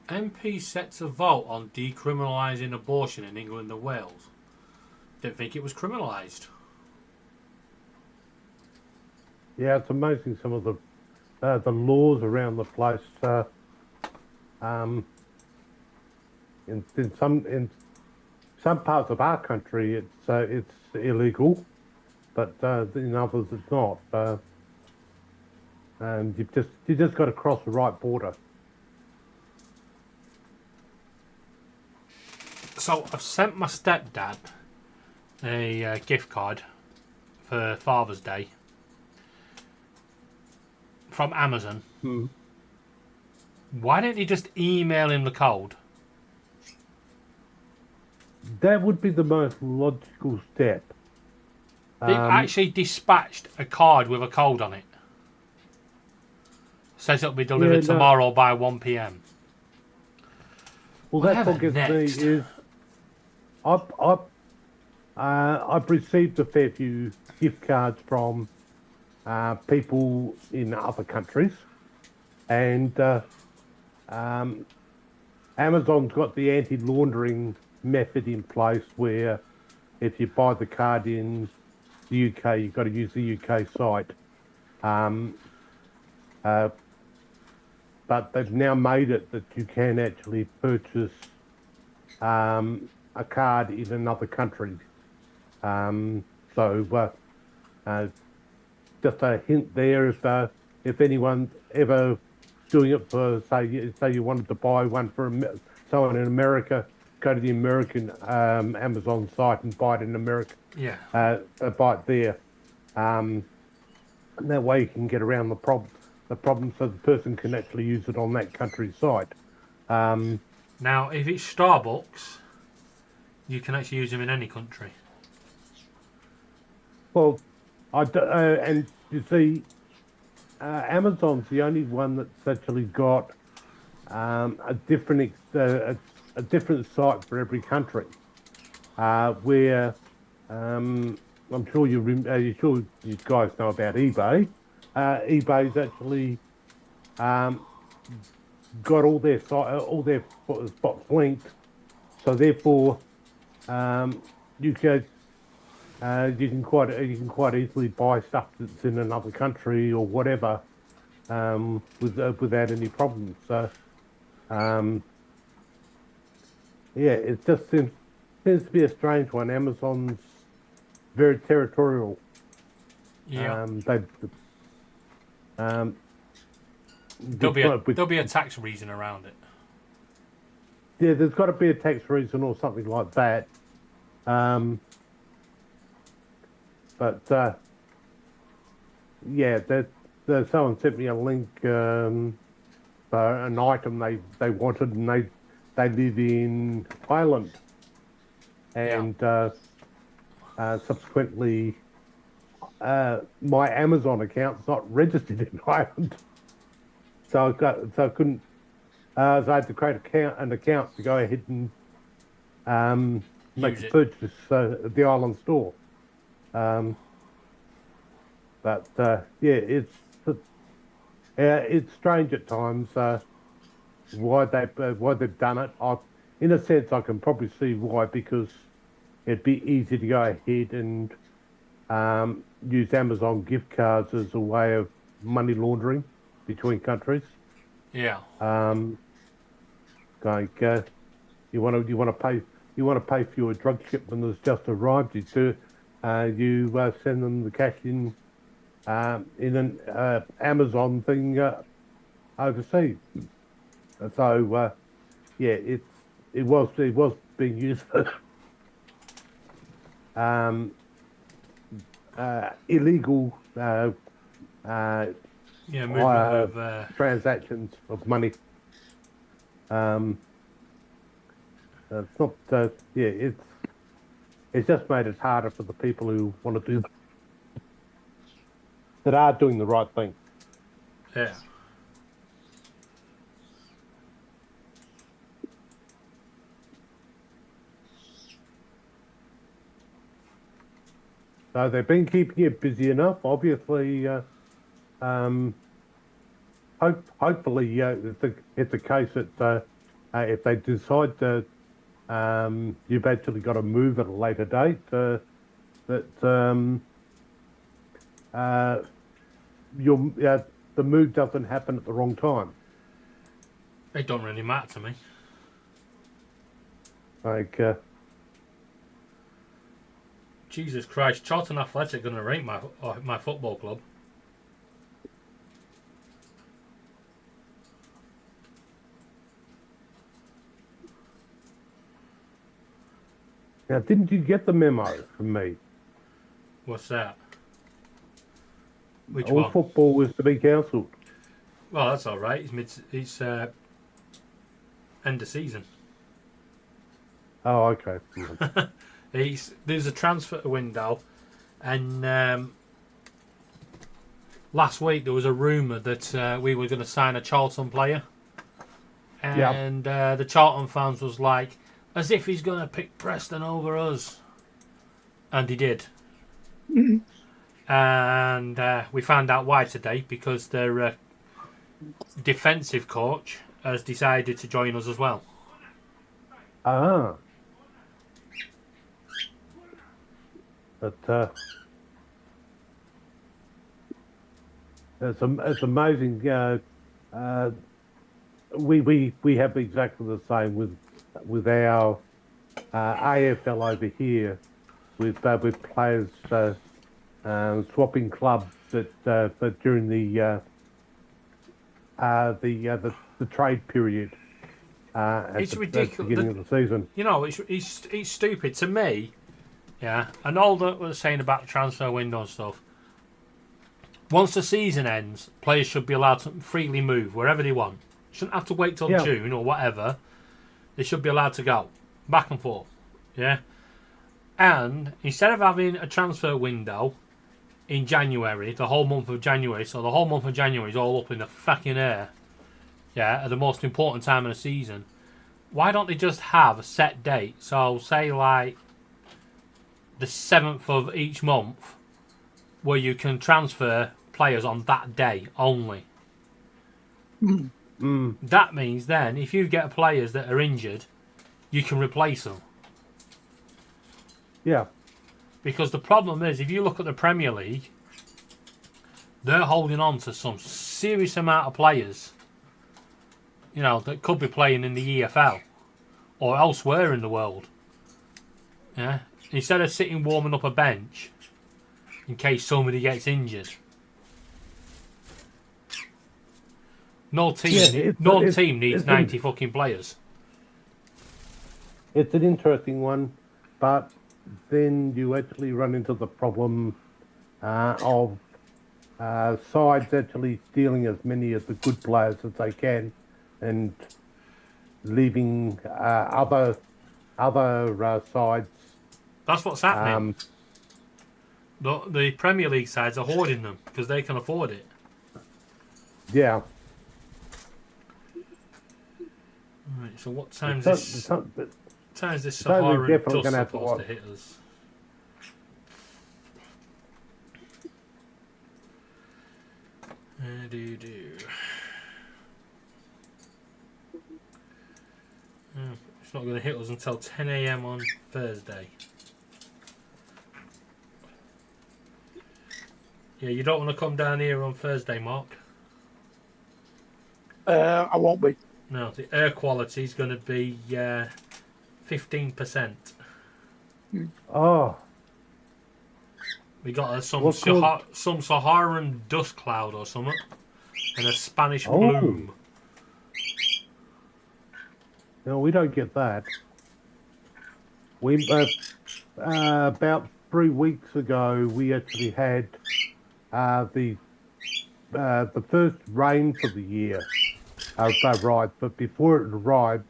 MP set to vote on decriminalising abortion in England and Wales. Didn't think it was criminalised. Yeah, it's amazing some of the laws around the place. In some parts of our country, it's illegal, but in others it's not. And you just got to cross the right border. So I've sent my stepdad a gift card for Father's Day from Amazon. Why didn't you just email him the code? That would be the most logical step. They actually dispatched a card with a code on it. Says it'll be delivered tomorrow by 1 p.m. Well, that's what gets next? me is I've received a fair few gift cards from people in other countries, and Amazon's got the anti-laundering method in place where if you buy the card in the UK, you've got to use the UK site. But they've now made it that you can actually purchase a card in another country. Just a hint there, if anyone's ever doing it for, say you wanted to buy one for someone in America, go to the American Amazon site and buy it in America. Yeah. Buy it there. And that way you can get around the problem so the person can actually use it on that country's site. Now, if it's Starbucks, you can actually use them in any country. Well, and you see, Amazon's the only one that's actually got a different site for every country. Where I'm sure you guys know about eBay. eBay's actually got all their spots linked, so therefore you can quite easily buy stuff that's in another country or whatever without any problems. So it just seems to be a strange one. Amazon's very territorial. Yeah. There'll be a tax reason around it. Yeah, there's got to be a tax reason or something like that. Someone sent me a link for an item they wanted, and they live in Ireland, and subsequently my Amazon account's not registered in Ireland, so I couldn't. So I had to create an account to go ahead and make a purchase at the Ireland store. It's strange at times why they've done it. In a sense, I can probably see why, because it'd be easy to go ahead and use Amazon gift cards as a way of money laundering between countries. Yeah. You want to pay for your drug shipment that's just arrived. You send them the cash in an Amazon thing overseas. So it was being used illegal Yeah, movement of transactions of money. It's not. It's just made it harder for the people who want to do that are doing the right thing. yeah. So they've been keeping it busy enough. Obviously, hopefully, it's a case that if they decide to, you've actually got to move at a later date. The move doesn't happen at the wrong time. It don't really matter to me. Like, Jesus Christ, Charlton Athletic going to rate my football club. now, didn't you get the memo from me? What's that? Which All one? football was to be cancelled. Well, that's all right. It's end of season. Oh, okay. There's a transfer window, and last week there was a rumour that we were going to sign a Charlton player, and the Charlton fans was like, as if he's going to pick Preston over us, and he did. And we found out why today, because their defensive coach has decided to join us as well. Ah. But it's amazing. We have exactly the same with our AFL over here, with players swapping clubs but during the trade period. It's ridiculous. At the beginning of the season. You know, it's stupid to me. Yeah, and all that was saying about the transfer window and stuff. Once the season ends, players should be allowed to freely move wherever they want. Shouldn't have to wait till June or whatever. They should be allowed to go back and forth. Yeah, and instead of having a transfer window in January, the whole month of January, so the whole month of January is all up in the fucking air. Yeah, at the most important time of the season. Why don't they just have a set date? So say like the 7th of each month, where you can transfer players on that day only. That means then, if you get players that are injured, you can replace them. Yeah. Because the problem is, if you look at the Premier League, they're holding on to some serious amount of players, you know, that could be playing in the EFL or elsewhere in the world. Yeah. Instead of sitting warming up a bench in case somebody gets injured. No team needs 90 fucking players. It's an interesting one, but then you actually run into the problem of sides actually stealing as many of the good players as they can and leaving other sides. That's what's happening. The Premier League sides are hoarding them because they can afford it. Yeah. Right, so what time is this? Time's this Saharan dust supposed to hit us? It's not going to hit us until 10 a.m. on Thursday. Yeah, you don't want to come down here on Thursday, Mark? I won't be. No, the air quality is going to be 15%. Oh. We got some Saharan dust cloud or something, and a Spanish bloom. No, we don't get that. We about 3 weeks ago, we actually had the first rain for the year arrived. But before it arrived,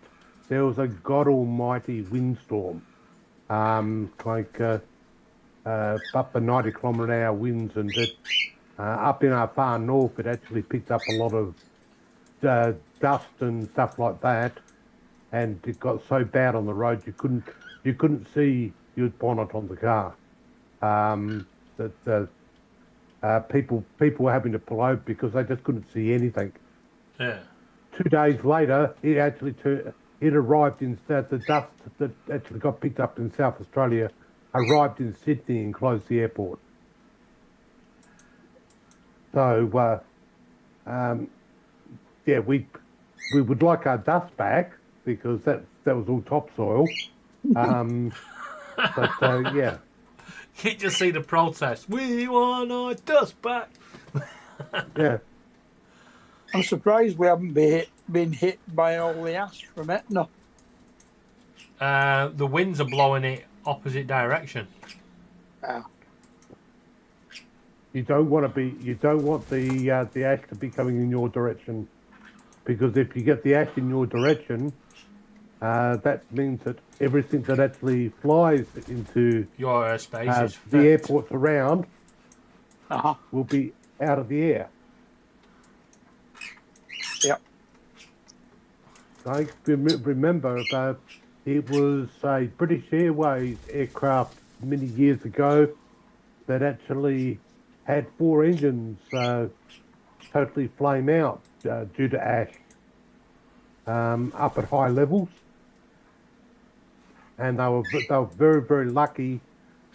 there was a god almighty windstorm, like up to 90-kilometre-an-hour winds, and it, up in our far north, it actually picked up a lot of dust and stuff like that, and it got so bad on the road you couldn't see your bonnet on the car. That people were having to pull over because they just couldn't see anything. Yeah. 2 days later, it arrived in the dust that actually got picked up in South Australia arrived in Sydney and closed the airport. So yeah, we would like our dust back because that was all topsoil. But yeah. You just see the protest. We want our dust back. Yeah. I'm surprised we haven't been hit by all the ash from Etna. The winds are blowing it opposite direction. You don't want the ash to be coming in your direction, because if you get the ash in your direction, that means that everything that actually flies into Your airspace is the airports around will be out of the air. Yep. I remember it was a British Airways aircraft many years ago that actually had 4 engines totally flame out due to ash up at high levels, and they were very, very lucky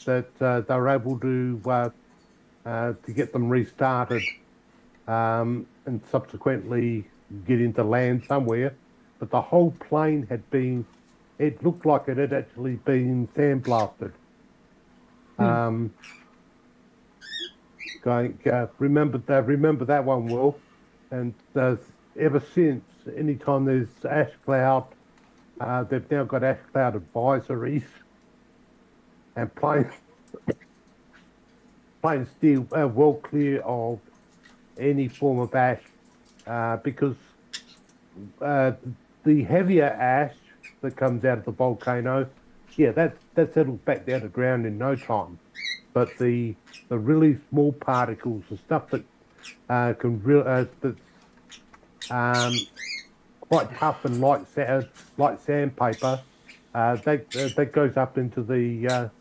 that they were able to get them restarted and subsequently get into land somewhere. But the whole plane it looked like it had actually been sandblasted. Remember that one, Will, and ever since, anytime there's ash cloud, they've now got ash cloud advisories, and planes still well clear of any form of ash, because the heavier ash that comes out of the volcano, yeah, that settles back down to ground in no time. But the really small particles, the stuff that that's quite tough and like sandpaper, that goes up into the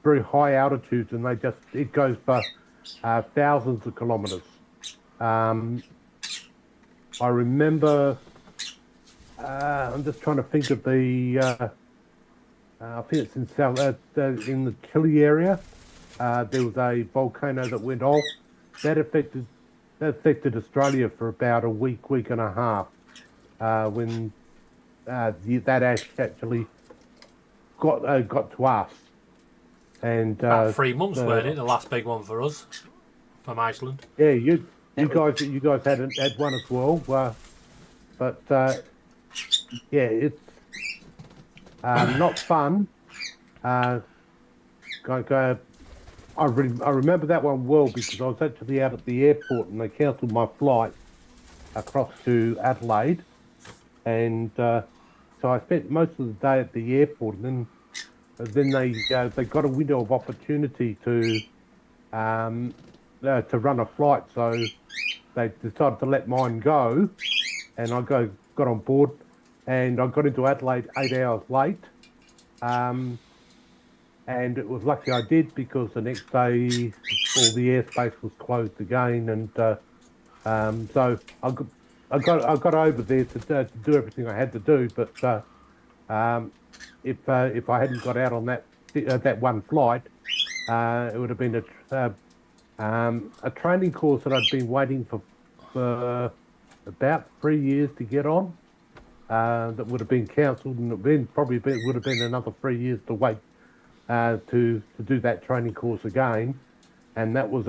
very high altitudes, and it goes for thousands of kilometres. I remember. I'm just trying to think of the. I think it's in in the Chile area. There was a volcano that went off. That affected Australia for about a week and a half, when that ash actually got to us. And about 3 months, weren't it? The last big one for us from Iceland. Yeah, you guys had one as well. But yeah, it's not fun. I remember that one well because I was actually out at the airport and they cancelled my flight across to Adelaide, and so I spent most of the day at the airport, and then they got a window of opportunity to run a flight, so they decided to let mine go, and I got on board, and I got into Adelaide 8 hours late. And it was lucky I did, because the next day all the airspace was closed again, and so I got over there to do everything I had to do. But if I hadn't got out on that one flight, it would have been a training course that I'd been waiting for about 3 years to get on. That would have been cancelled, and it would have been another 3 years to wait to do that training course again, and that was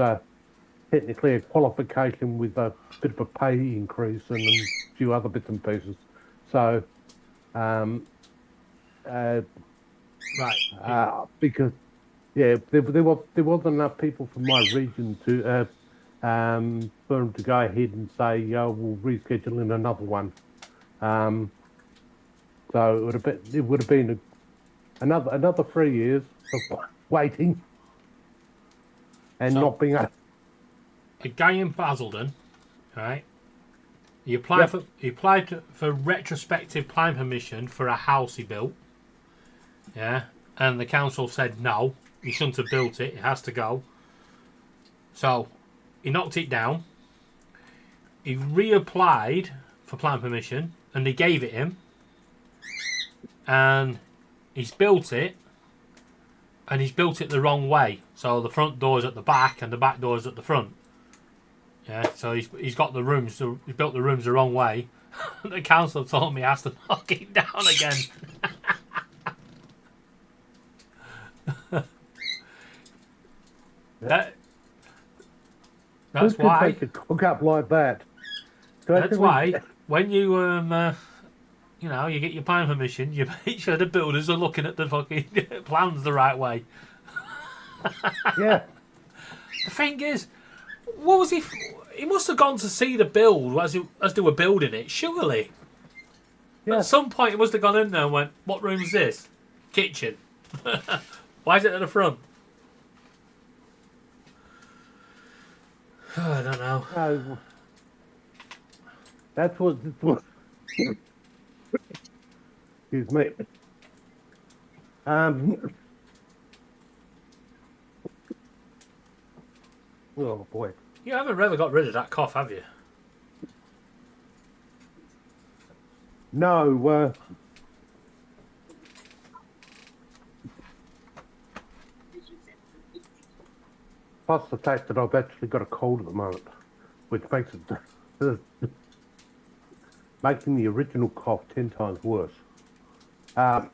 technically a qualification with a bit of a pay increase and a few other bits and pieces. So Right. Because there wasn't enough people from my region to for them to go ahead and say we'll reschedule in another one. So it would have been another 3 years of waiting and not being able. A guy in Basildon, right? He applied for retrospective plan permission for a house he built. Yeah, and the council said no, you shouldn't have built it. It has to go. So he knocked it down. He reapplied for plan permission, and they gave it him. And he's built it, and he's built it the wrong way. So the front door's at the back, and the back door's at the front. Yeah, so he's got the rooms. So he built the rooms the wrong way. The council told me he has to knock it down again. That's why. Take a cook up like that. That's why when you you get your plan permission, you make sure the builders are looking at the fucking plans the right way. Yeah. The thing is, what was he? He must have gone to see the build as they were building it. Surely. Yeah. At some point, he must have gone in there and went, "What room is this? Kitchen. Why is it at the front?" Oh, I don't know. No, that's what. Excuse me. Oh boy. You haven't really got rid of that cough, have you? No. Plus the fact that I've actually got a cold at the moment, which makes it making the original cough 10 times worse. But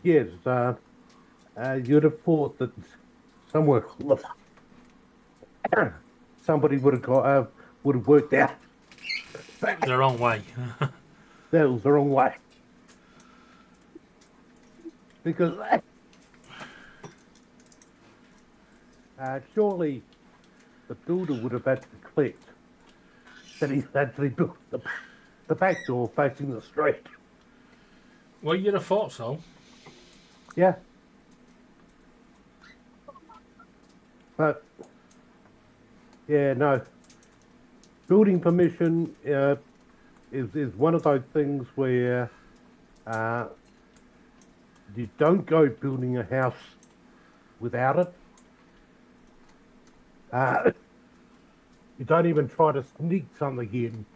yes, you'd have thought that somewhere somebody would have worked out The wrong way. that was the wrong way, because surely the builder would have had to clicked that he's actually built the back door facing the street. Well, you'd have thought so. Yeah. But, yeah, no. Building permission is one of those things where you don't go building a house without it. You don't even try to sneak something in.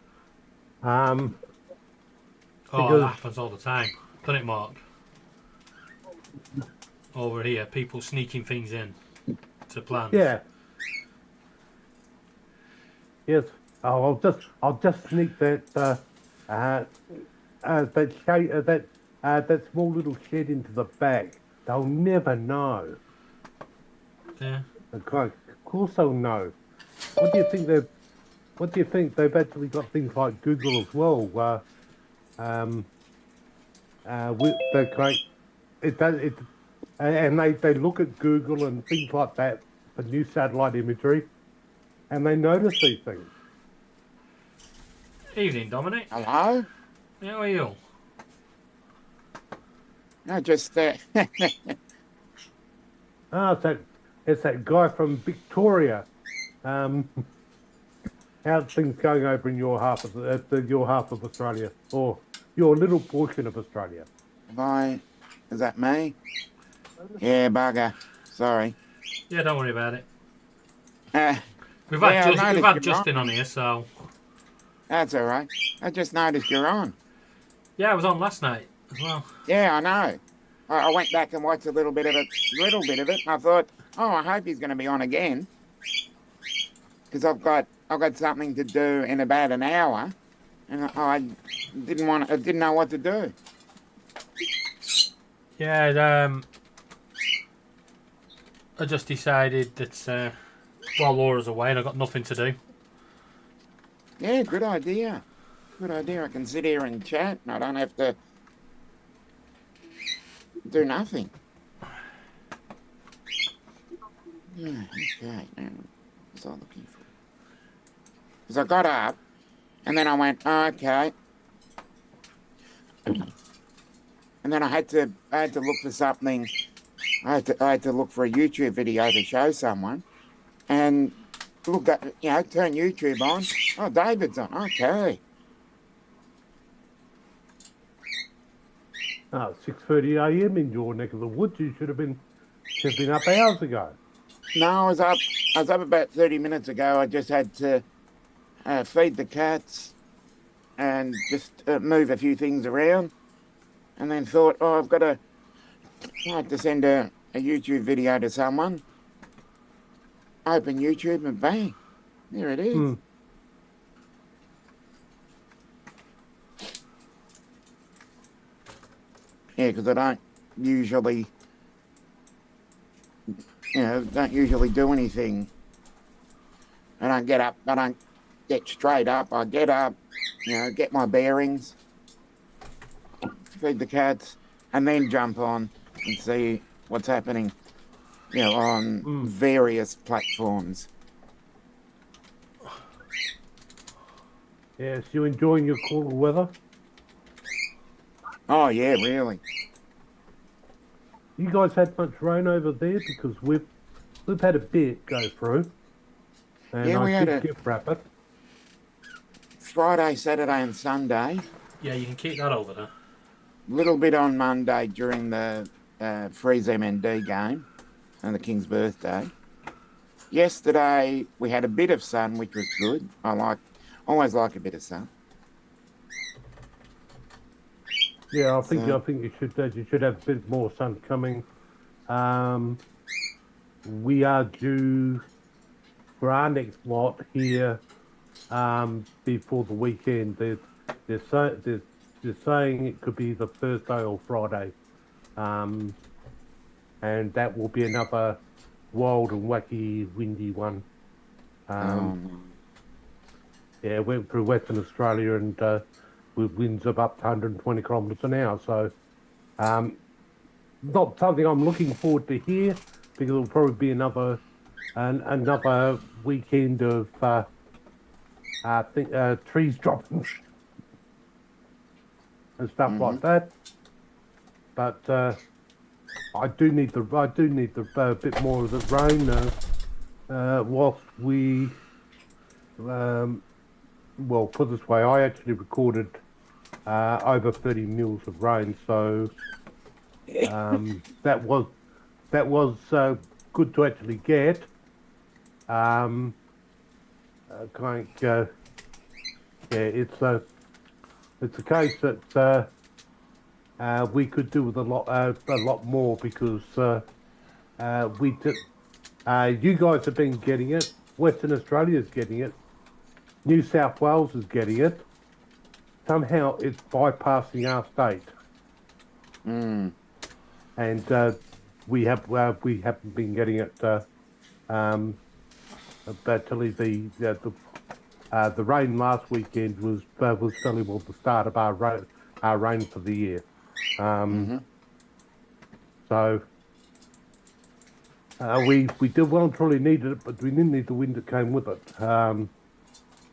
Oh, because- that happens all the time. Doesn't it, Mark? Over here, people sneaking things in to plans. Yeah. Yes. Oh, I'll just sneak that that small little shed into the back. They'll never know. Yeah. Of course they'll know. What do you think they've actually got things like Google as well? They're great. And they look at Google and things like that for new satellite imagery, and they notice these things. Evening, Dominic. Hello? How are you? No, just It's that guy from Victoria. How's things going over in your half of Australia, or your little portion of Australia? Is that me? Yeah, bugger. Sorry. Yeah, don't worry about it. We've Yeah, I had, noticed we've had you're Justin on. on here, so... That's all right. I just noticed you're on. Yeah, I was on last night as well. Yeah, I know. I went back and watched a little bit of it, and I thought, oh, I hope he's going to be on again, because I've got something to do in about an hour, and I didn't know what to do. Yeah, I just decided that while Laura's away and I've got nothing to do. Yeah, good idea. Good idea. I can sit here and chat, and I don't have to do nothing. Yeah, okay. What was I looking for? Because I got up, and then I went, oh, okay. And then I had to look for something. I had to look for a YouTube video to show someone, and look at, turn YouTube on. Oh, David's on. Okay. Oh, 6:30 a.m. in your neck of the woods. You should have been up hours ago. No, I was up about 30 minutes ago. I just had to feed the cats and just move a few things around, and then thought, oh, I have to send a YouTube video to someone. Open YouTube and bang, there it is. Yeah, because I don't usually do anything. I don't get up. I don't get straight up. I get up, get my bearings, feed the cats, and then jump on and see what's happening, on various platforms. Yes, you enjoying your cooler weather? Oh yeah, really. You guys had much rain over there? Because we've had a bit go through, and Yeah, we I had did get rapid. Friday, Saturday, and Sunday. Yeah, you can keep that over there. Little bit on Monday during the Freeze MND game and the King's birthday. Yesterday we had a bit of sun, which was good. Always like a bit of sun. Yeah, I think you should have a bit more sun coming. We are due for our next lot here before the weekend. They're saying it could be the Thursday or Friday, and that will be another wild and wacky windy one. Yeah, went through Western Australia and with winds of up to 120 kilometres an hour. So, not something I'm looking forward to hear, because it'll probably be another weekend of trees dropping and stuff like that. But I do need the bit more of the rain whilst we. Well, put this way, I actually recorded over 30 mils of rain, so that was good to actually get. It's a case that we could do with a lot more, because you guys have been getting it, Western Australia's getting it, New South Wales is getting it. Somehow it's bypassing our state, and we haven't been getting it. Actually, the rain last weekend was fairly well the start of our rain for the year. So we did well and truly needed it, but we didn't need the wind that came with it.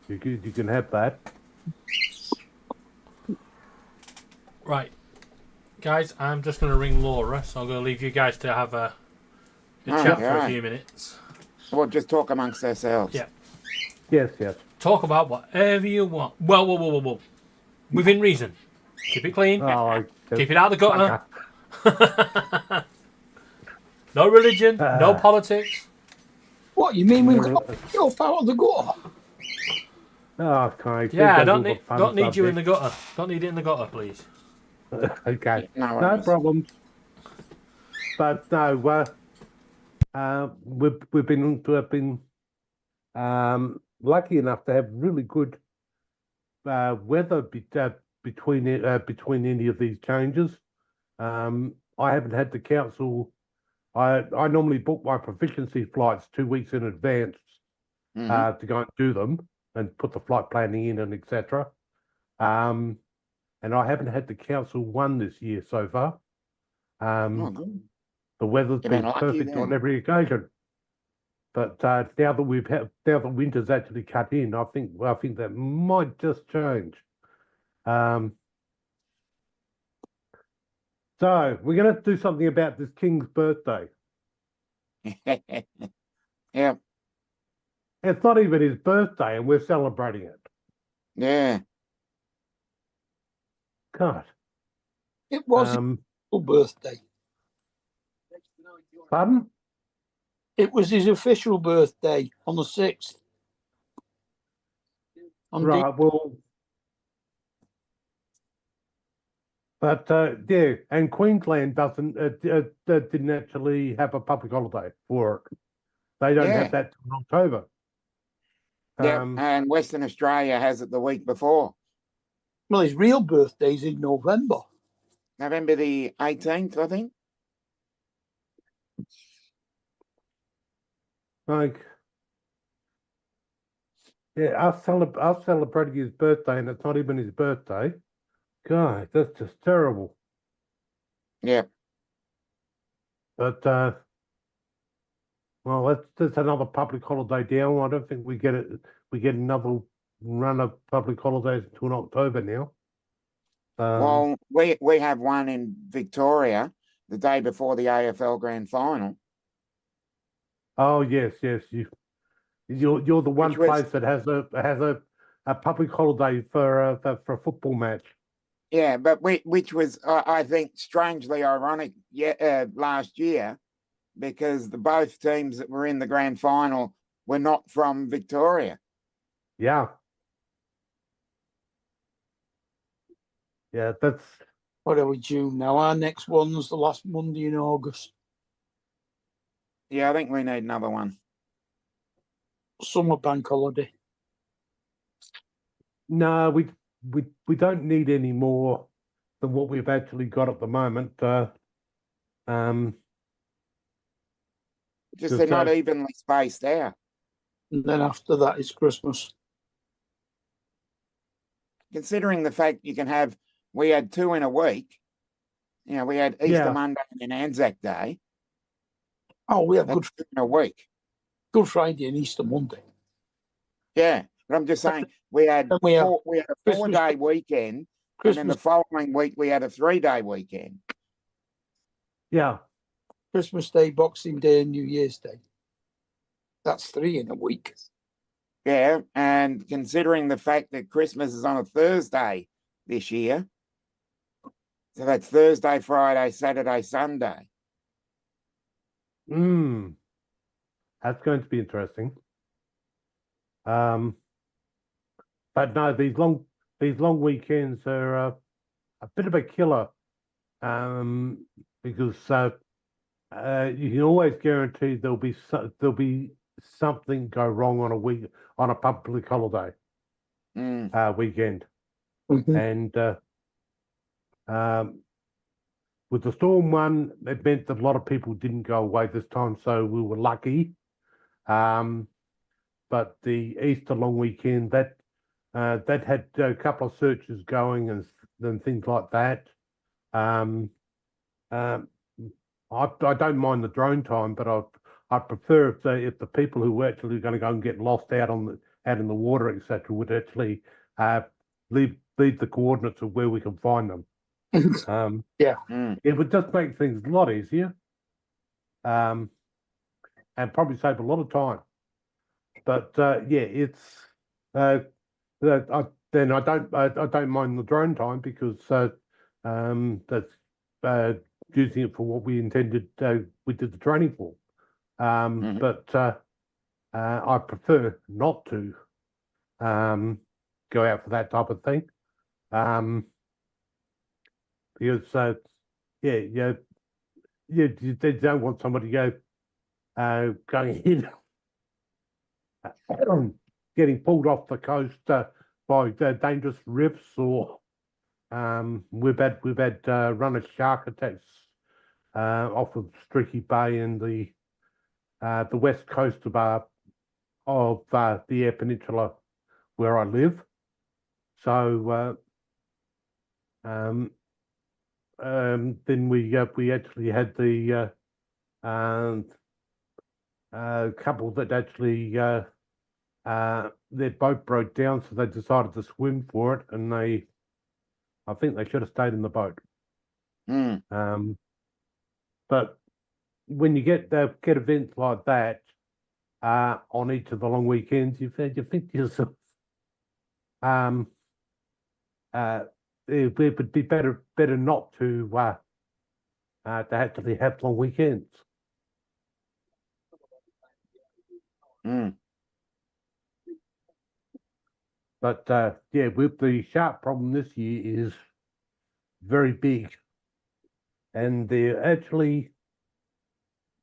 You can have that. Right, guys, I'm just going to ring Laura, so I'm going to leave you guys to have a chat for a few minutes. We'll just talk amongst ourselves. Yeah. Yes. Talk about whatever you want. Well, whoa. Within reason. Keep it clean. Keep it out of the gutter. Okay. No religion, no politics. What, you mean we've got yourself out of the gutter? Okay. Yeah, I don't need you in the gutter. Don't need it in the gutter, please. Okay. No problems. But no, we've been lucky enough to have really good weather between any of these changes. I haven't had to cancel. I normally book my proficiency flights 2 weeks in advance to go and do them and put the flight planning in and etc. And I haven't had to cancel one this year so far. Oh, good. The weather's You've been been lucky perfect on then. every occasion. But now that winter's actually cut in, I think that might just change. So we're going to do something about this king's birthday. Yeah, It's not even his birthday, and we're celebrating it. yeah. God. It was his official birthday. Pardon? It was his official birthday on the 6th. Right. Well. But yeah, and Queensland didn't actually have a public holiday for it. They don't have Yeah. that till October. Yep, and Western Australia has it the week before. Well, his real birthday's in November. November the 18th, I think. Like, yeah, us celebrating his birthday, and it's not even his birthday. God, that's just terrible. Yep. But well, that's another public holiday down. I don't think we get it. We get another run of public holidays until October now. Well, we have one in Victoria the day before the AFL Grand Final. Oh yes, you're the one Which was- place that has a public holiday for a football match. Yeah, but which was I think strangely ironic. Last year, because both teams that were in the grand final were not from Victoria. Yeah, yeah, that's What are we, June now? Our next one's the last Monday in August. Yeah, I think we need another one. Summer bank holiday. no, we don't need any more than what we've actually got at the moment. Just they're not evenly spaced out. And then after that is Christmas. Considering the fact we had 2 in a week. You know, we had Easter Yeah. Monday and Anzac Day. Oh, we have That's 2 in a week. Good Friday and Easter Monday. Yeah, but I'm just saying we had Then we have a Christmas 4-day weekend, and then the following week we had a 3-day weekend. Yeah, Christmas Day, Boxing Day, and New Year's Day. That's 3 in a week. Yeah, and considering the fact that Christmas is on a Thursday this year, so that's Thursday, Friday, Saturday, Sunday. That's going to be interesting. But no, these long weekends are a bit of a killer. Because you can always guarantee there'll be something go wrong on a public holiday weekend, and with the storm one, it meant that a lot of people didn't go away this time, so we were lucky. But the Easter long weekend that had a couple of searches going and things like that. I don't mind the drone time, but I prefer if the people who were actually going to go and get lost out in the water, etc., would actually leave the coordinates of where we can find them. Yeah. It would just make things a lot easier, and probably save a lot of time. But yeah, it's then I don't mind the drone time because that's using it for what we intended. We did the training for, but I prefer not to go out for that type of thing, because you don't want somebody going in, getting pulled off the coast by dangerous riffs, or we've had runner shark attacks off of Streaky Bay and the west coast of the Eyre Peninsula where I live. So then we actually had the couple that actually their boat broke down, so they decided to swim for it, and I think they should have stayed in the boat. But when you get events like that on each of the long weekends, you think to yourself, it would be better not to actually have long weekends. But yeah, with the shark problem this year is very big, and they're actually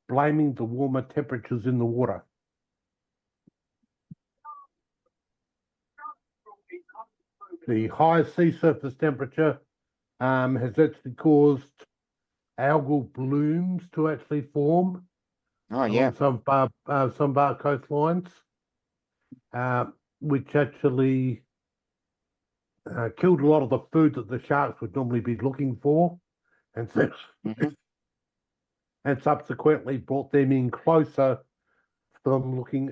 blaming the warmer temperatures in the water. The high sea surface temperature has actually caused algal blooms to actually form along some of our coastlines, which actually killed a lot of the food that the sharks would normally be looking for, and so and subsequently brought them in closer for them looking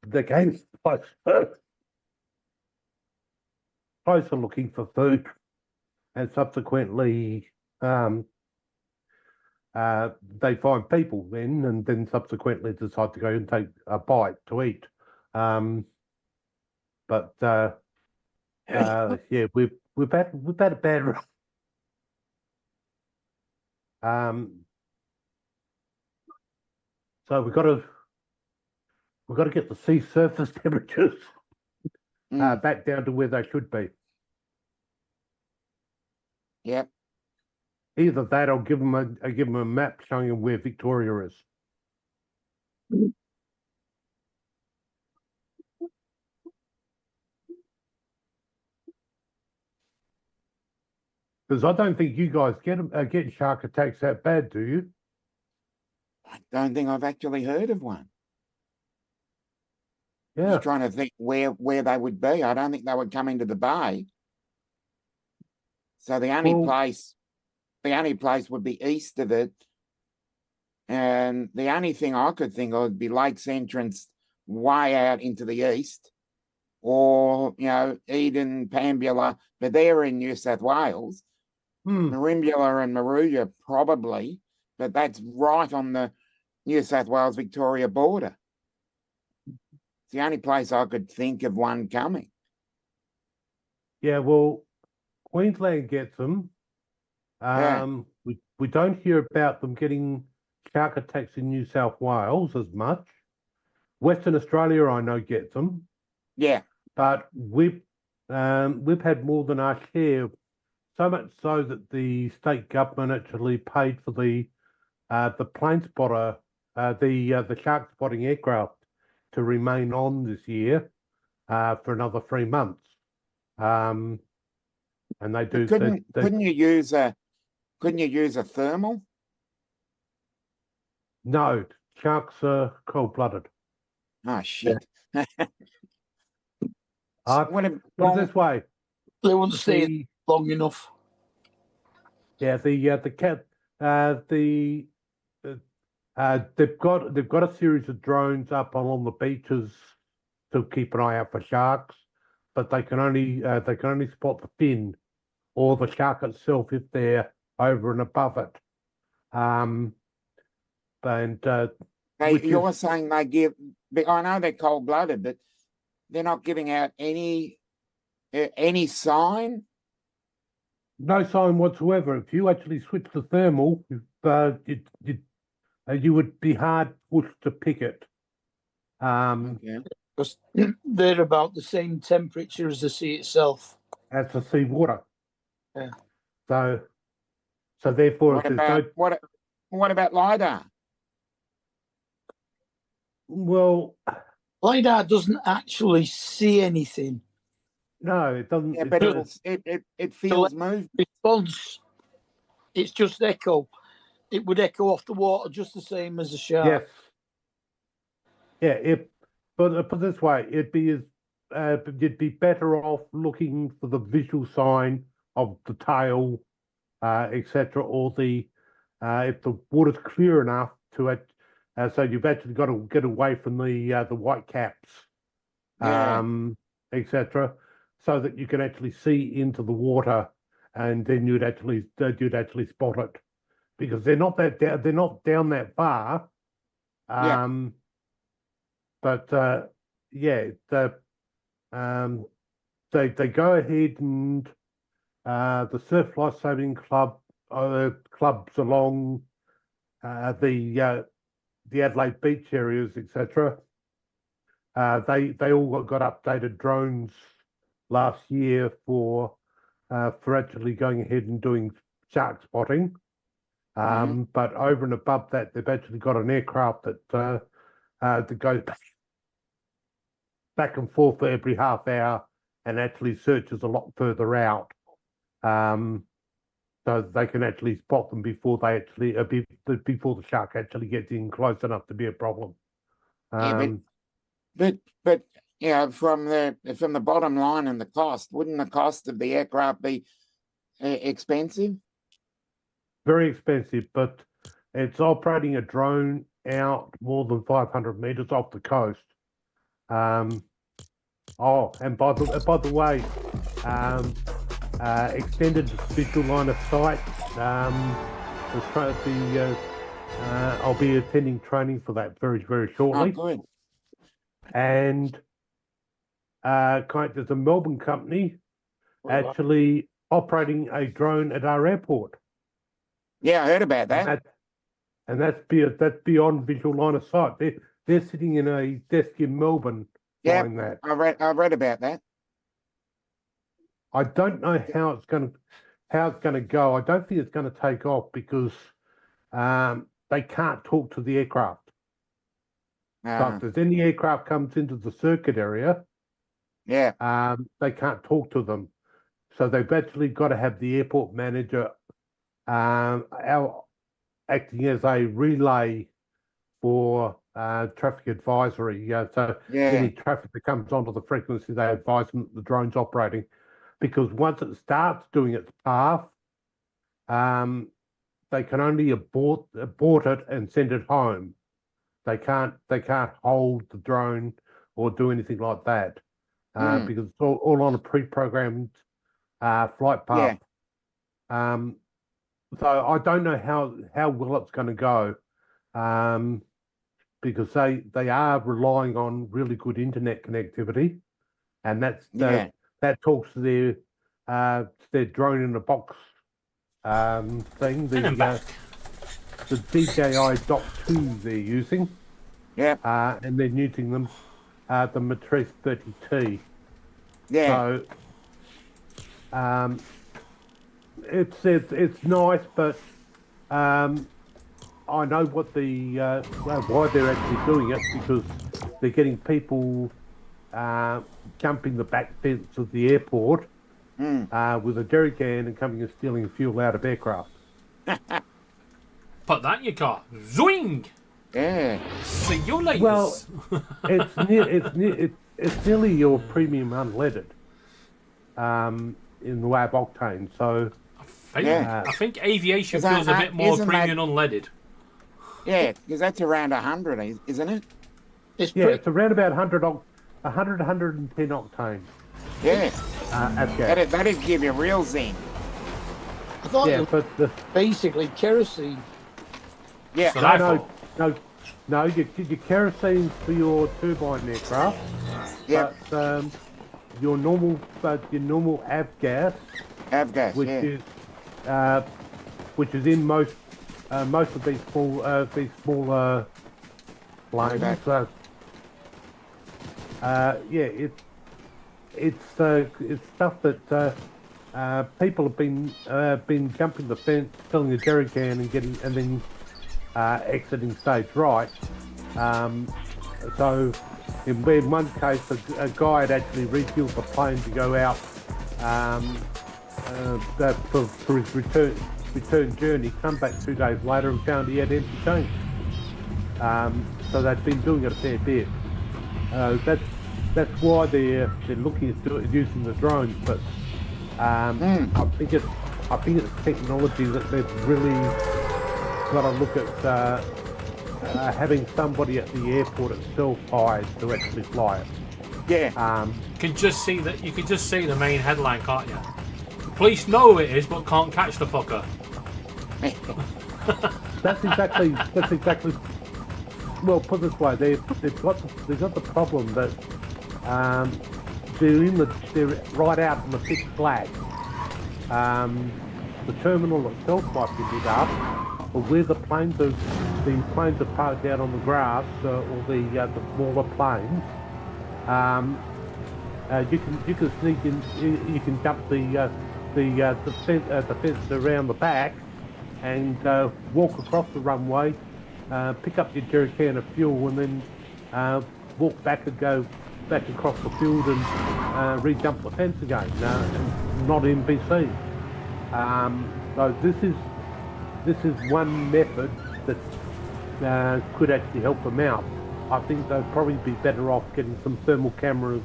the game closer looking for food, and subsequently they find people then, and then subsequently decide to go and take a bite to eat. But yeah, we've had a bad run. So we've got to get the sea surface temperatures back down to where they should be. Yep. Either that, or give them a map showing them where Victoria is. Because I don't think you guys get shark attacks that bad, do you? I don't think I've actually heard of one. Yeah. Just trying to think where they would be. I don't think they would come into the bay. So the only place would be east of it. And the only thing I could think of would be Lake's entrance way out into the east, or, Eden, Pambula, but they're in New South Wales. Merimbula and Maruya probably, but that's right on the New South Wales-Victoria border. It's the only place I could think of one coming. Yeah, well, Queensland gets them. We don't hear about them getting shark attacks in New South Wales as much. Western Australia, I know, gets them. Yeah. But we've had more than our share, so much so that the state government actually paid for the plane spotter, the shark spotting aircraft to remain on this year for another 3 months. And they do. Couldn't you use a thermal? No, sharks are cold-blooded. Oh shit! Put it this way: they won't stay long enough. Yeah, they've got a series of drones up along the beaches to keep an eye out for sharks, but they can only spot the fin or the shark itself if they're over and above it. You're saying they give? I know they're cold-blooded, but they're not giving out any sign. No sign whatsoever. If you actually switch to thermal, you would be hard pushed to pick it. Because they're about the same temperature as the sea itself. As the sea water. Yeah. So therefore, what about LiDAR? Well, LiDAR doesn't actually see anything. No, it doesn't. Yeah, but it feels movement. Response. It's just echo. It would echo off the water just the same as a shark. Yes. Yeah. But put this way, it'd be as you'd be better off looking for the visual sign of the tail, etc., or the if the water's clear enough to it, so you've actually got to get away from the white caps, Yeah. etc., so that you can actually see into the water, and then you'd actually spot it, because they're not down that far. Yeah. But yeah, they go ahead and the Surf Lifesaving Club clubs along the Adelaide beach areas, etc. They all got updated drones last year for actually going ahead and doing shark spotting. But over and above that, they've actually got an aircraft that goes back and forth for every half hour and actually searches a lot further out, so they can actually spot them before they actually before the shark actually gets in close enough to be a problem. Yeah, but from the bottom line and the cost, wouldn't the cost of the aircraft be expensive? Very expensive, but it's operating a drone out more than 500 meters off the coast. Oh, and by the way, extended visual line of sight. I'll be attending training for that very, very shortly. Oh, good. And there's a Melbourne company actually operating a drone at our airport. Yeah, I heard about that. And that's beyond visual line of sight. They're sitting in a desk in Melbourne. Yeah, that. I read about that. I don't know how it's going to go. I don't think it's going to take off because they can't talk to the aircraft. So if there's any aircraft comes into the circuit area, they can't talk to them. So they've actually got to have the airport manager acting as a relay for traffic advisory. Any traffic that comes onto the frequency, they advise them that the drone's operating. Because once it starts doing its path, they can only abort it and send it home. They can't hold the drone or do anything like that because it's all on a pre-programmed flight path. So I don't know how well it's going to go, because they are relying on really good internet connectivity, and that talks to their drone in a box thing. The DJI Dock 2 they're using. And they're using them the Matrice 30T. So it's nice, but I know what why they're actually doing it, because they're getting people jumping the back fence of the airport with a jerry can and coming and stealing fuel out of aircraft. Put that in your car. Zoing! Yeah. See you later. Well, it's nearly your premium unleaded in the way of octane. So I think aviation feels a bit more premium unleaded. Yeah, because that's around 100, isn't it? It's around about 110 octane. Yeah. Gas. That'd give you real zing. I thought basically kerosene. Yeah. No, your kerosene for your turbine aircraft. Yeah. But your normal avgas. Avgas, which is in most of these smaller planes. Okay. It's stuff that people have been jumping the fence, filling a jerry can and then exiting stage right. So in one case, a guy had actually refueled the plane to go out for his return journey, come back 2 days later and found he had empty tank. So they've been doing it a fair bit. that's why they're looking at using the drones. But I think it's technology that they've really got to look at having somebody at the airport itself hired to actually fly it. Yeah. You can just see the main headline, can't you? The police know who it is, but can't catch the fucker. That's exactly. Well, put it this way, they've got the problem that they're right out in the pitch black. The terminal itself might be lit up, but where the planes are parked out on the grass, or the smaller planes, you can sneak in. You can jump the fence around the back and walk across the runway, pick up your jerrycan of fuel, and then walk back and go back across the field and re-jump the fence again. And not NBC. So this is one method that could actually help them out. I think they'd probably be better off getting some thermal cameras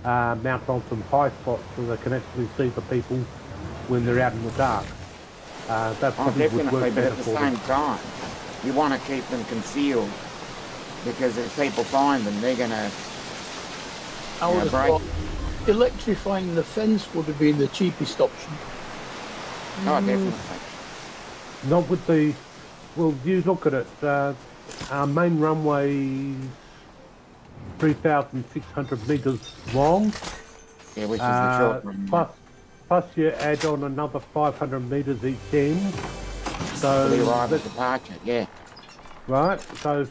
mounted on some high spots so they can actually see the people when they're out in the dark. That probably would work but better at the for same them. time, you want to keep them concealed because if people find them, they're going to I would have thought electrifying the fence would have been the cheapest option. Oh, definitely. Not with the... Well, you look at it. Our main runway 3,600 metres long. Yeah, which is the short one. Plus you add on another 500 metres each end. So the arrival departure, yeah. Right. So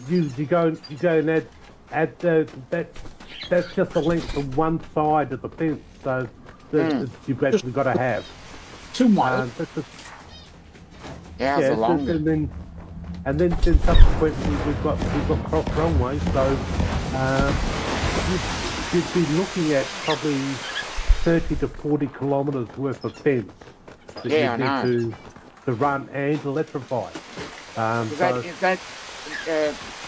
you go and add that's just the length of one side of the fence. So you've basically got to have 2 miles. Yeah, longer. And then subsequently we've got cross runway. So you'd be looking at probably 30 to 40 kilometres worth of fence that you need to run and electrify.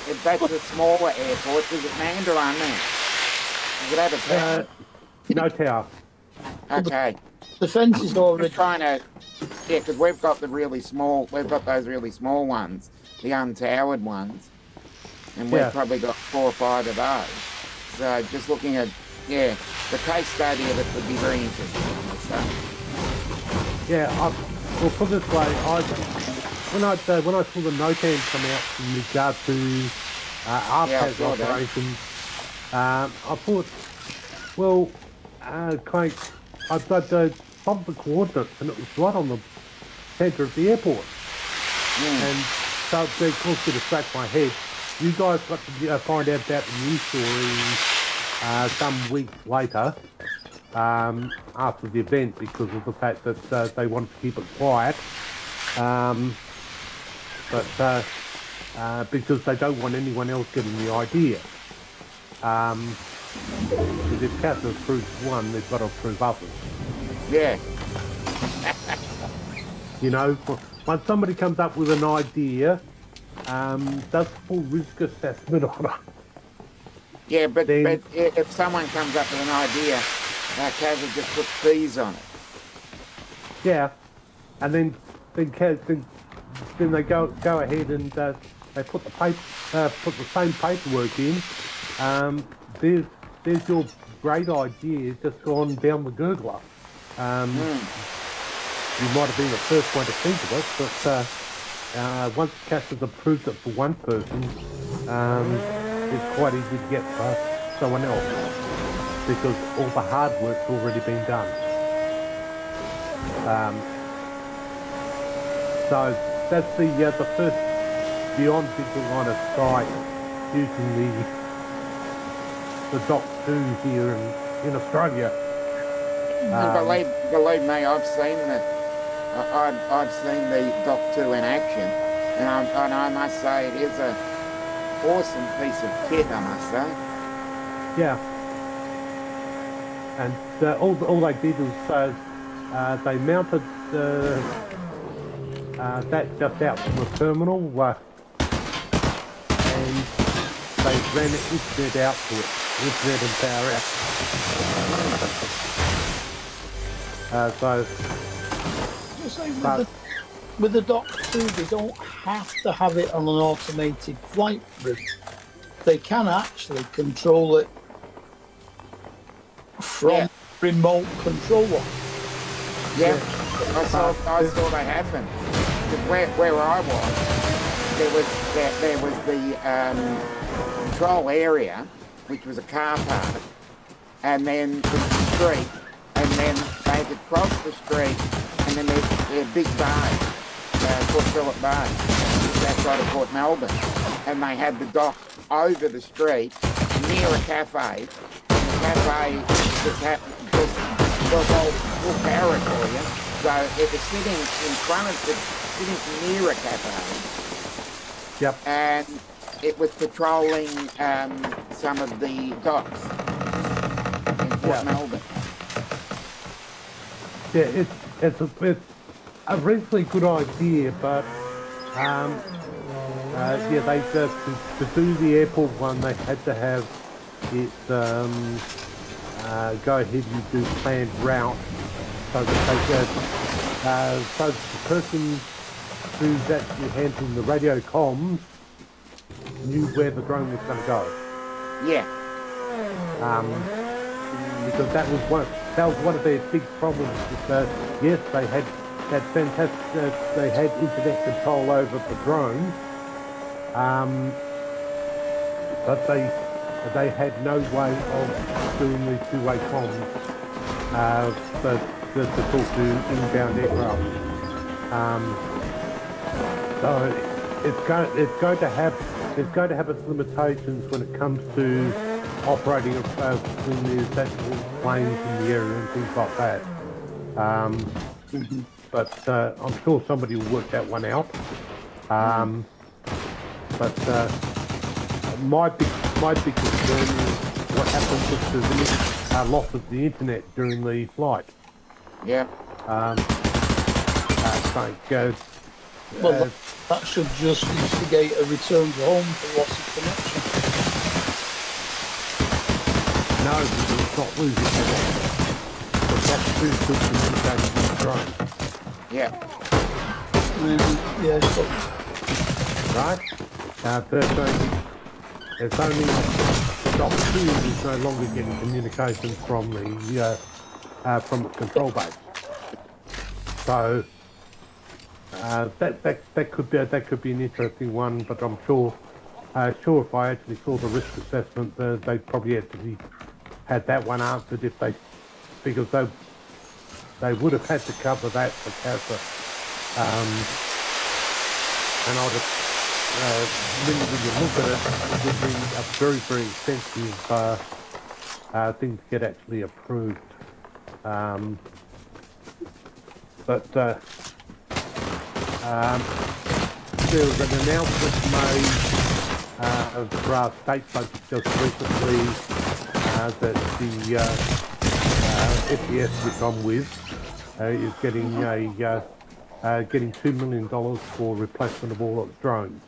If that's a smaller airport, is it manned or unmanned? Does it have a tower? No tower. Okay. The fence is already trying to, because we've got those really small ones, the untowered ones, and we've probably got 4 or 5 of those. So just looking at, the case study of it would be very interesting. So. Yeah, well, put it this way, when I saw the NOTAM come out in regard to RPAS operations, I thought, well, I've got the coordinates, and it was right on the centre of the airport. And so they caused me to scratch my head. You guys got to find out about the news story some weeks later after the event because of the fact that they wanted to keep it quiet. But because they don't want anyone else getting the idea. Because if Catherine approves one, they've got to approve others. Yeah. You know, when somebody comes up with an idea, does full risk assessment on it. Yeah, but if someone comes up with an idea, Kaz just puts fees on it. Yeah, and then they go ahead and they put the same paperwork in. There's your great idea just gone down the gurgler. You might have been the first one to think of it, but once Cass has approved it for one person, it's quite easy to get for someone else because all the hard work's already been done. So that's the first beyond visual line of sight using the Dock 2 here in Australia. Believe me, I've seen the Dock 2 in action, and I must say it is a awesome piece of kit, I must say. Yeah. And all they did was they mounted that just out from the terminal, and they ran the internet out to it. internet and power out. So, Just say but, with the Dock 2, they don't have to have it on an automated flight route. They can actually control it from remote controller. Yeah, I saw that happen. Because where I was, there was the control area, which was a car park, and then the street, and then they could cross the street, and then there's a big bay, Port Phillip Bay, just outside of Port Melbourne, and they had the dock over the street near a cafe. The cafe just will power it for you. So it was sitting in front of sitting near a cafe. yep. And it was patrolling some of the docks in Port Melbourne. Yeah, it's a reasonably good idea, but they to do the airport one, they had to have it go ahead and do planned route so that they could, so the person who's actually handling the radio comms knew where the drone was going to go. Yeah. Because that was one of their big problems. Is yes, they had that fantastic, they had internet control over the drone, but they had no way of doing the two-way comms to talk to inbound aircraft. So it's going to have its limitations when it comes to operating when there's actual planes in the area and things like that. But I'm sure somebody will work that one out. But my big concern is what happens if there's any loss of the internet during the flight. Yeah. Well, that should just instigate a return to home for loss of connection. No, because it's not losing connection. But that's too good communication with the drone. Yeah. Yeah, so Right? It's only Dock 2 is no longer getting communication from the from its control base. So that could be an interesting one, but I'm sure if I actually saw the risk assessment, they probably had that one answered because they would have had to cover that for CASA. And I'd have, when you look at it, it would be a very, very expensive thing to get actually approved. But there was an announcement made for our state budget just recently that the FPS, which I'm with, is getting getting $2 million for replacement of all its drones.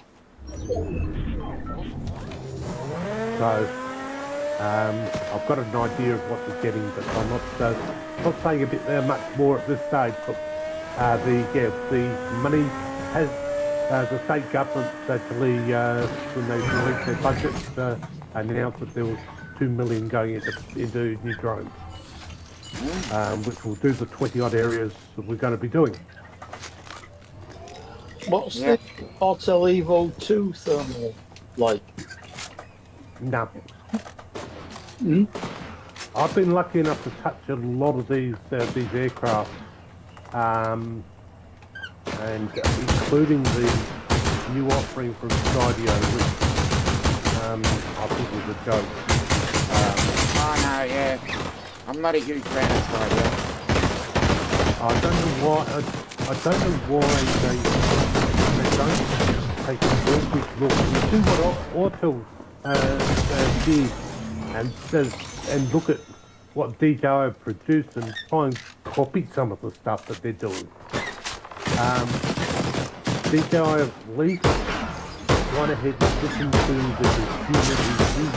So I've got an idea of what they're getting, but I'm not saying a bit much more at this stage. But the money has the state government actually when they released their budget announced that there was $2 million going into new drones, which will do the 20 odd areas that we're going to be doing. what's the Hotel Evo 2 thermal like? No. I've been lucky enough to touch a lot of these aircraft, and including the new offering from Skydio, which I think was a joke. Oh no, yeah. I'm not a huge fan of Skydio. I don't know why they don't take a real quick look. You do what Auto did and look at what DJI produced and try and copy some of the stuff that they're doing. DJI at least went ahead and listened to the consumer reviews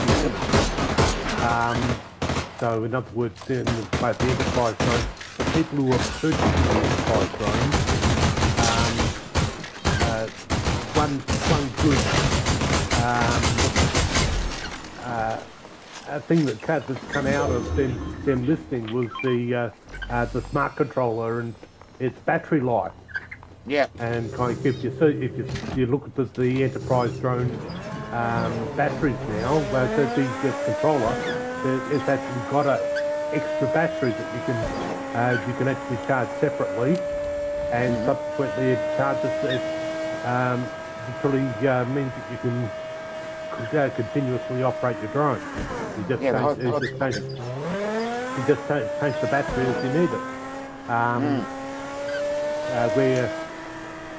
So in other words, in the enterprise drone, the people who are purchasing the enterprise drones, one good thing that's come out of them listening was the smart controller and its battery life. Yeah. And kind of gives you, so if you look at the enterprise drone batteries now, the controller, it's actually got an extra battery that you can actually charge separately, and subsequently it charges it literally means that you can continuously operate your drone. You just change the battery as you need it. Where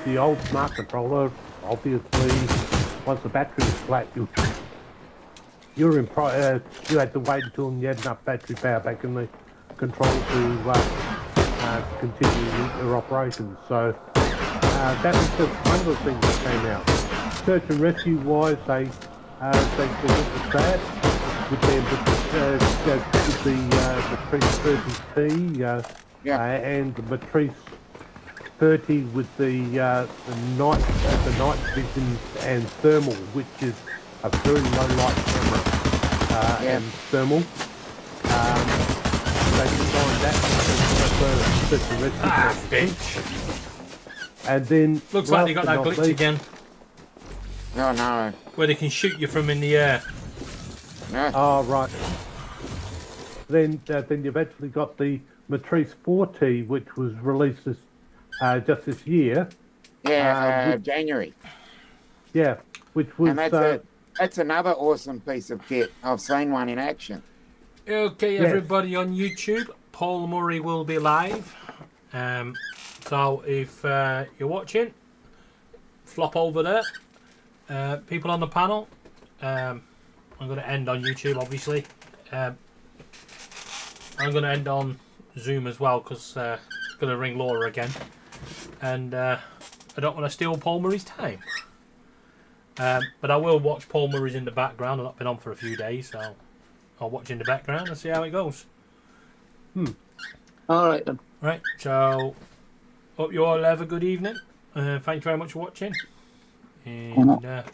the old smart controller, obviously, once the battery was flat, you had to wait until you had enough battery power back in the control to continue your operations. So that was just one of the things that came out. Search and rescue wise, they looked at that with the Matrice 30T and the Matrice 30 with the night vision and thermal, which is a very low light camera and thermal. They designed that for search and rescue. And then looks like they got that glitch again. Oh no. Where they can shoot you from in the air. No. Oh right. Then you've actually got the Matrice 4T, which was released just this year. Yeah, January. Yeah, which was. And that's another awesome piece of kit. I've seen one in action. Okay, everybody on YouTube, Paul Murray will be live. So if you're watching, flop over there. People on the panel, I'm going to end on YouTube, obviously. I'm going to end on Zoom as well, because I'm going to ring Laura again. And I don't want to steal Paul Murray's time. But I will watch Paul Murray's in the background. I've not been on for a few days, so I'll watch in the background and see how it goes. Alright then. Right, so hope you all have a good evening. Thank you very much for watching. And